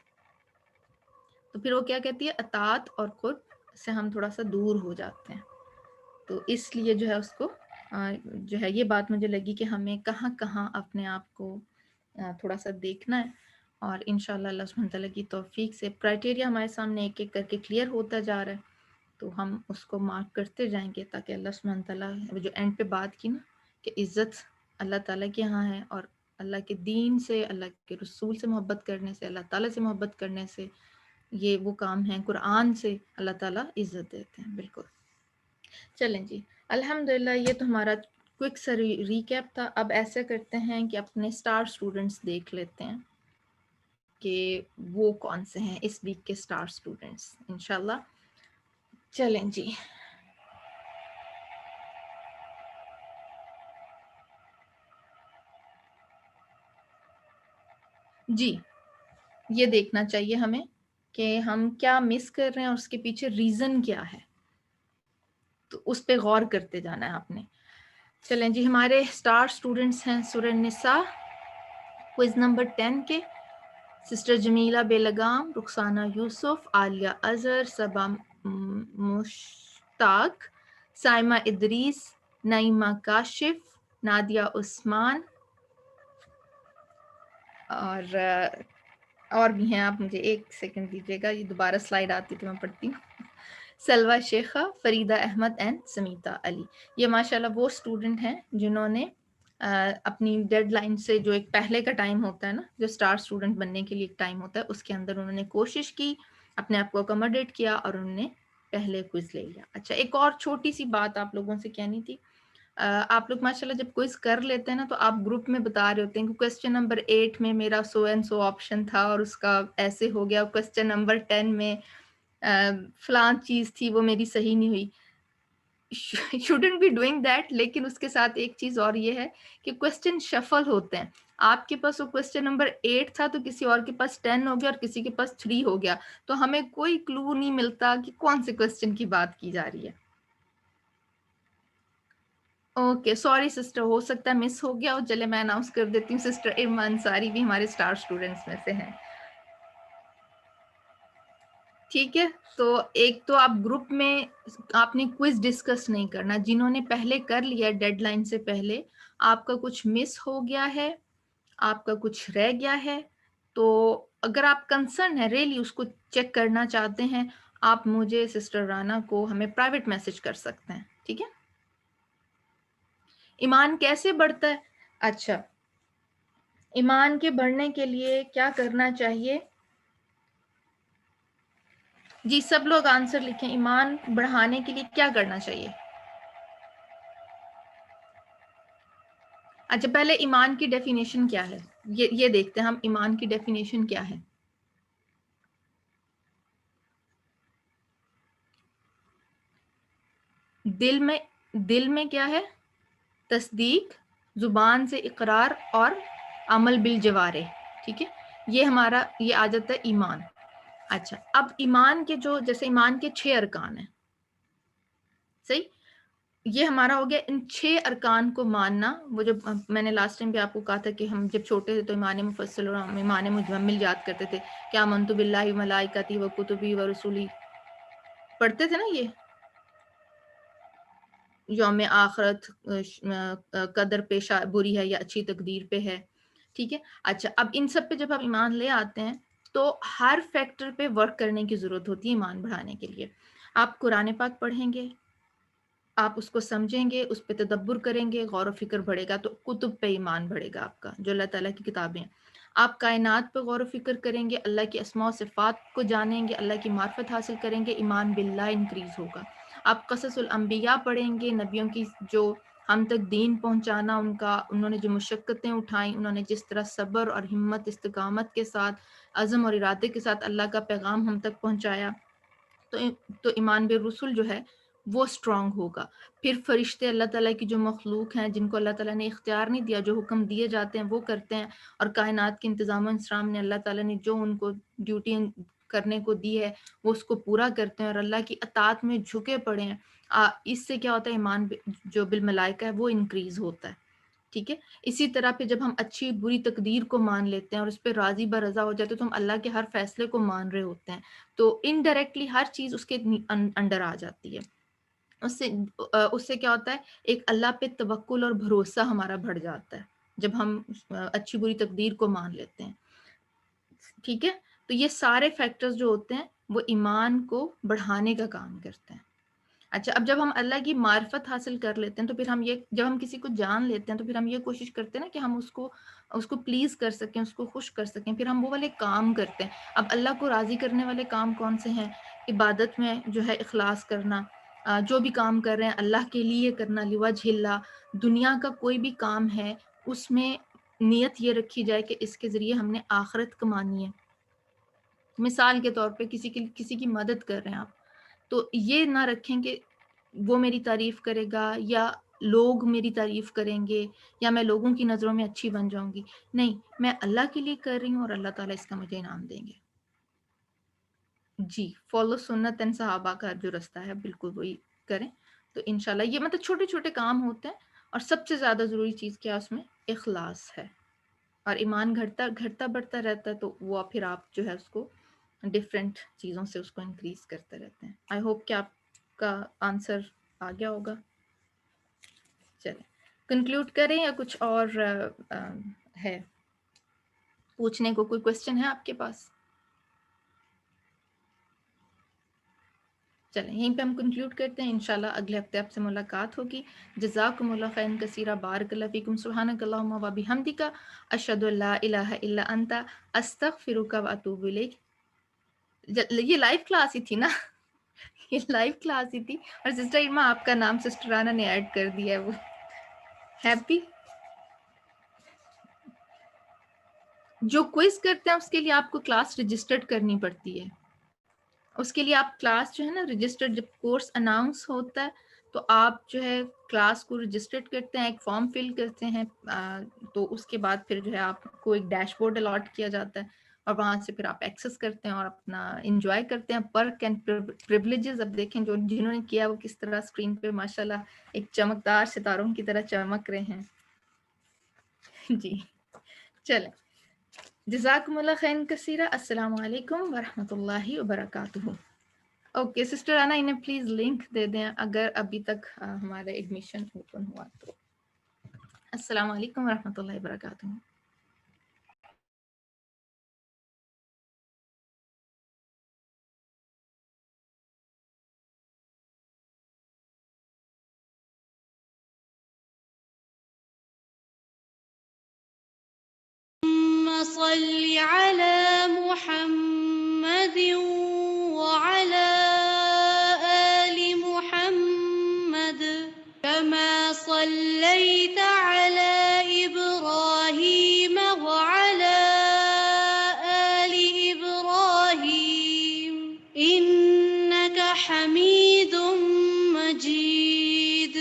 تو پھر وہ کیا کہتی ہے، اطاعت اور قرب سے ہم تھوڑا سا دور ہو جاتے ہیں. تو اس لیے جو ہے اس کو جو ہے یہ بات مجھے لگی کہ ہمیں کہاں کہاں اپنے آپ کو تھوڑا سا دیکھنا ہے. اور انشاءاللہ اللہ سبحانہ تعالیٰ کی توفیق سے کرائٹیریا ہمارے سامنے ایک ایک کر کے کلیئر ہوتا جا رہا ہے، تو ہم اس کو مارک کرتے جائیں گے تاکہ اللہ سبحانہ تعالیٰ جو اینڈ پہ بات کی نا کہ عزت اللہ تعالیٰ کے ہاں ہے، اور اللہ کے دین سے، اللہ کے رسول سے محبت کرنے سے، اللہ تعالیٰ سے محبت کرنے سے، یہ وہ کام ہیں قرآن سے اللہ تعالیٰ عزت دیتے ہیں. بالکل. چلیں جی، الحمدللہ یہ تو ہمارا کوئک سا ریکیپ تھا. اب ایسا کرتے ہیں کہ اپنے سٹار سٹوڈنٹس دیکھ لیتے ہیں کہ وہ کون سے ہیں اس ویک کے سٹار سٹوڈنٹس انشاءاللہ. چلیں جی، جی یہ دیکھنا چاہیے ہمیں کہ ہم کیا مس کر رہے ہیں اور اس کے پیچھے ریزن کیا ہے، تو اس پہ غور کرتے جانا ہے آپ نے. چلیں جی، ہمارے سٹار سٹوڈنٹس ہیں سورہ النساء کوئز نمبر 10 کے سسٹر جمیلہ بے لگام، رخسانہ یوسف، عالیہ اظہر، صبا مشتاق، سائمہ ادریس، نعیمہ کاشف، نادیہ عثمان، اور بھی ہیں. آپ مجھے ایک سیکنڈ دیجیے گا، یہ دوبارہ سلائیڈ آتی تو میں پڑھتی ہوں. سلوہ شیخہ، فریدہ احمد اینڈ سمیتا علی. یہ ماشاءاللہ وہ اسٹوڈنٹ ہیں جنہوں نے اپنی ڈیڈ لائن سے، جو ایک پہلے کا ٹائم ہوتا ہے نا، جو اسٹار اسٹوڈنٹ بننے کے لیے ایک ٹائم ہوتا ہے، اس کے اندر انہوں نے کوشش کی اپنے آپ کو اکوموڈیٹ کیا اور انہوں نے پہلے کوئز لے لیا. اچھا ایک اور چھوٹی سی بات آپ لوگوں سے کہنی تھی. آپ لوگ ماشاءاللہ جب کوئز کر لیتے ہیں نا تو آپ گروپ میں بتا رہے ہوتے ہیں کہ کویسچن نمبر 8 میں میرا سو اینڈ سو آپشن تھا اور اس کا ایسے ہو گیا, کویسچن نمبر 10 میں فلاں چیز تھی وہ میری صحیح نہیں ہوئی. shouldn't be doing that. لیکن اس کے ساتھ ایک چیز اور یہ ہے کہ کویسچن شفل ہوتے ہیں. آپ کے پاس وہ کویسچن نمبر 8 تھا تو کسی اور کے پاس 10 ہو گیا اور کسی کے پاس 3 ہو گیا, تو ہمیں کوئی کلو نہیں ملتا کہ کون سے کویسچن کی بات کی جا رہی ہے. اوکے سوری سسٹر, ہو سکتا ہے مس ہو گیا. اور چلے میں اناؤنس کر دیتی ہوں, سسٹر ارما انصاری بھی ہمارے اسٹار اسٹوڈنٹس میں سے ہیں. ٹھیک ہے, تو ایک تو آپ گروپ میں آپ نے کوئز ڈسکس نہیں کرنا. جنہوں نے پہلے کر لیا ڈیڈ لائن سے پہلے, آپ کا کچھ مس ہو گیا ہے, آپ کا کچھ رہ گیا ہے, تو اگر آپ کنسرن ہے ریلی اس کو چیک کرنا چاہتے ہیں, آپ مجھے سسٹر رانا کو ہمیں پرائیویٹ میسج کر سکتے ہیں. ٹھیک ہے. ایمان کیسے بڑھتا ہے؟ اچھا ایمان کے بڑھنے کے لیے کیا کرنا چاہیے؟ جی سب لوگ آنسر لکھیں. ایمان بڑھانے کے لیے کیا کرنا چاہیے؟ اچھا پہلے ایمان کی ڈیفینیشن کیا ہے یہ دیکھتے ہیں ہم. ایمان کی ڈیفینیشن کیا ہے؟ دل میں کیا ہے؟ تصدیق, زبان سے اقرار اور عمل بالجوارح. ٹھیک ہے, یہ ہمارا یہ آ جاتا ہے ایمان. اچھا اب ایمان کے جو جیسے ایمان کے 6 ارکان ہیں, صحیح, یہ ہمارا ہو گیا ان 6 ارکان کو ماننا. وہ جو میں نے لاسٹ ٹائم بھی آپ کو کہا تھا کہ ہم جب چھوٹے تھے تو ایمان مفصل اور ایمان مجمل یاد کرتے تھے, کیا آمنت باللہ و ملائکتی و کتبی و رسولی پڑھتے تھے نا, یہ یوم آخرت, قدر پیشہ بری ہے یا اچھی تقدیر پہ ہے. ٹھیک ہے. اچھا اب ان سب پہ جب آپ ایمان لے آتے ہیں تو ہر فیکٹر پہ ورک کرنے کی ضرورت ہوتی ہے ایمان بڑھانے کے لیے. آپ قرآن پاک پڑھیں گے, آپ اس کو سمجھیں گے, اس پہ تدبر کریں گے, غور و فکر بڑھے گا, تو کتب پہ ایمان بڑھے گا آپ کا, جو اللہ تعالیٰ کی کتابیں ہیں. آپ کائنات پہ غور و فکر کریں گے, اللہ کی اسماء و صفات کو جانیں گے, اللہ کی معرفت حاصل کریں گے, ایمان باللہ انکریز ہوگا. آپ قصص الانبیاء پڑھیں گے, نبیوں کی جو ہم تک دین پہنچانا, انہوں نے جو مشقتیں اٹھائیں, انہوں نے جس طرح صبر اور ہمت استقامت کے ساتھ, عزم اور ارادے کے ساتھ اللہ کا پیغام ہم تک پہنچایا, تو ایمان بالرسل جو ہے وہ اسٹرانگ ہوگا. پھر فرشتے اللہ تعالیٰ کی جو مخلوق ہیں, جن کو اللہ تعالیٰ نے اختیار نہیں دیا, جو حکم دیے جاتے ہیں وہ کرتے ہیں, اور کائنات کے انتظام و انسرام نے اللہ تعالیٰ نے جو ان کو ڈیوٹی کرنے کو دی ہے وہ اس کو پورا کرتے ہیں اور اللہ کی اطاعت میں جھکے پڑے ہیں. اس سے کیا ہوتا ہے, ایمان جو بالملائکہ ہے وہ انکریز ہوتا ہے. ٹھیک ہے. اسی طرح پہ جب ہم اچھی بری تقدیر کو مان لیتے ہیں اور اس پہ راضی برضا ہو جاتے ہیں تو ہم اللہ کے ہر فیصلے کو مان رہے ہوتے ہیں, تو انڈائریکٹلی ہر چیز اس کے انڈر آ جاتی ہے. اس سے کیا ہوتا ہے, ایک اللہ پہ توکل اور بھروسہ ہمارا بڑھ جاتا ہے جب ہم اچھی بری تقدیر کو مان لیتے ہیں. ٹھیک ہے. تو یہ سارے فیکٹرز جو ہوتے ہیں وہ ایمان کو بڑھانے کا کام کرتے ہیں. اچھا اب جب ہم اللہ کی معرفت حاصل کر لیتے ہیں تو پھر جب ہم کسی کو جان لیتے ہیں تو پھر ہم یہ کوشش کرتے ہیں نا کہ ہم اس کو پلیز کر سکیں, اس کو خوش کر سکیں, پھر ہم وہ والے کام کرتے ہیں. اب اللہ کو راضی کرنے والے کام کون سے ہیں؟ عبادت میں جو ہے اخلاص کرنا, جو بھی کام کر رہے ہیں اللہ کے لیے کرنا, لوجہ اللہ. دنیا کا کوئی بھی کام ہے اس میں نیت یہ رکھی جائے کہ اس کے ذریعے ہم نے آخرت کمانی ہے. مثال کے طور پہ کسی کی مدد کر رہے ہیں آپ, تو یہ نہ رکھیں کہ وہ میری تعریف کرے گا یا لوگ میری تعریف کریں گے یا میں لوگوں کی نظروں میں اچھی بن جاؤں گی. نہیں, میں اللہ کے لیے کر رہی ہوں اور اللہ تعالیٰ اس کا مجھے انعام دیں گے. جی فالو سنت اینڈ صحابہ کا جو رستہ ہے بالکل وہی کریں. تو انشاءاللہ یہ مطلب چھوٹے چھوٹے کام ہوتے ہیں, اور سب سے زیادہ ضروری چیز کیا اس میں اخلاص ہے. اور ایمان گھٹتا بڑھتا رہتا ہے, تو وہ پھر آپ جو ہے اس کو ڈفرینٹ چیزوں سے اس کو انکریز کرتے رہتے ہیں. آئی ہوپ کہ آپ کا آنسر آ گیا ہوگا. چلیں کنکلوڈ کریں یا کچھ اور ہے پوچھنے کو؟ کوئی کوشچن ہے آپ کے پاس؟ چلیں یہیں پہ ہم کنکلوڈ کرتے ہیں. انشاءاللہ اگلے ہفتے آپ سے ملاقات ہوگی. جزاکم اللہ خیرا کثیرا, بارک اللہ فیکم, سبحانک اللہم و بحمدک, اشہد ان لا الہ الا انت, استغفرک و اتوب الیک. یہ لائیو کلاس ہی تھی نا، یہ لائیو کلاس ہی تھی. اور سسٹر ایما آپ کا نام سسٹر رانا نے ایڈ کر دیا ہے. وہ ہیپی. جو کوئز کرتے ہیں اس کے لیے آپ کو کلاس رجسٹرڈ کرنی پڑتی ہے. اس کے لیے آپ کلاس جو ہے نا رجسٹرڈ، جب کورس اناؤنس ہوتا ہے تو آپ جو ہے کلاس کو رجسٹرڈ کرتے ہیں، ایک فارم فل کرتے ہیں، تو اس کے بعد پھر جو ہے آپ کو ایک ڈیش بورڈ الاٹ کیا جاتا ہے اور وہاں سے پھر آپ ایکسس کرتے ہیں اور اپنا انجوائے کرتے ہیں. پرک اینڈ پریولیجز اب دیکھیں جو جنہوں نے کیا وہ کس طرح اسکرین پہ ماشاءاللہ ایک چمکدار ستاروں کی طرح چمک رہے ہیں. جی چلیں، جزاکم اللہ خیر کثیرہ. السلام علیکم ورحمۃ اللہ وبرکاتہ. اوکے سسٹر آنا انہیں پلیز لنک دے دیں اگر ابھی تک ہمارا ایڈمیشن اوپن ہوا تو. السلام علیکم ورحمۃ اللہ وبرکاتہ. صل على محمد وعلى آل محمد كما صليت على إبراهيم وعلى آل إبراهيم إنك حميد مجيد.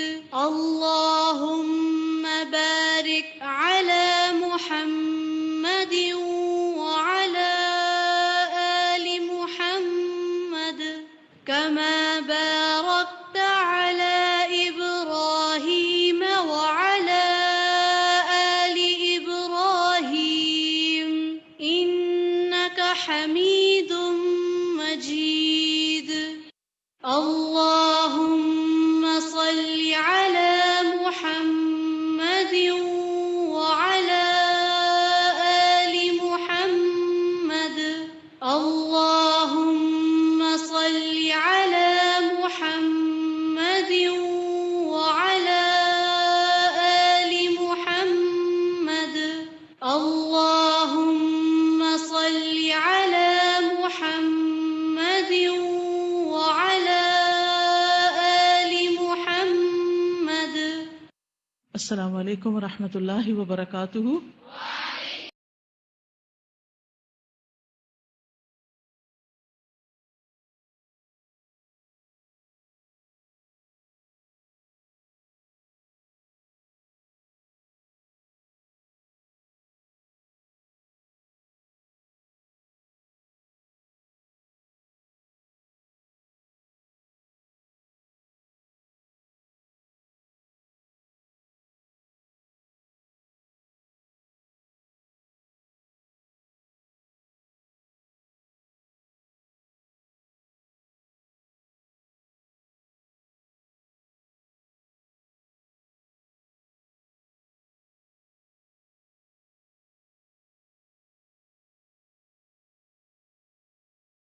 اللهم بارك على محمد وعلى آل محمد كما باركت على إبراهيم وعلى آل إبراهيم إنك حميد مجيد. اللهم صل على محمد وعلى آل محمد. اللهم صل على محمد وعلى آل محمد. اللهم صل على محمد وعلى آل محمد. السلام علیکم ورحمۃ اللہ وبرکاتہ.